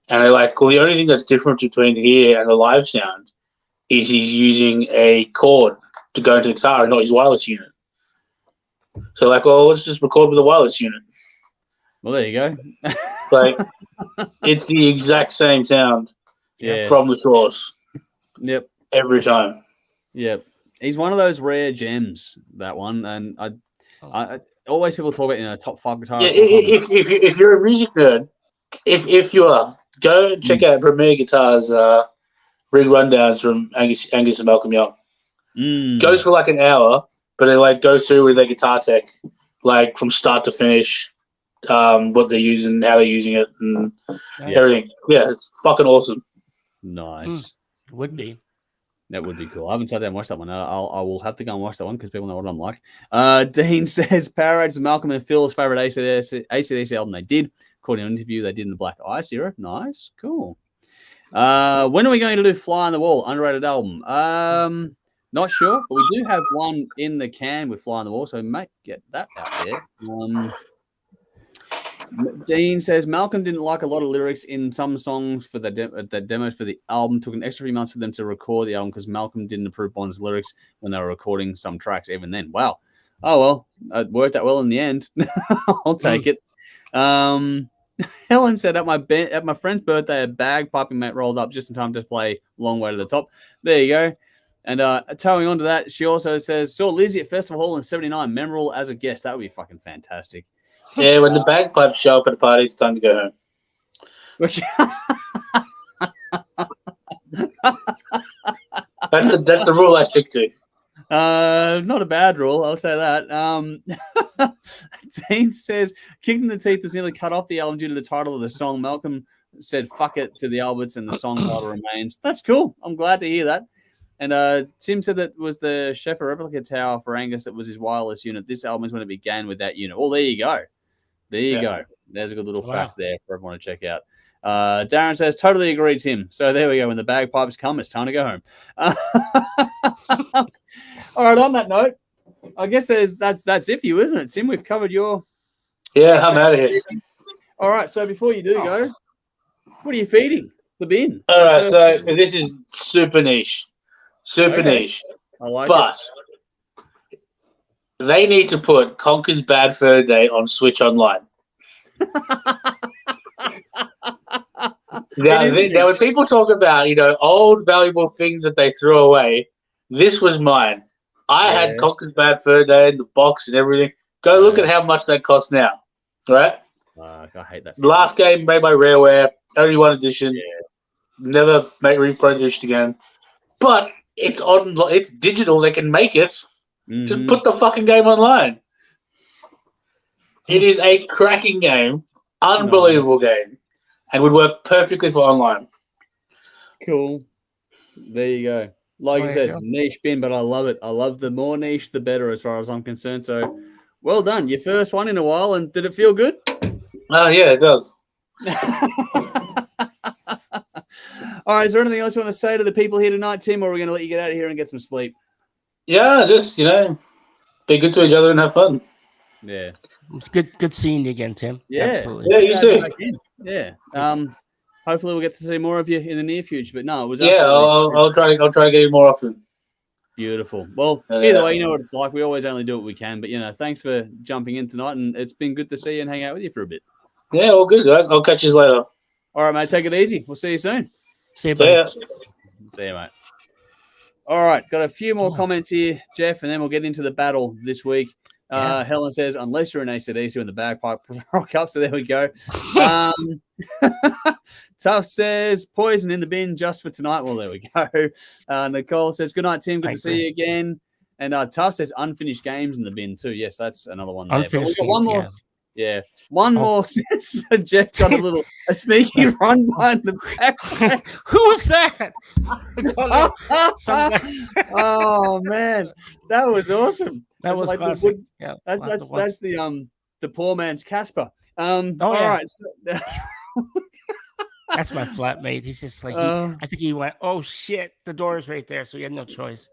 And they're like, well, the only thing that's different between here and the live sound is he's using a cord to go into the guitar and not his wireless unit. So like, well, let's just record with a wireless unit. Well, there you go. Like, it's the exact same sound from the source. Yep. Every time. Yep. He's one of those rare gems, that one. And I always people talk about, top 5 guitarists. Yeah, if you're a music nerd, if you are, go check out Premier Guitars rig rundowns from Angus and Malcolm Young. Goes for like an hour, but it like goes through with their guitar tech, like from start to finish. What they're using, how they're using it, and everything. Yeah, it's fucking awesome. Nice. Would be. That would be cool. I haven't sat there and watched that one. I will have to go and watch that one because people know what I'm like. Dean says Power Age was Malcolm and Phil's favorite AC/DC album they did. According to an interview they did in the Black Ice era. Nice. Cool. When are we going to do Fly on the Wall? Underrated album. Not sure, but we do have one in the can with Fly on the Wall, so we might get that out there. Dean says Malcolm didn't like a lot of lyrics in some songs for the demos for the album. Took an extra few months for them to record the album because Malcolm didn't approve Bond's lyrics when they were recording some tracks. Even then, wow. Oh well, it worked out well in the end. I'll take it. Helen said at my friend's birthday, a bagpiping mate rolled up just in time to play Long Way to the Top. There you go. And towing on to that, she also says, saw Lizzie at Festival Hall in 79, memorable as a guest. That would be fucking fantastic. Yeah, when the bagpipes show up at a party, it's time to go home. Which That's the rule I stick to. not a bad rule, I'll say that. Dean says, Kicked in the Teeth was nearly cut off the album due to the title of the song. Malcolm said, fuck it to the Alberts, and the song title remains. That's cool. I'm glad to hear that. And Tim said that was the Sheffer replica tower for Angus that was his wireless unit. This album is when it began with that unit. Well, there you go. There you go. There's a good little fact there for everyone to check out. Darren says, totally agree, Tim. So there we go. When the bagpipes come, it's time to go home. All right, on that note, I guess that's it for you, isn't it, Tim? We've covered your... Yeah, I'm out of here. All right, so before you do go, what are you feeding the bin? All right, so this is super niche. Super niche. I like but they need to put Conker's Bad Fur Day on Switch Online. Now, when people talk about, old valuable things that they threw away, this was mine. I had Conker's Bad Fur Day in the box and everything. Go look at how much that costs now, right? I hate that. Last game made by Rareware, only one edition. Yeah. Never reproduced again. But it's digital. They can make it. Mm-hmm. Just put the fucking game online. It is a cracking game, unbelievable game, and would work perfectly for online. Cool. There you go. Like you said, niche bin, but I love it. I love the more niche, the better, as far as I'm concerned. So, well done. Your first one in a while, and did it feel good? Oh, yeah, it does. All right, is there anything else you want to say to the people here tonight, Tim, or are we going to let you get out of here and get some sleep? Yeah, just, be good to each other and have fun. Yeah. It's good seeing you again, Tim. Yeah. Absolutely. Yeah, you too. Yeah. Hopefully we'll get to see more of you in the near future, but no, it was I'll try to get you more often. Beautiful. Well, either way, you know what it's like. We always only do what we can, but, thanks for jumping in tonight, and it's been good to see you and hang out with you for a bit. Yeah, all good, guys. I'll catch you later. All right, mate. Take it easy. We'll see you soon. See you, buddy. See you, mate. All right, got a few more comments here, Jeff, and then we'll get into the battle this week. Helen says, unless you're an AC/DC when the bagpipe rock up, so there we go. Tough says, poison in the bin just for tonight. Well, there we go. Nicole says, good night, Tim. Good to see you again. And Tough says, unfinished games in the bin too. Yes, that's another one there. But we've got one more. Yeah. One more. So Jeff got a sneaky run behind the back. Who was that? Oh man, that was awesome. That was like classic. That's the poor man's Casper. All right. So, that's my flatmate. He's just like I think he went, oh shit, the door is right there, so he had no choice.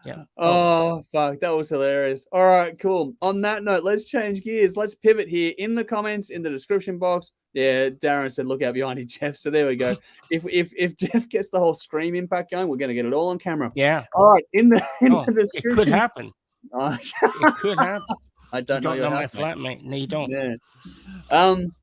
Yeah. Oh, fuck. That was hilarious. All right, cool. On that note, let's change gears. Let's pivot here. In the comments, in the description box, Darren said, look out behind you, Jeff. So there we go. If Jeff gets the whole Scream impact going, we're going to get it all on camera. Yeah. All right. In the description. It could happen. It could happen. I don't know my flatmate. No, you don't. Yeah.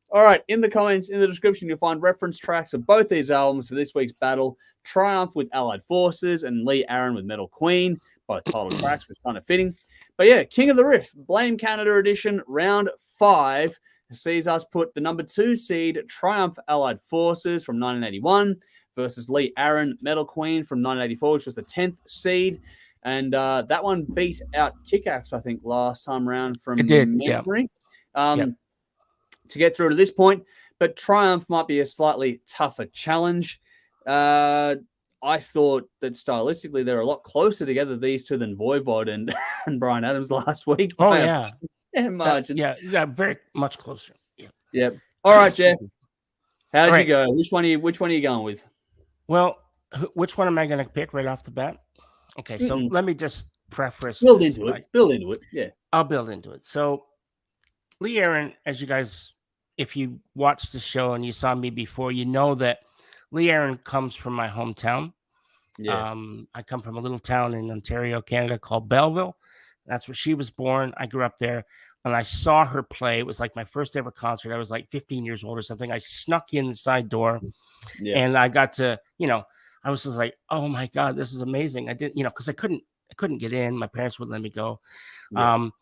All right, in the comments, in the description, you'll find reference tracks of both these albums for this week's battle. Triumph with Allied Forces and Lee Aaron with Metal Queen. Both title tracks was kind of fitting. But yeah, King of the Riff, Blame Canada edition, round 5, sees us put the number 2 seed Triumph Allied Forces from 1981 versus Lee Aaron, Metal Queen from 1984, which was the 10th seed. And that one beat out Kick-Axe, I think, last time round from memory. To get through to this point, but Triumph might be a slightly tougher challenge. I thought that stylistically they're a lot closer together, these two, than Voivod and Bryan Adams last week. Oh, yeah. Margin. Very much closer. Yeah. Yep. All right, Jeff. How'd you go? Which one are you going with? Well, which one am I going to pick right off the bat? Okay, so let me just preface. Build into it. Yeah. I'll build into it. So Lee Aaron, as you guys, if you watched the show and you saw me before, you know that Lee Aaron comes from my hometown. Yeah. I come from a little town in Ontario, Canada called Belleville. That's where she was born. I grew up there. and I saw her play. It was like my first ever concert. I was like 15 years old or something. I snuck in the side door, and I got to, I was just like, oh my God, this is amazing. I didn't, because I couldn't get in. My parents wouldn't let me go. But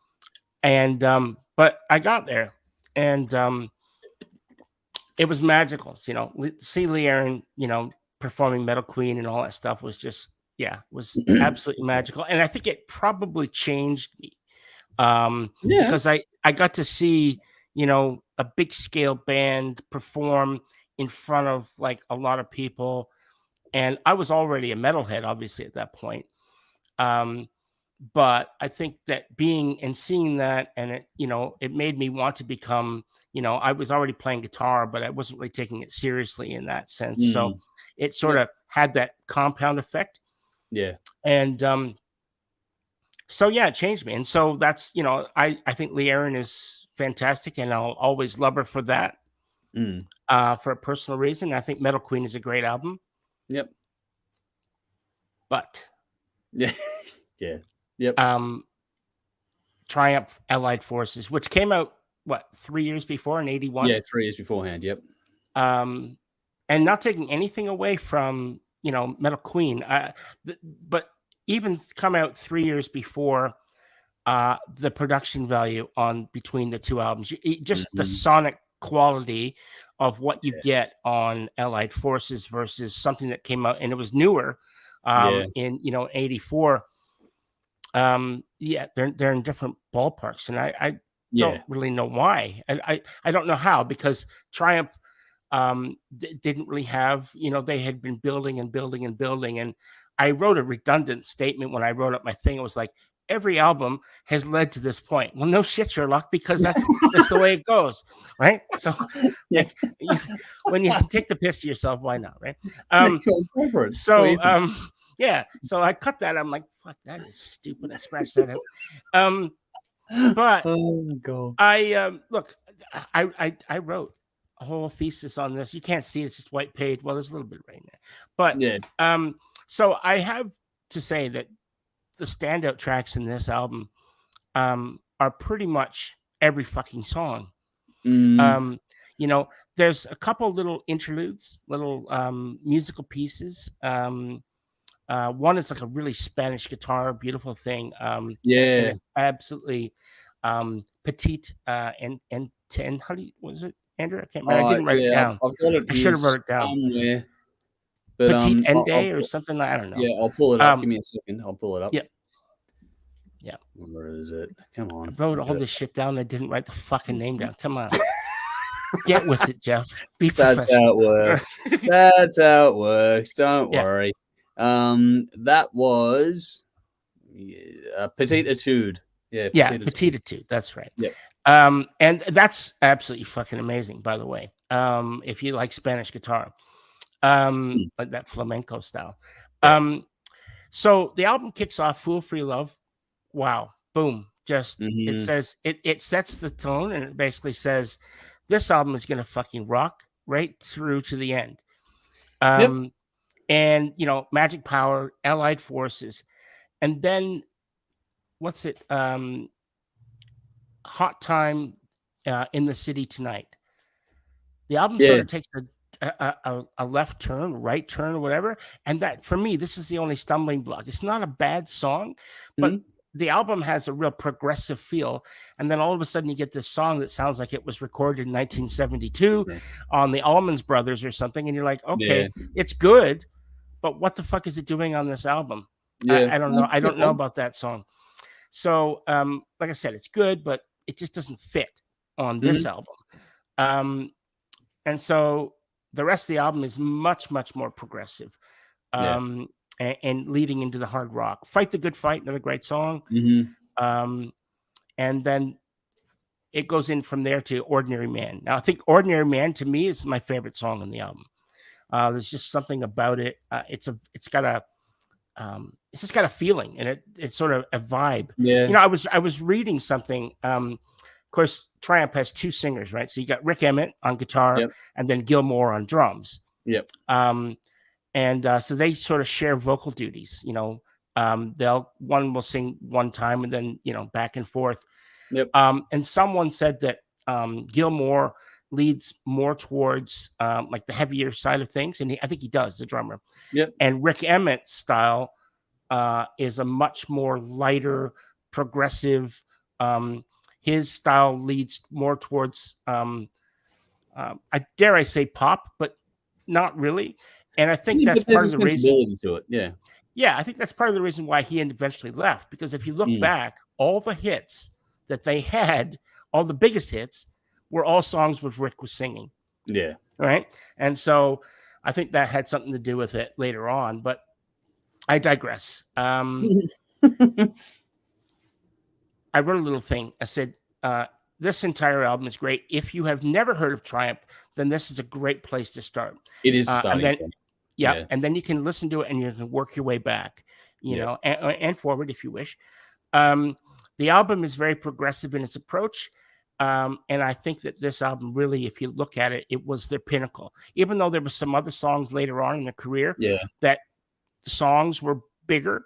I got there, and it was magical. See Lee Aaron, performing Metal Queen and all that stuff was just, was absolutely magical. And I think it probably changed me. Because I got to see, a big scale band perform in front of like a lot of people. And I was already a metalhead, obviously, at that point. But I think that seeing that, and it made me want to become, I was already playing guitar, but I wasn't really taking it seriously in that sense. So it sort of had that compound effect. Yeah. And so it changed me. And so that's, I think Lee Aaron is fantastic, and I'll always love her for that. For a personal reason. I think Metal Queen is a great album. Yep. But Yep. Triumph Allied Forces, which came out 3 years before in 81. Yeah, 3 years beforehand. Yep. And not taking anything away from Metal Queen, but even come out 3 years before, the production value between the two albums, just the sonic quality of what you get on Allied Forces versus something that came out and it was newer in 84. They're in different ballparks, and I don't really know why. I don't know how, because Triumph didn't really have, they had been building and building and building. And I wrote a redundant statement when I wrote up my thing. It was like, every album has led to this point. Well, no shit, Sherlock, because that's the way it goes, right? So when you take the piss to yourself, why not, right? So I cut that. I'm like, fuck, that is stupid. I scratched that out. But oh God, look, I wrote a whole thesis on this. You can't see it, it's just white page. Well, there's a little bit right there, but so I have to say that the standout tracks in this album are pretty much every fucking song. There's a couple little interludes, little musical pieces. One is like a really Spanish guitar, beautiful thing. And it's absolutely petite and how was it, Andrew? I can't remember. I didn't write it down. I've got it. I should have wrote it down somewhere. But, petite ende or something. I don't know. Yeah, I'll pull it up. Give me a second. I'll pull it up. Yeah. Where is it? Come on. I wrote all this shit down. I didn't write the fucking name down. Come on. Get with it, Jeff. That's how it works. That's how it works. Don't worry. That was Petite Etude. Petite Etude. That's right. Yeah. And that's absolutely fucking amazing, by the way. If you like Spanish guitar, like that flamenco style. So the album kicks off Fool Free Love. Wow. Boom. Just it says it sets the tone, and it basically says this album is gonna fucking rock right through to the end. And Magic Power, Allied Forces, and then what's it? Hot Time in the City Tonight. The album sort of takes a left turn, right turn, or whatever. And that, for me, this is the only stumbling block. It's not a bad song, but the album has a real progressive feel. And then all of a sudden you get this song that sounds like it was recorded in 1972 on the Allman Brothers or something. And you're like, okay, it's good, but what the fuck is it doing on this album? I don't know. I don't know about that song. So, like I said, it's good, but it just doesn't fit on this album. And so the rest of the album is much, much more progressive, and leading into the hard rock. Fight the Good Fight, another great song. And then it goes in from there to Ordinary Man. Now, I think Ordinary Man, to me, is my favorite song on the album. There's just something about it. It's just got a feeling, and it's sort of a vibe. I was reading something. Of course, Triumph has two singers, right? So you got Rick Emmett on guitar, and then Gil Moore on drums. And so they sort of share vocal duties. One will sing one time, and then back and forth. Yep. And someone said that Gilmour leads more towards like the heavier side of things, and I think he does, the drummer. Yep. And Rick Emmett's style is a much more lighter, progressive. His style leads more towards, I dare I say, pop, but not really. And I think that's part of the reason to it. Yeah. Yeah, I think that's part of the reason why he eventually left. Because if you look back, all the hits that they had, all the biggest hits, were all songs with Rick was singing. Yeah. Right. And so I think that had something to do with it later on. But I digress. I wrote a little thing. I said, this entire album is great. If you have never heard of Triumph, then this is a great place to start. It is. And then you can listen to it and you can work your way back, you know, and forward if you wish. The album is very progressive in its approach. And I think that this album really, if you look at it, it was their pinnacle. Even though there were some other songs later on in their career that songs were bigger.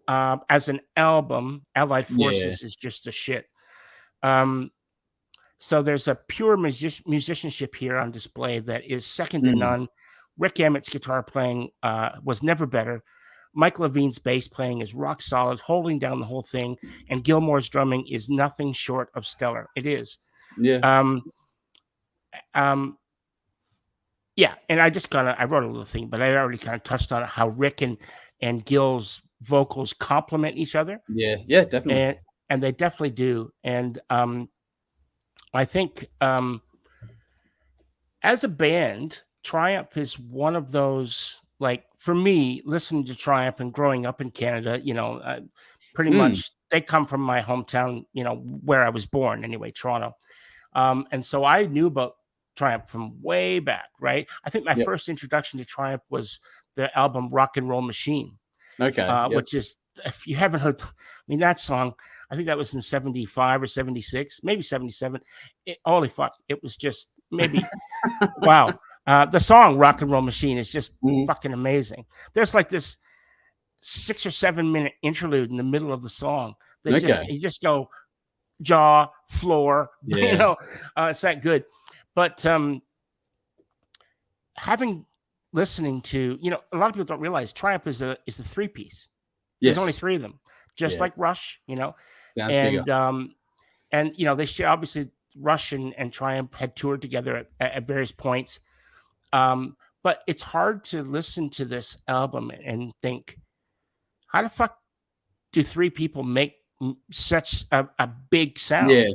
As an album, Allied Forces is just the shit. So there's a pure musicianship here on display that is second to none. Rick Emmett's guitar playing was never better. Mike Levine's bass playing is rock solid, holding down the whole thing, and Gilmour's drumming is nothing short of stellar. It is. Yeah. And I wrote a little thing, but I already kind of touched on it, how Rick and Gil's vocals complement each other. Yeah, definitely. And they definitely do. And I think as a band, Triumph is one of those, like, for me, listening to Triumph and growing up in Canada, you know, pretty much they come from my hometown, you know, where I was born anyway, Toronto. And so I knew about Triumph from way back, right? I think my first introduction to Triumph was the album Rock and Roll Machine. Okay. Which is, if you haven't heard, I mean, that song, I think that was in 75 or 76, maybe 77. Holy fuck. It was just maybe, wow. The song Rock and Roll Machine is just fucking amazing. There's like this 6 or 7 minute interlude in the middle of the song. You just go jaw, floor, you know, it's that good. But listening to, you know, a lot of people don't realize Triumph is a 3-piece. There's only 3 of them, just like Rush, you know. And you know, they share, obviously Rush and Triumph had toured together at various points. But it's hard to listen to this album and think, how the fuck do 3 people make such a big sound? Yeah.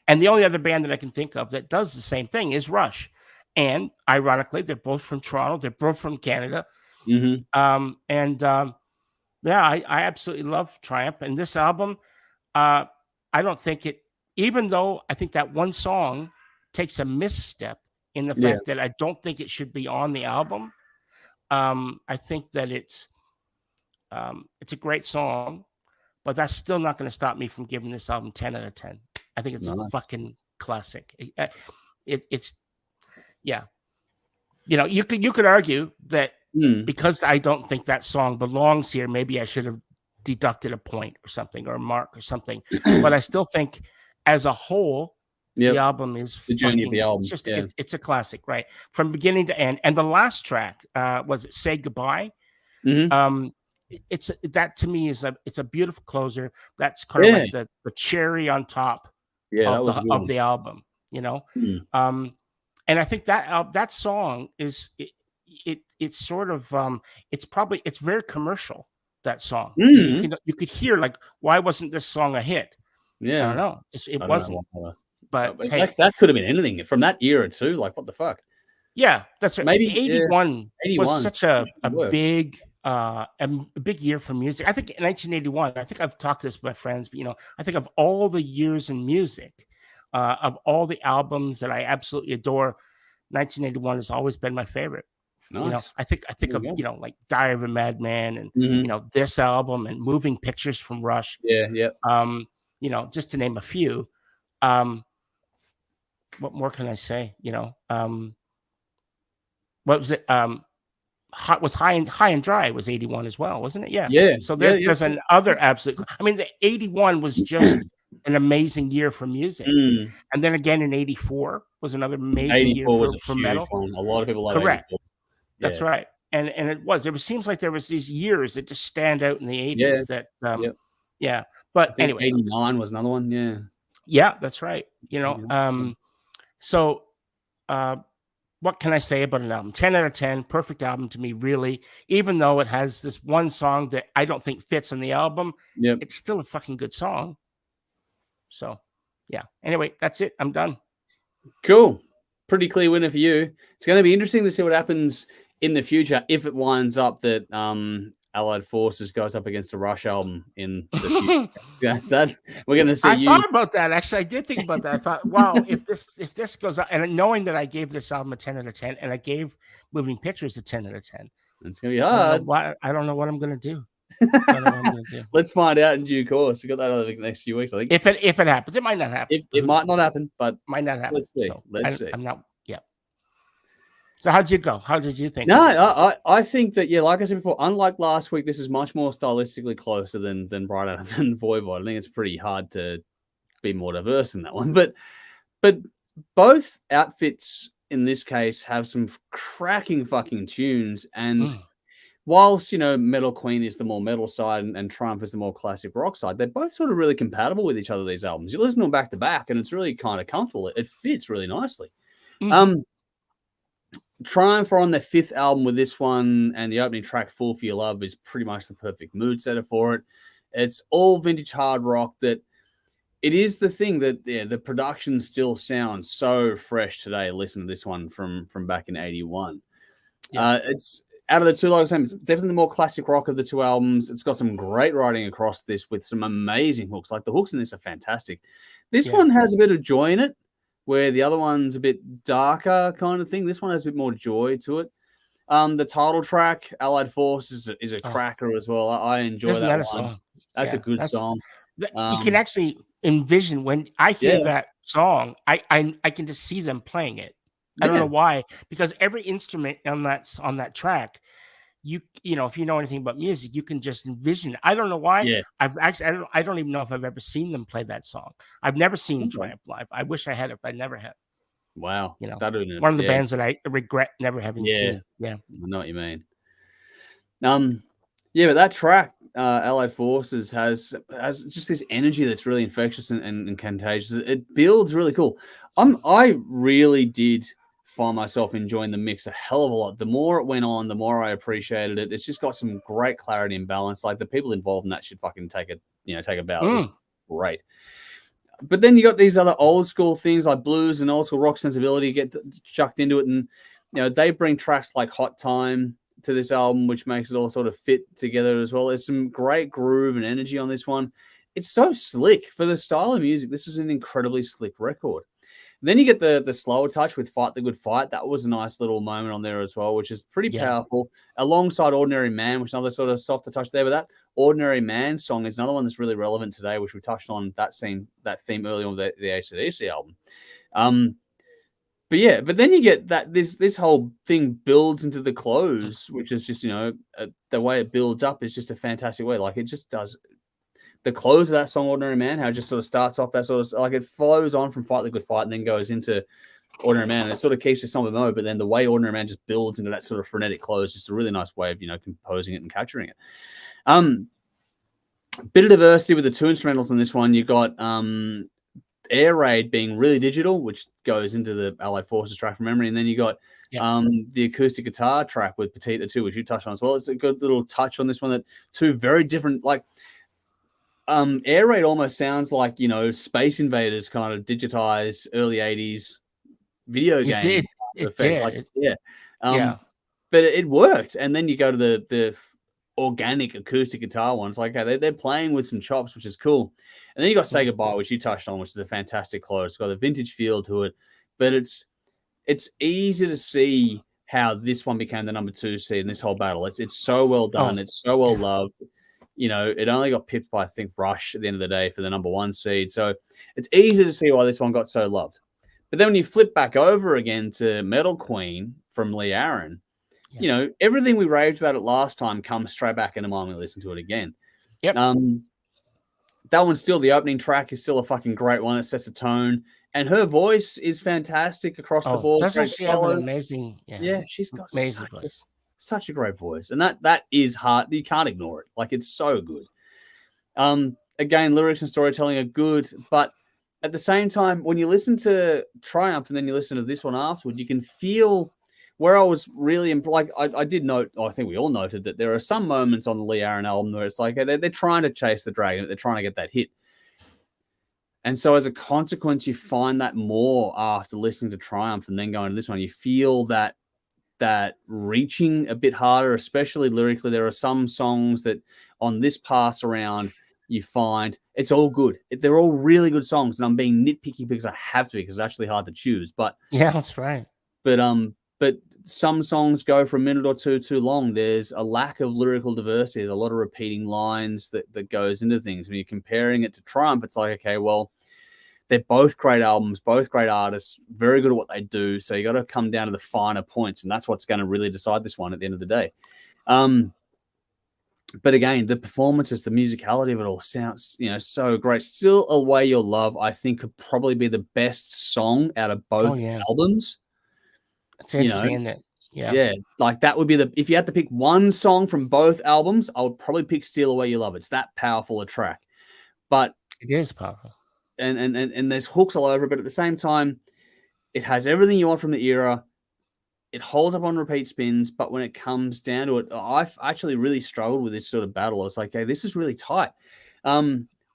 And the only other band that I can think of that does the same thing is Rush. And ironically, they're both from Toronto. They're both from Canada. I absolutely love Triumph. And this album, I don't think it, even though I think that one song takes a misstep in the fact that I don't think it should be on the album. I think that it's a great song, but that's still not going to stop me from giving this album 10 out of 10. I think it's a fucking classic. It's you know, you could argue that because I don't think that song belongs here, maybe I should have deducted a point or something, or a mark or something. But I still think as a whole, the album is the journey of the album. It's just it's a classic, right? From beginning to end. And the last track was it Say Goodbye. It's that to me is it's a beautiful closer. That's kind of like the cherry on top of the album, you know. And I think that song is it's sort of it's very commercial, that song. You could hear, like, why wasn't this song a hit? I don't know. It wasn't. But hey, that could have been anything from that era too. Like, what the fuck? Yeah, that's right. Maybe 81 was such a big year for music. I think in 1981, I think I've talked to this with my friends, but, you know, I think of all the years in music, of all the albums that I absolutely adore, 1981 has always been my favorite. Nice. You know, I think of, you know, like Diary of a Madman and, you know, this album and Moving Pictures from Rush. You know, just to name a few. What more can I say? You know, what was it? High and Dry was 81 as well, wasn't it? Yeah. So there's another absolute. I mean, the 81 was just an amazing year for music. And then again in 84 was another amazing year 84 was a for huge metal. one. A lot of people love Correct. 84. That's right. And it seems like there was these years that just stand out in the 80s that yeah. But anyway, 89 was another one. Yeah. Yeah, that's right. You know, so what can I say about an album? 10 out of 10, perfect album to me, really. Even though it has this one song that I don't think fits on the album, it's still a fucking good song. So, yeah. Anyway, that's it. I'm done. Cool. Pretty clear winner for you. It's going to be interesting to see what happens in the future if it winds up that Allied Forces goes up against a Rush album in the future. That we're going to see. I thought about that. Actually, I did think about that. I thought, wow, if this goes up, and knowing that I gave this album a 10 out of 10, and I gave Moving Pictures a 10 out of 10, it's going to be hard. I don't know what I'm going to do. Let's find out in due course. We got that over the next few weeks. I think if it happens, it might not happen. It might not happen, but might not happen. Let's see. So let's see. I'm not. Yeah. So how'd you go? How did you think? No, I think that like I said before, unlike last week, this is much more stylistically closer than Bright Adams and Voivod. I think it's pretty hard to be more diverse in that one. But both outfits in this case have some cracking fucking tunes. And whilst, Metal Queen is the more metal side and Triumph is the more classic rock side, they're both sort of really compatible with each other, these albums. You listen to them back to back and it's really kind of comfortable. It fits really nicely. Triumph are on their 5th album with this one, and the opening track, Fool for Your Love, is pretty much the perfect mood setter for it. It's all vintage hard rock that it is the thing that the production still sounds so fresh today. Listen to this one from back in 81. It's out of the two, like I was saying, it's definitely the more classic rock of the two albums. It's got some great writing across this with some amazing hooks. Like the hooks in this are fantastic. This one has a bit of joy in it, where the other one's a bit darker kind of thing. This one has a bit more joy to it. The title track, Allied Force, is a cracker as well. I enjoy that one. Song. That's a good song. You can actually envision when I hear that song, I can just see them playing it. I don't know why, because every instrument on that track, you know, if you know anything about music, you can just envision it. I don't know why. Yeah. I don't even know if I've ever seen them play that song. I've never seen Triumph live. I wish I had it, but I never have. Wow. You know, one of the bands that I regret never having seen. Yeah. I know what you mean. But that track, Allied Forces, has just this energy that's really infectious and contagious. It builds really cool. I really did find myself enjoying the mix a hell of a lot. The more it went on, the more I appreciated it. It's just got some great clarity and balance. Like the people involved in that should fucking take a bow. It was great. But then you got these other old school things like blues and old school rock sensibility get chucked into it, and they bring tracks like Hot Time to this album, which makes it all sort of fit together as well. There's some great groove and energy on this one. It's so slick for the style of music. This is an incredibly slick record. Then you get the slower touch with Fight the Good Fight. That was a nice little moment on there as well, which is pretty powerful. Alongside Ordinary Man, which is another sort of softer touch there. But that Ordinary Man song is another one that's really relevant today, which we touched on that theme earlier on the AC/DC album. But then you get that this whole thing builds into the close, which is just, the way it builds up is just a fantastic way. Like it just does. The close of that song, Ordinary Man, how it just sort of starts off that sort of, like it flows on from Fight the Good Fight and then goes into Ordinary Man. And it sort of keeps you somber mode, but then the way Ordinary Man just builds into that sort of frenetic close, just a really nice way of, composing it and capturing it. Bit of diversity with the two instrumentals on this one. You got Air Raid being really digital, which goes into the Allied Forces track from memory. And then you got the acoustic guitar track with Petita 2, which you touched on as well. It's a good little touch on this one, that two very different, like, Air Raid almost sounds like, Space Invaders kind of digitized early 80s video game. It did. Like, but it worked. And then you go to the organic acoustic guitar ones. Like, okay, they're playing with some chops, which is cool. And then you got Say Goodbye, which you touched on, which is a fantastic close. It's got a vintage feel to it. But it's easy to see how this one became the number 2 seed in this whole battle. It's so well done. It's so well loved. It only got pipped by, I think, Rush at the end of the day for the number 1 seed. So it's easy to see why this one got so loved. But then when you flip back over again to Metal Queen from Lee Aaron, everything we raved about it last time comes straight back into mind when we listen to it again. Yep. that one's still, the opening track is still a fucking great one. It sets a tone. And her voice is fantastic across the board. Doesn't she have an amazing, she's got amazing voice. Such a great voice. And that is hard. You can't ignore it. Like, it's so good. Again, lyrics and storytelling are good, but at the same time, when you listen to Triumph and then you listen to this one afterward, you can feel where I was really like, I did note, I think we all noted that there are some moments on the Lee Aaron album where it's like they're trying to chase the dragon, they're trying to get that hit. And so as a consequence, you find that more after listening to Triumph and then going to this one. You feel that reaching a bit harder, especially lyrically. There are some songs that on this pass around, you find it's all good. They're all really good songs, and I'm being nitpicky because I have to, because it's actually hard to choose. But yeah, that's right. But some songs go for a minute or two too long. There's a lack of lyrical diversity. There's a lot of repeating lines that goes into things. When you're comparing it to Triumph, it's like, okay, well, they're both great albums, both great artists, very good at what they do. So you got to come down to the finer points, and that's what's going to really decide this one at the end of the day. But again, the performances, the musicality of it all sounds, so great. Still Away Your Love, I think, could probably be the best song out of both albums. It's interesting, isn't it? Yeah. Like that would be if you had to pick one song from both albums, I would probably pick Steal Away Your Love. It's that powerful a track. But it is powerful. And there's hooks all over it, but at the same time, it has everything you want from the era. It holds up on repeat spins, but when it comes down to it, I've actually really struggled with this sort of battle. I was like, hey, this is really tight.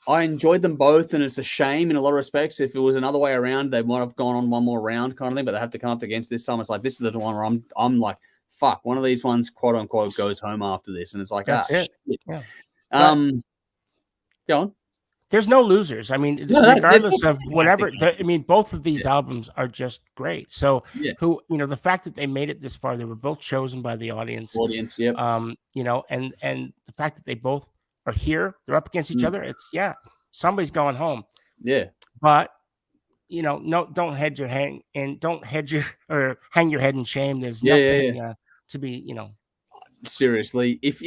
I enjoyed them both, and it's a shame in a lot of respects. If it was another way around, they might have gone on one more round kind of thing, but they have to come up against this time. It's like, this is the one where I'm like, fuck, one of these ones, quote unquote, goes home after this. And it's like, that's it. Shit. Yeah. Go on. There's no losers. I mean, regardless of whatever. Both of these albums are just great. So, the fact that they made it this far, they were both chosen by the audience. Yep. And the fact that they both are here, they're up against each other. It's somebody's going home. Yeah. But don't hedge your hang and don't hedge your or hang your head in shame. There's nothing to be, Seriously, if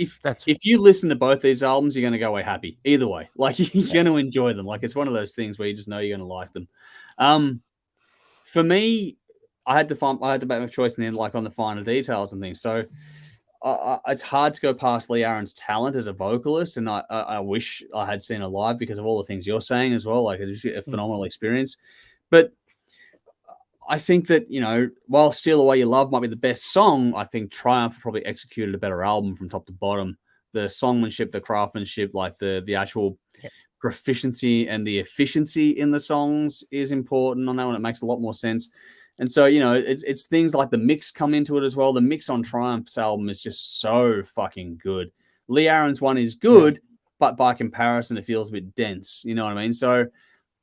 you listen to both these albums, you're going to go away happy either way. Like, you're going to enjoy them. Like, it's one of those things where you just know you're going to like them. For me, I had to make my choice in the end, like on the finer details and things. So it's hard to go past Lee Aaron's talent as a vocalist, and I wish I had seen her live because of all the things you're saying as well. Like, it's a phenomenal experience. But I think that, while Steal Away Your Love might be the best song, I think Triumph probably executed a better album from top to bottom. The songmanship, the craftsmanship, like the actual proficiency and the efficiency in the songs is important on that one. It makes a lot more sense. And so, it's things like the mix come into it as well. The mix on Triumph's album is just so fucking good. Lee Aaron's one is good, but by comparison, it feels a bit dense. You know what I mean? So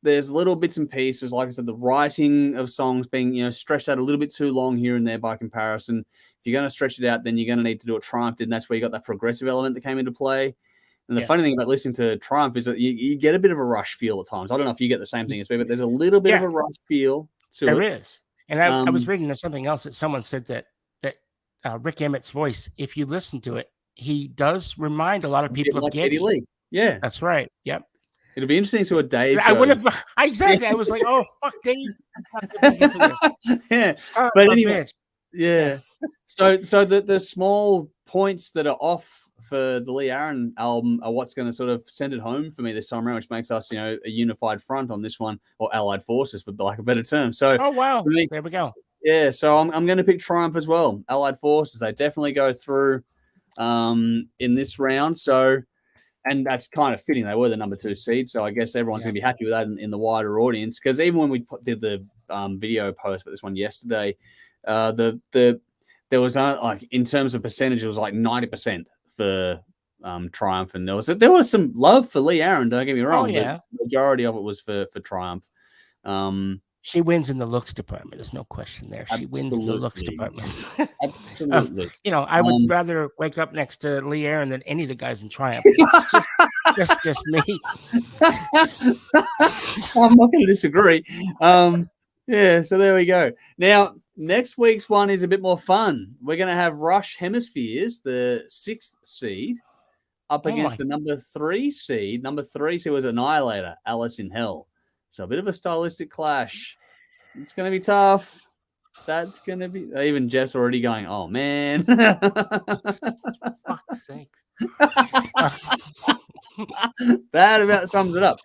there's little bits and pieces, like I said, the writing of songs being, stretched out a little bit too long here and there by comparison. If you're going to stretch it out, then you're going to need to do what Triumph did, and that's where you got that progressive element that came into play. And the funny thing about listening to Triumph is that you get a bit of a rush feel at times. I don't know if you get the same thing as me, but there's a little bit of a rush feel to it. There is. And I was reading something else that someone said that Rick Emmett's voice, if you listen to it, he does remind a lot of people of Geddy Lee. Yeah. That's right. Yep. It'll be interesting to see what Dave I would have exactly. I was like, oh fuck, Dave. Yeah, but anyway, So the small points that are off for the Lee Aaron album are what's going to sort of send it home for me this time around, which makes us, a unified front on this one, or allied forces, for lack of a better term. So, oh wow, there we go. Yeah, so I'm going to pick Triumph as well. Allied forces, they definitely go through in this round. So. And that's kind of fitting. They were the number 2 seed, so I guess everyone's going to be happy with that in the wider audience. Because even when we did the video post for this one yesterday, there was in terms of percentage, it was like 90% for Triumph, and there was some love for Lee Aaron. Don't get me wrong. The majority of it was for Triumph. She wins in the looks department. There's no question there. She wins in the looks department. Absolutely. I would rather wake up next to Lee Aaron than any of the guys in Triumph. It's just me. I'm not going to disagree. So there we go. Now, next week's one is a bit more fun. We're going to have Rush Hemispheres, the 6th seed, up against the number 3 seed. Number 3 seed was Annihilator, Alice in Hell. So a bit of a stylistic clash. It's going to be tough. That's going to be... Even Jeff's already going, oh, man. Fuck's sake. That about sums it up.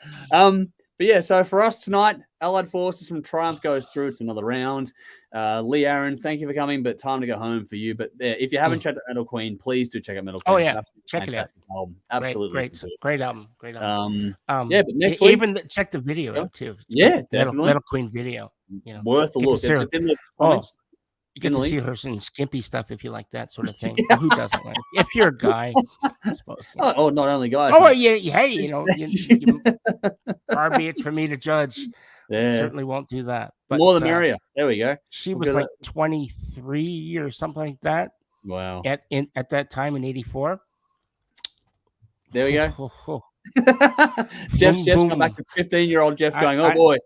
But yeah, so for us tonight, Allied Forces from Triumph goes through to another round. Lee Aaron, thank you for coming, but time to go home for you. But if you haven't checked out Metal Queen, please do check out Metal Queen. Oh, yeah. Check it out. Album. Absolutely. Great album. Yeah, but next week... Even check the video out, too. Yeah, definitely. Metal Queen video. You know, worth a look. It's in the comments. You get to see her in skimpy stuff if you like that sort of thing. Who doesn't like it? If you're a guy, I suppose. Oh, not only guys. Oh, yeah. Hey, you know, far be it for me to judge. Yeah. I certainly won't do that. But more the merrier. There we go. She was like 23 or something like that. Wow. At that time in '84. There we go. Jeff's just come back to 15-year-old Jeff going, oh boy.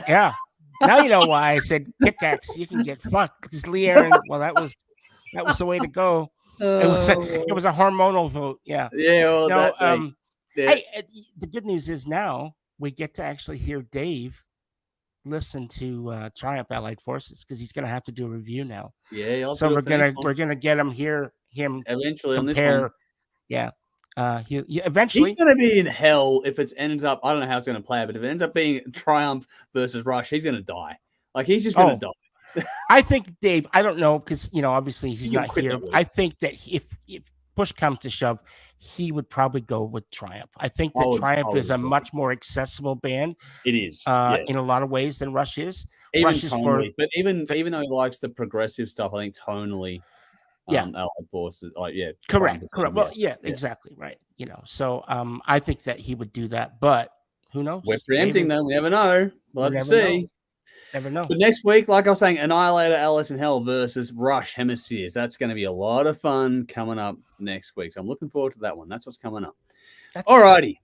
Yeah. Now you know why I said pickaxe. You can get fucked because Lee Aaron. Well, that was the way to go. It was a hormonal vote. Yeah. Yeah. Well, hey, the good news is now we get to actually hear Dave listen to Triumph Allied Forces because he's going to have to do a review now. Yeah. So we're gonna get him eventually compare. On this one. Yeah. Eventually he's going to be in hell if it ends up. I don't know how it's going to play out, but if it ends up being Triumph versus Rush, he's going to die. Like he's just going to die. I think Dave. I don't know because obviously he's not here. I think that if push comes to shove, he would probably go with Triumph. I think that Triumph is a much more accessible band. It is in a lot of ways than Rush is. Even Rush tonally, but even though he likes the progressive stuff, I think tonally. Allied Forces, correct. Well, exactly right. So I think that he would do that, but who knows? We're preempting them. We never know. We'll have to see. Never know. But next week, like I was saying, Annihilator, Alice in Hell versus Rush Hemispheres. That's going to be a lot of fun coming up next week. So I'm looking forward to that one. That's what's coming up. Alrighty.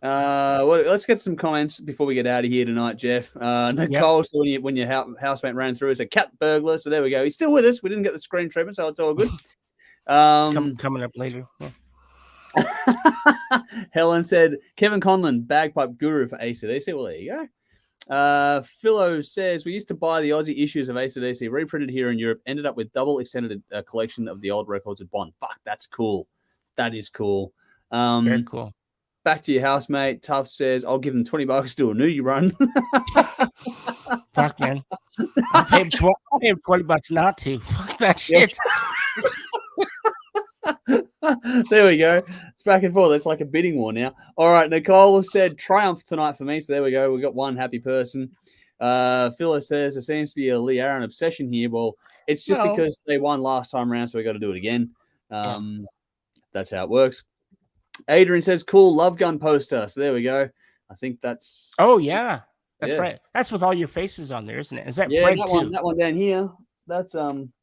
Let's get some comments before we get out of here tonight, Jeff. Nicole, so when your housemate ran through, it's a cat burglar. So there we go. He's still with us. We didn't get the screen treatment, so it's all good. It's coming up later. Helen said, Kevin Conlon, bagpipe guru for AC/DC. Well, there you go. Philo says, we used to buy the Aussie issues of AC/DC reprinted here in Europe, ended up with double extended collection of the old records with Bond. Fuck, that's cool. That is cool. Very cool. Back to your housemate. Tough says, I'll give them $20 to do a nudie run. Fuck, man. I paid $20 not to. Fuck that shit. There we go. It's back and forth. It's like a bidding war now. All right. Nicole said Triumph tonight for me. So there we go. We got one happy person. Philo says there seems to be a Lee Aaron obsession here. Well, it's just because they won last time around, so we got to do it again. That's how it works. Adrian says, cool Love Gun poster. So there we go. I think that's... Oh, yeah. That's right. That's with all your faces on there, isn't it? Is that Fred too? That one down here. That's from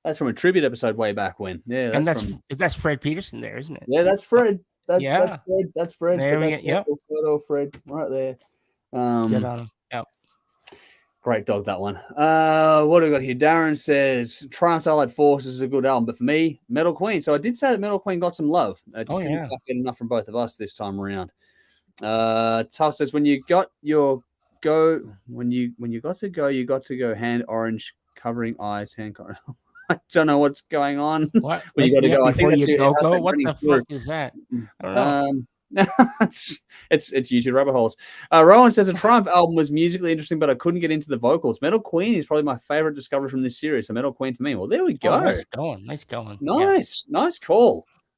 a tribute episode way back when. Yeah, that's Fred Peterson there, isn't it? Yeah, that's Fred. That's Fred. That's Fred. There we go. Photo of Fred right there. Get on him. Yep. Great dog, that one. What do we got here? Darren says Triumph Allied Forces is a good album, but for me, Metal Queen. So I did say that Metal Queen got some love. Didn't quite get enough from both of us this time around. Tough says when you got to go hand orange covering eyes, hand covering. I don't know what's going on. What? When you got to go, I think that's go. What the fuck is that? I don't know. it's YouTube rabbit holes. Rowan says a Triumph album was musically interesting, but I couldn't get into the vocals. Metal Queen is probably my favorite discovery from this series. So Metal Queen for me. Well, there we go. Nice going. Nice call.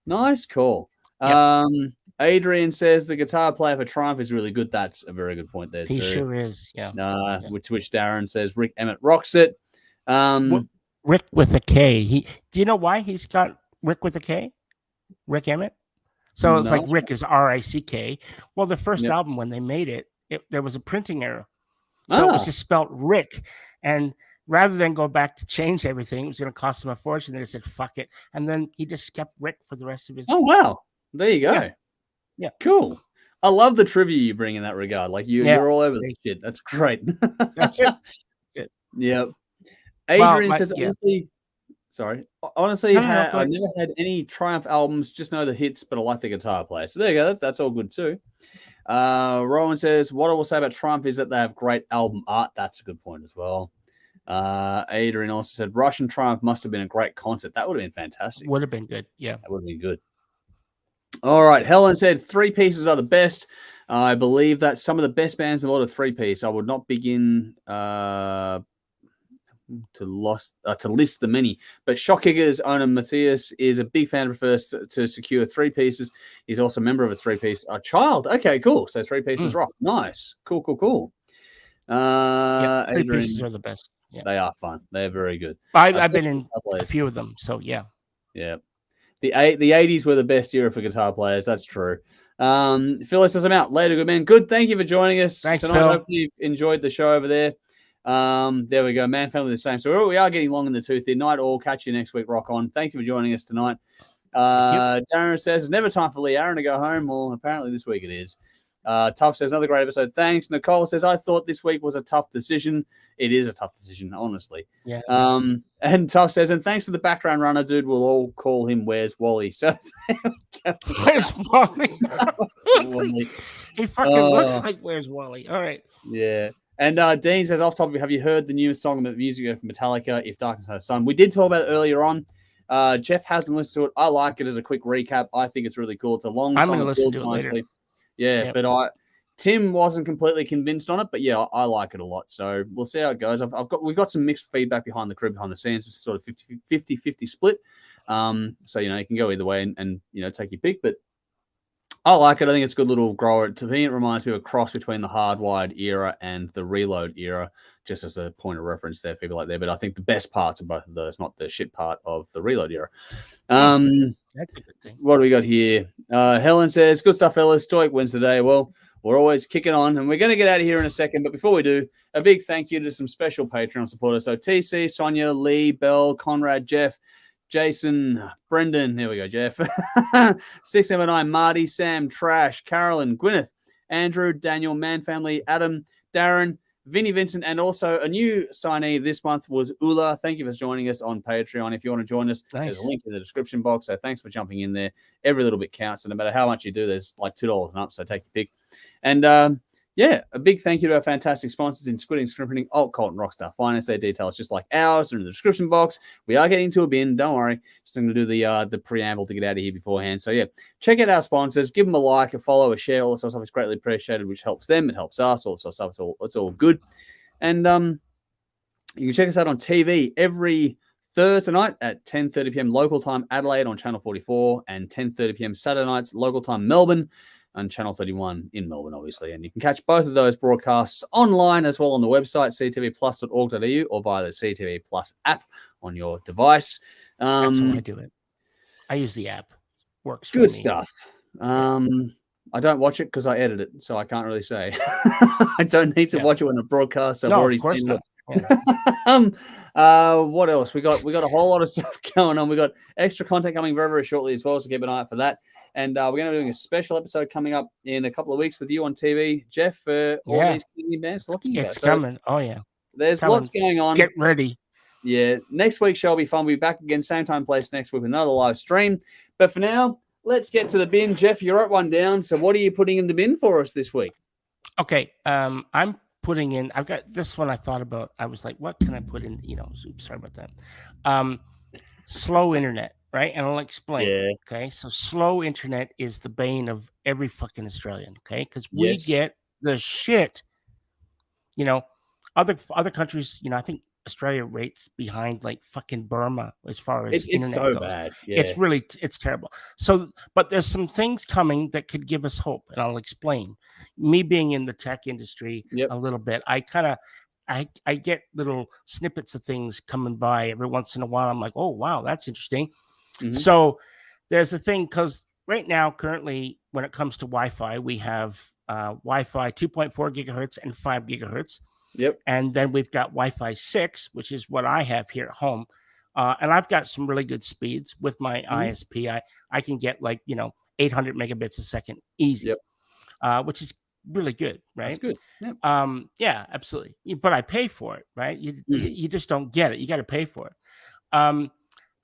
Nice call. Yep. Adrian says the guitar player for Triumph is really good. That's a very good point there. He sure is. Yeah. Which Darren says Rick Emmett rocks it. Rick with a K. Do you know why he's got Rick with a K? Rick Emmett. So it's like Rick is R-I-C-K. Well, the first album when they made it, there was a printing error, so it was just spelled Rick. And rather than go back to change everything, it was going to cost him a fortune. They said fuck it, and then he just kept Rick for the rest of his. Oh wow, there you go. Yeah, cool. I love the trivia you bring in that regard. Like you're all over this shit. That's great. That's it. Yep. Adrian says honestly, Sorry. Honestly, No, I never had any Triumph albums, just know the hits, but I like the guitar player. So there you go. That's all good too. Rowan says, what I will say about Triumph is that they have great album art. That's a good point as well. Adrian also said, Russian Triumph must have been a great concert. That would have been fantastic. Would have been good. Yeah. That would have been good. All right. Helen said, 3 pieces are the best. I believe that some of the best bands have ordered 3-piece. I would not begin to list the many, but Shockigger's owner Matthias is a big fan and prefers to secure 3 pieces. He's also a member of a 3-piece child. Okay, cool. So 3 pieces rock. Nice. Cool. 3 pieces are the best. Yeah. They are fun. They're very good. I've been in a few of them, so yeah. Yeah. The 80s were the best era for guitar players. That's true. Phyllis says, I'm out. Later, good man. Good. Thank you for joining us tonight. Phil. Hopefully you've enjoyed the show over there. There we go. Man family the same. So we are getting long in the tooth here. Night all. Catch you next week. Rock on. Thank you for joining us tonight. Darren says, it's never time for Lee Aaron to go home. Well, apparently this week it is. Tough says, another great episode. Thanks. Nicole says, I thought this week was a tough decision. It is a tough decision, honestly. Yeah. And Tough says, and thanks to the background runner, dude, we'll all call him Where's Wally. So Where's Wally? He fucking looks like Where's Wally. All right. Yeah. And Dean says, off topic, have you heard the newest song of music from Metallica, If Darkness Has a Sun? We did talk about it earlier on. Jeff hasn't listened to it. I like it as a quick recap. I think it's really cool. It's a long song. I'm going to listen to it later. Yeah, but Tim wasn't completely convinced on it, but yeah, I like it a lot. So we'll see how it goes. We've got some mixed feedback behind the scenes. It's sort of 50-50 split. So you can go either way and take your pick. But I like it. I think it's a good little grower. To me, it reminds me of a cross between the Hardwired era and the Reload era, just as a point of reference there, people like that. But I think the best parts of both of those, not the shit part of the Reload era. That's a good thing. What do we got here? Helen says, good stuff, fellas. Stoic wins today. Well, we're always kicking on, and we're going to get out of here in a second. But before we do, a big thank you to some special Patreon supporters. So TC, Sonia, Lee, Bell, Conrad, Jeff, Jason, Brendan. There we go, Jeff. 679, Marty, Sam, Trash, Carolyn, Gwyneth, Andrew, Daniel, Man Family, Adam, Darren, Vinny Vincent, and also a new signee this month was Ula. Thank you for joining us on Patreon. If you want to join us, There's a link in the description box. So thanks for jumping in there. Every little bit counts. And no matter how much you do, there's like $2 and up. So take your pick. And a big thank you to our fantastic sponsors in Squid Ink Screenprinting, Alt-Cvlt Rockstar Finance. Their details just like ours are in the description box. We are getting to a bin. Don't worry. Just going to do the preamble to get out of here beforehand. So yeah, check out our sponsors. Give them a like, a follow, a share. All this sort of stuff is greatly appreciated, which helps them. It helps us. All this sort of stuff. It's all good. And you can check us out on TV every Thursday night at 10:30 p.m. local time Adelaide on Channel 44 and 10:30 p.m. Saturday nights local time Melbourne on Channel 31 in Melbourne, obviously. And you can catch both of those broadcasts online as well on the website, ctvplus.org.au, or via the CTV Plus app on your device. That's how I do it. I use the app. Works for good me. Stuff. I don't watch it because I edit it, so I can't really say. I don't need to watch it when it broadcasts. I've already seen it. What else? We got a whole lot of stuff going on. We got extra content coming very, very shortly as well, so keep an eye out for that. And we're going to be doing a special episode coming up in a couple of weeks with you on TV, Jeff, for all these Canadian bands. It's coming. Oh, yeah. There's lots going on. Get ready. Yeah. Next week's show will be fun. We'll be back again, same time, place next week with another live stream. But for now, let's get to the bin. Jeff, you wrote one down. So what are you putting in the bin for us this week? Okay. I'm putting in, I've got this one I thought about. I was like, what can I put in? Oops, sorry about that. Slow internet. Right. And I'll explain. Yeah. Okay. So slow internet is the bane of every fucking Australian. Okay. Because we get the shit. Other countries, I think Australia rates behind like fucking Burma as far as it's so goes. bad. Yeah. It's terrible. So, but there's some things coming that could give us hope. And I'll explain. Me being in the tech industry a little bit, I get little snippets of things coming by every once in a while. I'm like, oh, wow, that's interesting. Mm-hmm. So there's a thing because right now, currently, when it comes to Wi-Fi, we have Wi-Fi 2.4 gigahertz and 5 gigahertz. Yep. And then we've got Wi-Fi 6, which is what I have here at home. And I've got some really good speeds with my ISP. I can get 800 megabits a second easy, which is really good, right? That's good. Yep. Yeah, absolutely. But I pay for it, right? You just don't get it. You got to pay for it.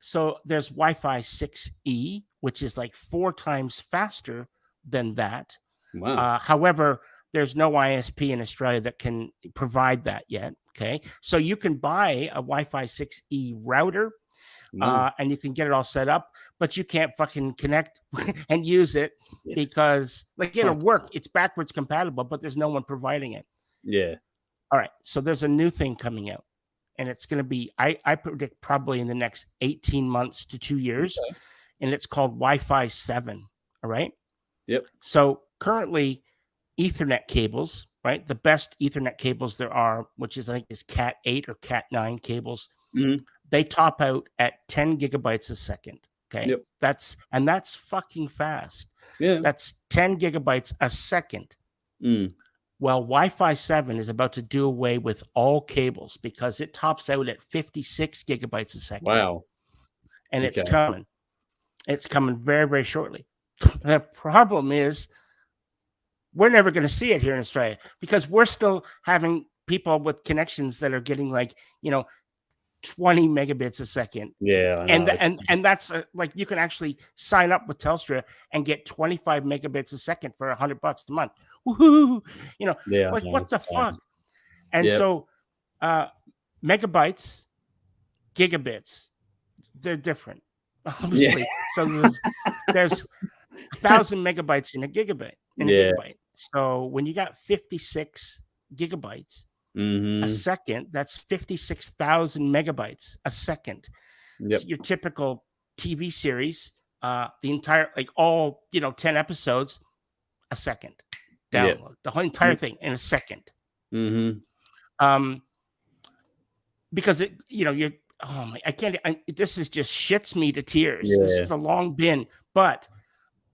So there's Wi-Fi 6E, which is like 4 times faster than that. Wow. However, there's no ISP in Australia that can provide that yet. Okay. So you can buy a Wi-Fi 6E router and you can get it all set up, but you can't fucking connect and use it because like it'll work. It's backwards compatible, but there's no one providing it. Yeah. All right. So there's a new thing coming out. And it's going to be, I predict probably in the next 18 months to 2 years. Okay. And it's called Wi-Fi 7. All right. Yep. So currently, Ethernet cables, right? The best Ethernet cables there are, which is I think is Cat 8 or Cat 9 cables. Mm-hmm. They top out at 10 gigabytes a second. Okay. Yep. That's fucking fast. Yeah. That's 10 gigabytes a second. Mm. Well, Wi-Fi 7 is about to do away with all cables because it tops out at 56 gigabytes a second. Wow. And it's coming. It's coming very, very shortly. The problem is we're never going to see it here in Australia because we're still having people with connections that are getting like, 20 megabits a second. Yeah. And that's like you can actually sign up with Telstra and get 25 megabits a second for $100 a month. Woohoo! Like what the fuck? And so megabytes, gigabits, they're different, obviously. So there's 1,000 megabytes in a gigabit. Gigabyte. So when you got 56 gigabytes a second, that's 56,000 megabytes a second. Yep. So your typical TV series, the entire, like all, 10 episodes, a second. Download the whole entire thing in a second. Because it, I can't. This is just shits me to tears. Yeah. This is a long bin, but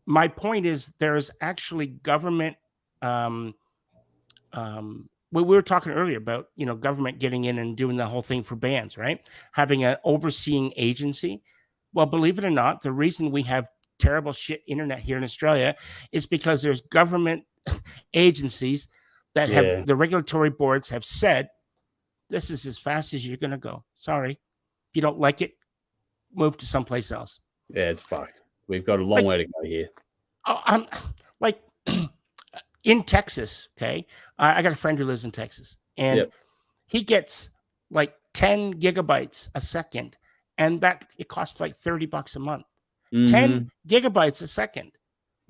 my point is there is actually government. We were talking earlier about government getting in and doing the whole thing for bands, right? Having an overseeing agency. Well, believe it or not, the reason we have terrible shit internet here in Australia is because there's government agencies that have the regulatory boards have said this is as fast as you're going to go. Sorry, if you don't like it, move to someplace else. Yeah, it's fucked. We've got a long way to go here. I'm like in Texas. Okay, I got a friend who lives in Texas, and he gets like 10 gigabytes a second, and that it costs like $30 a month. 10 gigabytes a second.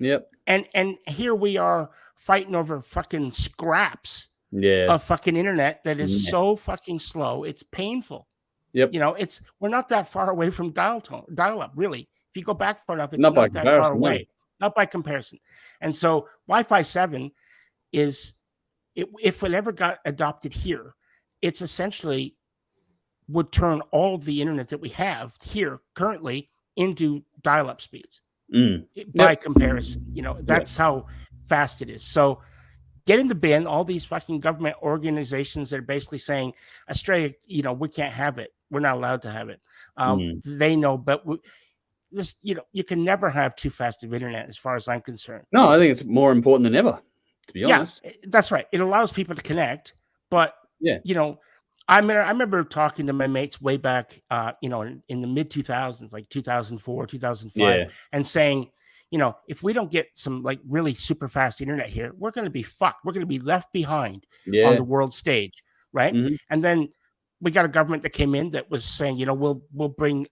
Yep. And here we are fighting over fucking scraps of fucking internet that is so fucking slow. It's painful. Yep. We're not that far away from dial up, really. If you go back far enough, it's not that far away. Not by comparison. And so Wi-Fi 7 is, if it ever got adopted here, it's essentially would turn all of the internet that we have here currently into dial-up speeds. By comparison, that's how fast it is. So get in the bin, all these fucking government organizations that are basically saying, Australia, we can't have it. We're not allowed to have it. They know, but you can never have too fast of internet as far as I'm concerned. No, I think it's more important than ever, to be honest. Yeah, that's right. It allows people to connect, but I remember talking to my mates way back, in the mid 2000s, like 2004, 2005, and saying, if we don't get some like really super fast internet here, we're going to be fucked. We're going to be left behind on the world stage, right? And then we got a government that came in that was saying, we'll bring,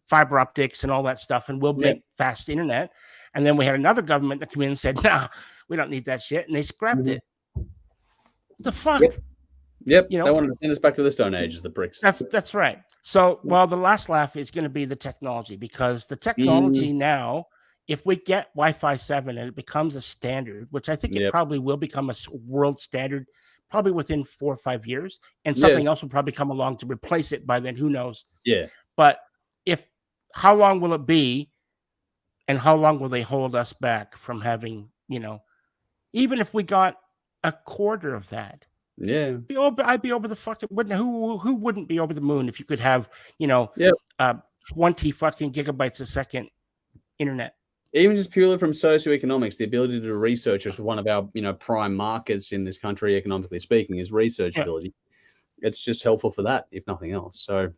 fiber optics and all that stuff, and we'll make fast internet. And then we had another government that came in and said, "Nah, we don't need that shit," and they scrapped it. The fuck? Yep. They wanted to send us back to the Stone Age as the pricks. That's right. So, the last laugh is going to be the technology, because the technology now, if we get Wi-Fi 7 and it becomes a standard, which I think it probably will become a world standard, probably within 4 or 5 years, and something else will probably come along to replace it by then. Who knows? Yeah. But how long will it be, and how long will they hold us back from having, even if we got a quarter of that? Yeah, I'd be over the fucking. Who wouldn't be over the moon if you could have 20 fucking gigabytes a second internet? Even just purely from socioeconomics, the ability to do research is one of our prime markets in this country, economically speaking, is research ability. It's just helpful for that, if nothing else. So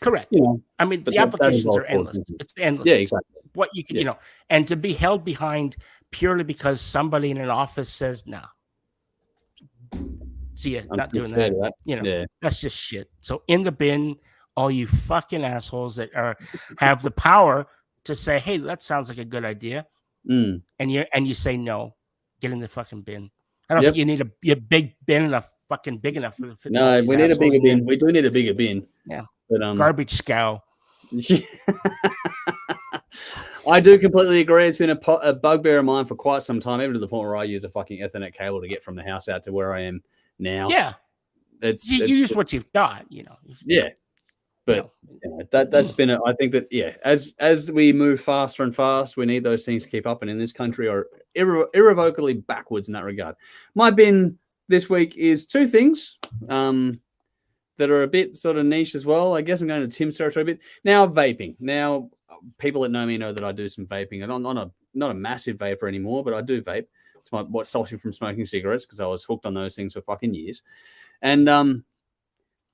Correct. You know, I mean, the applications are endless. It's endless. Yeah, exactly. What you can, and to be held behind purely because somebody in an office says, "No, see ya, not doing that." That's just shit. So in the bin, all you fucking assholes that have the power to say, "Hey, that sounds like a good idea," and you say no, get in the fucking bin. I don't think you need a big bin enough, fucking big enough for the. No, we need a bigger bin. We do need a bigger bin. Yeah, but garbage scow. I do completely agree. It's been a bugbear of mine for quite some time, even to the point where I use a fucking Ethernet cable to get from the house out to where I am now. Yeah, it's you use what you've got, Yeah, but that's been. I think that as we move faster and faster, we need those things to keep up. And in this country, are irrevocably backwards in that regard. My bin this week is two things. That are a bit sort of niche as well. I guess I'm going to Tim's territory a bit. Now, vaping. Now, people that know me know that I do some vaping. I'm not a massive vapor anymore, but I do vape. It's what stops me from smoking cigarettes because I was hooked on those things for fucking years. And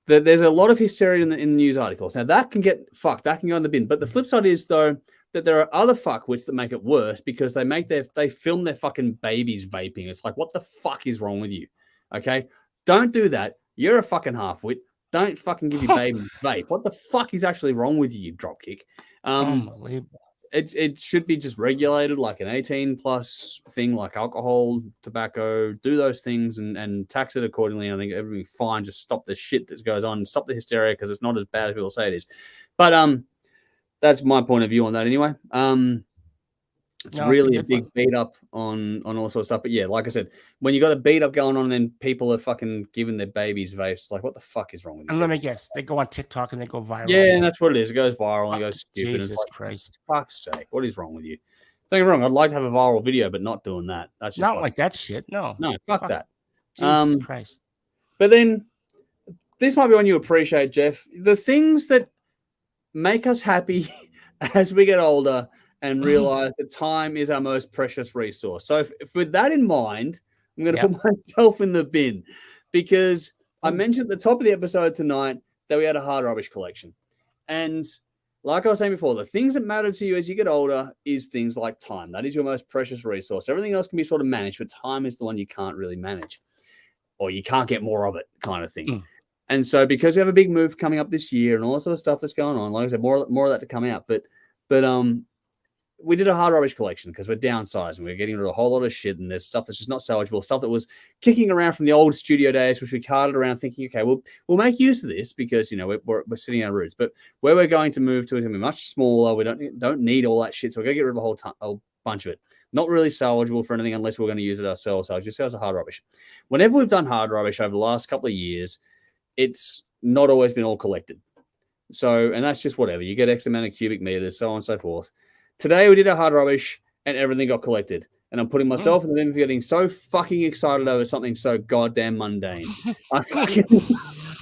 there's a lot of hysteria in the news articles. Now, that can get fucked. That can go in the bin. But the flip side is, though, that there are other fuckwits that make it worse because they film their fucking babies vaping. It's like, what the fuck is wrong with you? Okay? Don't do that. You're a fucking half-wit. Don't fucking give your baby vape. What the fuck is actually wrong with you, dropkick? Unbelievable. It should be just regulated like an 18+ thing, like alcohol, tobacco. Do those things and tax it accordingly. I think everything's fine. Just stop the shit that goes on. Stop the hysteria because it's not as bad as people say it is. But that's my point of view on that anyway. It's really a big beat up on all sorts of stuff. But yeah, like I said, when you got a beat up going on and then people are fucking giving their babies vapes, it's like, what the fuck is wrong with you? And let me guess, they go on TikTok and they go viral. Yeah, and that's what it is. It goes viral and it goes stupid. Jesus Christ. Fuck's sake. What is wrong with you? Don't get me wrong. I'd like to have a viral video, but not doing that. That's just not like that shit. No, fuck that. Jesus Christ. But then this might be one you appreciate, Jeff. The things that make us happy as we get older and realize that time is our most precious resource. So if with that in mind, I'm going to put myself in the bin because I mentioned at the top of the episode tonight that we had a hard rubbish collection. And like I was saying before, the things that matter to you as you get older is things like time. That is your most precious resource. Everything else can be sort of managed, but time is the one you can't really manage or you can't get more of it kind of thing. And so because we have a big move coming up this year and all that sort of stuff that's going on, like I said, more of that to come out. But we did a hard rubbish collection because we're downsizing. We're getting rid of a whole lot of shit, and there's stuff that's just not salvageable, stuff that was kicking around from the old studio days, which we carted around thinking, okay, we'll make use of this because we're sitting on our roots. But where we're going to move to is going to be much smaller. We don't need all that shit, so we're going to get rid of a whole bunch of it. Not really salvageable for anything unless we're going to use it ourselves. So it just goes to hard rubbish. Whenever we've done hard rubbish over the last couple of years, it's not always been all collected. So, and that's just whatever. You get X amount of cubic meters, so on and so forth. Today we did a hard rubbish and everything got collected. And I'm putting myself in the bin for getting so fucking excited over something so goddamn mundane. I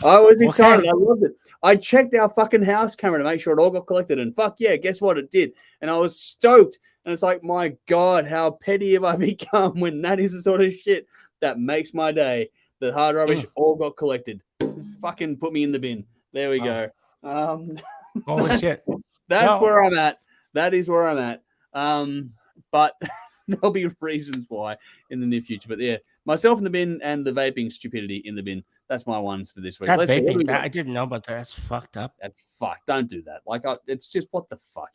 was excited. I loved it. I checked our fucking house camera to make sure it all got collected. And fuck yeah, guess what? It did. And I was stoked. And it's like, my God, how petty have I become when that is the sort of shit that makes my day. The hard rubbish all got collected. Fucking put me in the bin. There we go. Holy shit. That's where I'm at. That is where I'm at. But there'll be reasons why in the near future. But yeah, myself in the bin and the vaping stupidity in the bin. That's my ones for this week. I didn't know about that. That's fucked up. That's fucked. Don't do that. Like, it's just what the fuck.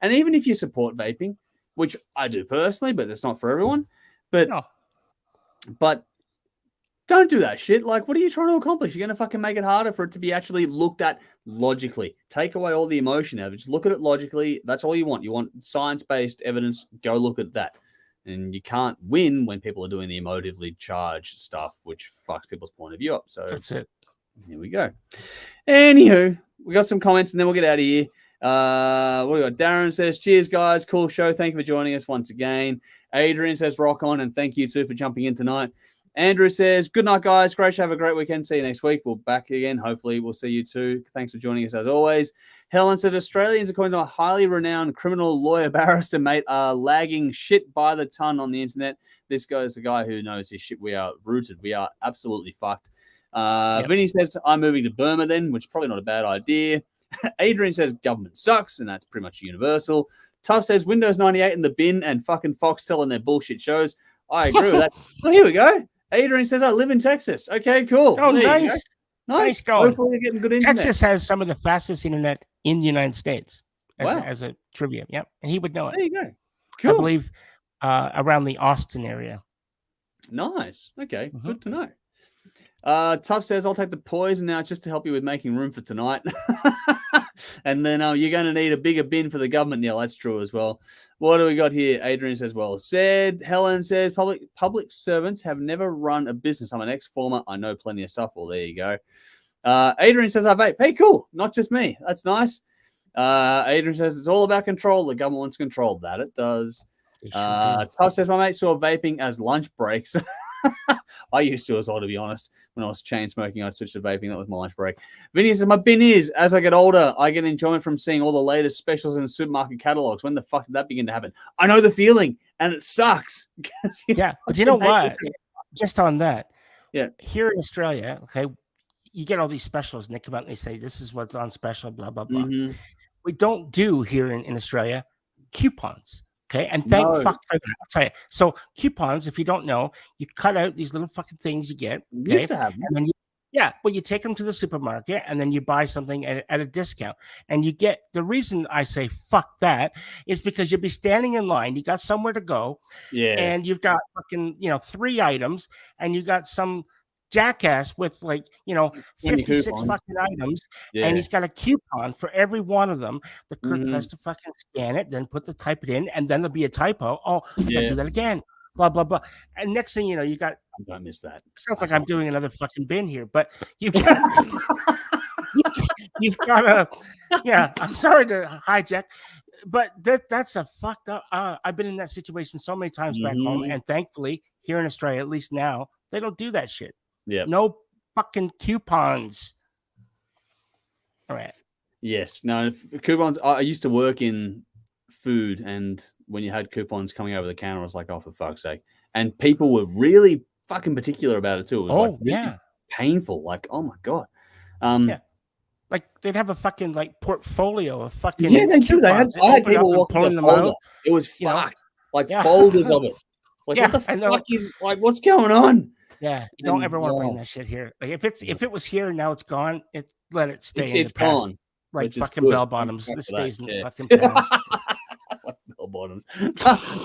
And even if you support vaping, which I do personally, but it's not for everyone. But don't do that shit. Like, what are you trying to accomplish? You're going to fucking make it harder for it to be actually looked at logically. Take away all the emotion out of it. Just look at it logically. That's all you want. You want science-based evidence. Go look at that. And you can't win when people are doing the emotively charged stuff, which fucks people's point of view up. So that's it. Here we go. Anywho, we got some comments and then we'll get out of here. What we got? Darren says, cheers, guys. Cool show. Thank you for joining us once again. Adrian says, rock on. And thank you, too, for jumping in tonight. Andrew says, good night, guys. Great show. Have a great weekend. See you next week. We'll back again. Hopefully, we'll see you too. Thanks for joining us as always. Helen said, Australians, according to a highly renowned criminal lawyer barrister, mate, are lagging shit by the ton on the internet. This goes to the guy who knows his shit. We are rooted. We are absolutely fucked. Vinny says, I'm moving to Burma then, which is probably not a bad idea. Adrian says government sucks, and that's pretty much universal. Tuff says Windows 98 in the bin and fucking Foxtel and their bullshit shows. I agree with that. Well, here we go. Adrian says I live in Texas. Okay, cool. Oh, nice. Nice going. Hopefully you're getting good internet. Texas has some of the fastest internet in the United States. Wow. As a trivia. Yep. And he would know it. There you go. Cool. I believe around the Austin area. Nice. Okay. Good to know. Tuff says, I'll take the poison now just to help you with making room for tonight. And then you're going to need a bigger bin for the government, Neil. That's true as well. What do we got here? Adrian says, well said. Helen says, public servants have never run a business. I'm an ex-former. I know plenty of stuff. Well, there you go. Adrian says, I vape. Hey, cool. Not just me. That's nice. Adrian says, it's all about control. The government wants control. That it does. Tuff says, my mate saw vaping as lunch breaks. I used to as well, to be honest. When I was chain smoking, I'd switch to vaping. That was my lunch break. Vinny says, my bin is, as I get older, I get enjoyment from seeing all the latest specials in the supermarket catalogs. When the fuck did that begin to happen? I know the feeling, and it sucks. Yeah, but you know what? Just on that. Yeah. Here in Australia, okay, you get all these specials, and they come out and they say, this is what's on special, blah, blah, blah. Mm-hmm. We don't do here in Australia coupons. Okay, and thank fuck for that. I'll tell you. So coupons, if you don't know, you cut out these little fucking things you get. Okay? Used to have them. And then you take them to the supermarket and then you buy something at a discount. And you get, the reason I say fuck that is because you'll be standing in line, you got somewhere to go, and you've got fucking 3 items, and you got some jackass with 56 fucking items, and he's got a coupon for every one of them. The clerk has to fucking scan it, then type it in, and then there'll be a typo. Oh, I gotta do that again. Blah blah blah. And next thing you know, you got. I miss that. Sounds like I'm doing another fucking bin here, but you've got. You've got a. Yeah, I'm sorry to hijack. But that's a fucked up. I've been in that situation so many times back home, and thankfully here in Australia, at least now, they don't do that shit. Yeah. No fucking coupons. All right. Yes. No, coupons. I used to work in food, and when you had coupons coming over the counter, I was like, oh, for fuck's sake. And people were really fucking particular about it too. It was really painful. Like, oh my God. Like they'd have a fucking portfolio of fucking. Yeah, they do. I had people walking them out. It was fucked. Folders of it. It's like, what the fuck is what's going on? Yeah, you don't ever want to bring that shit here. Like if it was here, now it's gone. Let it stay. It's gone. Like fucking bell bottoms. This stays in the fucking past. Bell bottoms.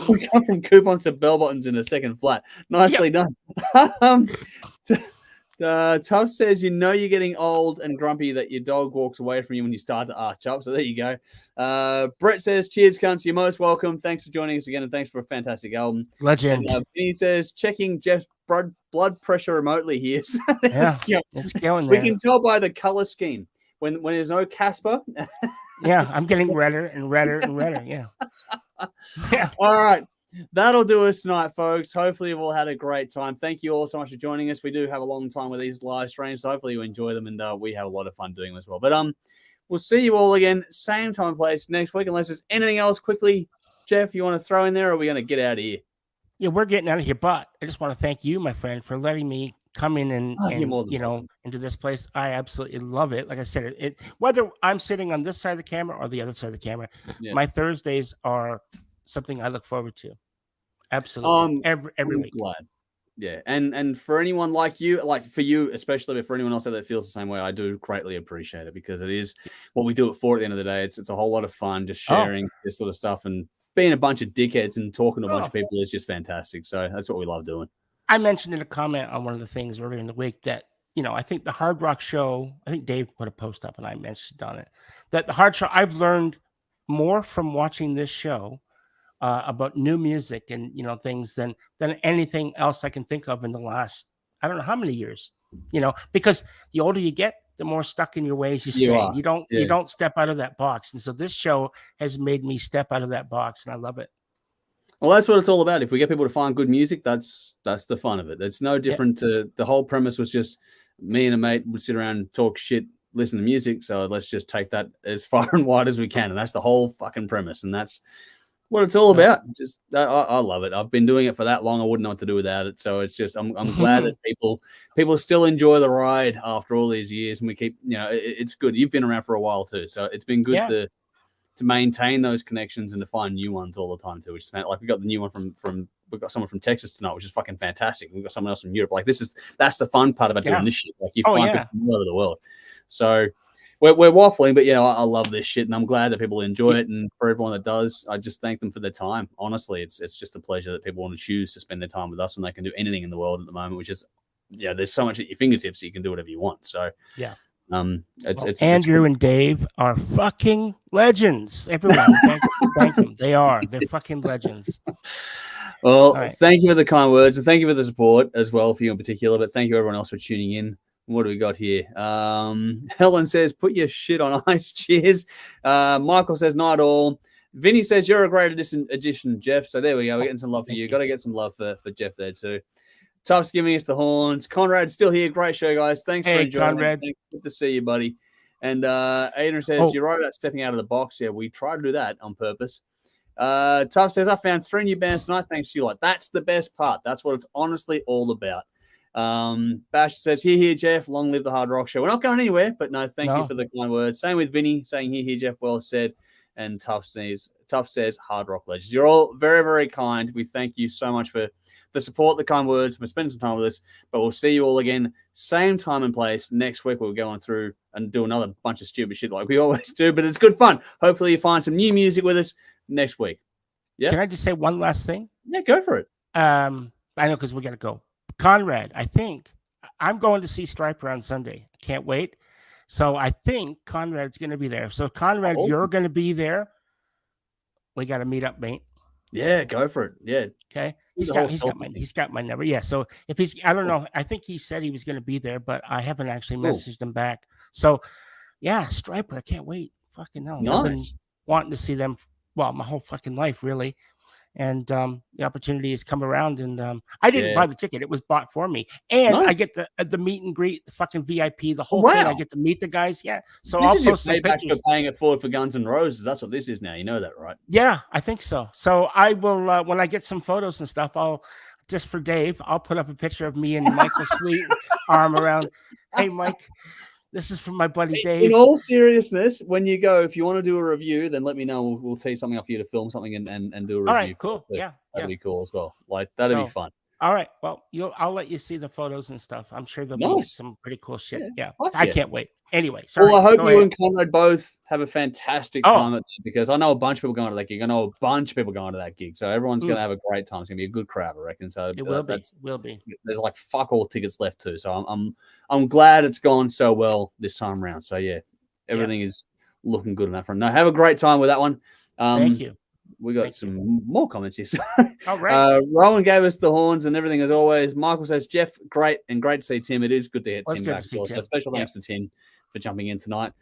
We come from coupons to bell buttons in a second flat. Nicely done. Tuff says, you're getting old and grumpy that your dog walks away from you when you start to arch up. So there you go. Brett says, cheers, cunts. You're most welcome. Thanks for joining us again, and thanks for a fantastic album. Legend. And, he says, checking Jeff's blood pressure remotely here. So it's going there. We can tell by the color scheme. When there's no Casper. Yeah, I'm getting redder and redder and redder. Yeah. All right. That'll do us tonight, folks. Hopefully you've all had a great time. Thank you all so much for joining us. We do have a long time with these live streams, so hopefully you enjoy them, and we have a lot of fun doing them as well. But we'll see you all again, same time and place next week, unless there's anything else quickly. Jeff, you want to throw in there, or are we going to get out of here? Yeah, we're getting out of here, but I just want to thank you, my friend, for letting me come in and into this place. I absolutely love it. Like I said, it whether I'm sitting on this side of the camera or the other side of the camera, my Thursdays are something I look forward to. Absolutely. Every week. Glad. Yeah. And for anyone like you, like for you, especially, but for anyone else that feels the same way, I do greatly appreciate it, because it is what we do it for at the end of the day. It's a whole lot of fun just sharing this sort of stuff, and being a bunch of dickheads and talking to a bunch of people is just fantastic. So that's what we love doing. I mentioned in a comment on one of the things earlier in the week that, I think the Hard Rock Show, I think Dave put a post up and I mentioned on it, that the Hard Show, I've learned more from watching this show about new music and, things than anything else I can think of in the last, I don't know how many years, because the older you get, the more stuck in your ways you stay. You don't step out of that box. And so this show has made me step out of that box, and I love it. Well, that's what it's all about. If we get people to find good music, that's the fun of it. It's no different to the whole premise was just me and a mate would sit around and talk shit, listen to music. So let's just take that as far and wide as we can. And that's the whole fucking premise. And that's what it's all about. Just I love it. I've been doing it for that long. I wouldn't know what to do without it. So it's just I'm glad that people still enjoy the ride after all these years, and we keep it's good. You've been around for a while too, so it's been good to maintain those connections and to find new ones all the time too. Which is like we got the new one from we've got someone from Texas tonight, which is fucking fantastic. We've got someone else from Europe. Like that's the fun part about doing this shit. Like you find people from all over the world. So. We're waffling, but I love this shit, and I'm glad that people enjoy it. And for everyone that does, I just thank them for their time. Honestly, it's just a pleasure that people want to choose to spend their time with us when they can do anything in the world at the moment. Which is, there's so much at your fingertips that you can do whatever you want. So it's Andrew and Dave are fucking legends. Everyone, thank them. They're fucking legends. Well, thank you for the kind words, and thank you for the support as well for you in particular. But thank you everyone else for tuning in. What do we got here? Helen says, put your shit on ice. Cheers. Michael says, not all. Vinny says, you're a great addition, Jeff. So there we go. We're getting some love for you. Got to get some love for Jeff there too. Tuff's giving us the horns. Conrad's still here. Great show, guys. Thanks for enjoying Conrad. it. Good to see you, buddy. And Adrian says, you're right about stepping out of the box. Yeah, we try to do that on purpose. Tuff says, I found 3 new bands tonight. Thanks to you. Like, that's the best part. That's what it's honestly all about. Bash says, here, Jeff, long live the Hard Rock Show. We're not going anywhere, but no, thank you for the kind words. Same with Vinny saying, here, Jeff, well said. And Tuff says, Hard Rock Legends. You're all very, very kind. We thank you so much for the support, the kind words, for spending some time with us. But we'll see you all again, same time and place next week. We'll go on through and do another bunch of stupid shit like we always do, but it's good fun. Hopefully you find some new music with us next week. Yeah. Can I just say one last thing? Yeah, go for it. I know, because we got to go. Conrad, I think I'm going to see Striper on Sunday. I can't wait. So I think Conrad's going to be there. So Conrad, you're going to be there. We got to meet up, mate. Yeah, go for it. Yeah. Okay. He's got my number. Yeah. So if I don't know. I think he said he was going to be there, but I haven't actually messaged him back. So yeah, Striper, I can't wait. Fucking hell. Nice. I've been wanting to see them. Well, my whole fucking life, really. And the opportunity has come around, and I didn't buy the ticket; it was bought for me, and I get the meet and greet, the fucking VIP, the whole thing. I get to meet the guys. Yeah, so this I'll is post your some payback pictures. for paying it forward for Guns N' Roses. That's what this is now. You know that, right? Yeah, I think so. So I will when I get some photos and stuff. I'll just for Dave. I'll put up a picture of me and Michael Sweet, arm around. Hey, Mike. This is from my buddy Dave. In all seriousness, when you go, if you want to do a review, then let me know. We'll tee something up for you to film something and do a review. All right, cool. Yeah, that'd be cool as well. Like that'd be fun. All right. Well, I'll let you see the photos and stuff. I'm sure there'll be some pretty cool shit. Yeah. I can't wait. Anyway, sorry. Well, I hope you and Conrad both have a fantastic time because I know a bunch of people going to that gig. I know a bunch of people going to that gig. So everyone's going to have a great time. It's going to be a good crowd, I reckon. So it will be. There's like fuck all tickets left too. So I'm glad it's gone so well this time around. So yeah, everything is looking good on that front. No, have a great time with that one. Thank you. We got some more comments here. All right. Rowan gave us the horns and everything as always. Michael says, Jeff, great to see Tim. It is good to get Tim back. So special thanks to Tim for jumping in tonight.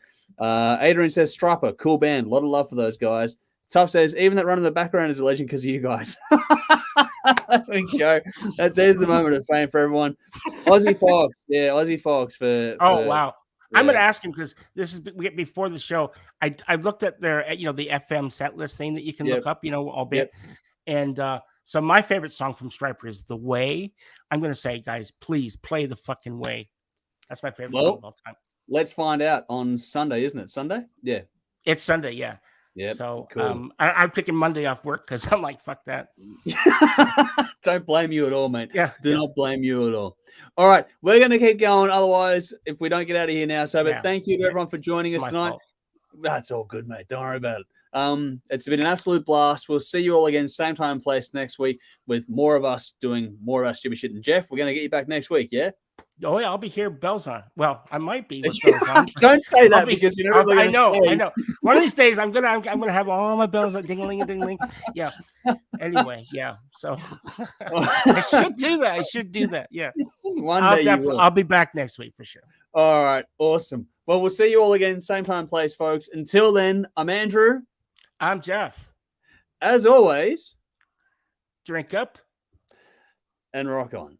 Adrian says, Striper, cool band. A lot of love for those guys. Tuff says, even that run in the background is a legend because of you guys. There we go. There's the moment of fame for everyone. Aussie Fox. Yeah, Aussie Fox for wow. Yeah. I'm going to ask him because this is before the show. I looked at their, the FM set list thing that you can look up, albeit. And so my favorite song from Striper is The Way. I'm going to say, guys, please play The Fucking Way. That's my favorite song of all time. Let's find out on Sunday, isn't it? Sunday? Yeah. It's Sunday, yeah. Yeah. So cool. I'm picking Monday off work because I'm like, fuck that. Don't blame you at all, mate. Do not blame you at all. All right, we're going to keep going. Otherwise, if we don't get out of here now. So, but thank you to everyone for joining us tonight. That's all good, mate. Don't worry about it. It's been an absolute blast. We'll see you all again, same time and place next week with more of us doing more of our stupid shit. And Jeff, we're going to get you back next week, yeah? Oh, yeah, I'll be here, bells on. Well, I might be with bells on. Don't say that because you know I know. One of these days, I'm gonna have all my bells on, ding-a-ling-a-ding-a-ling. Yeah. Anyway, yeah. So I should do that. Yeah. One day I'll be back next week for sure. All right. Awesome. Well, we'll see you all again, same time, place, folks. Until then, I'm Andrew. I'm Jeff. As always, drink up and rock on.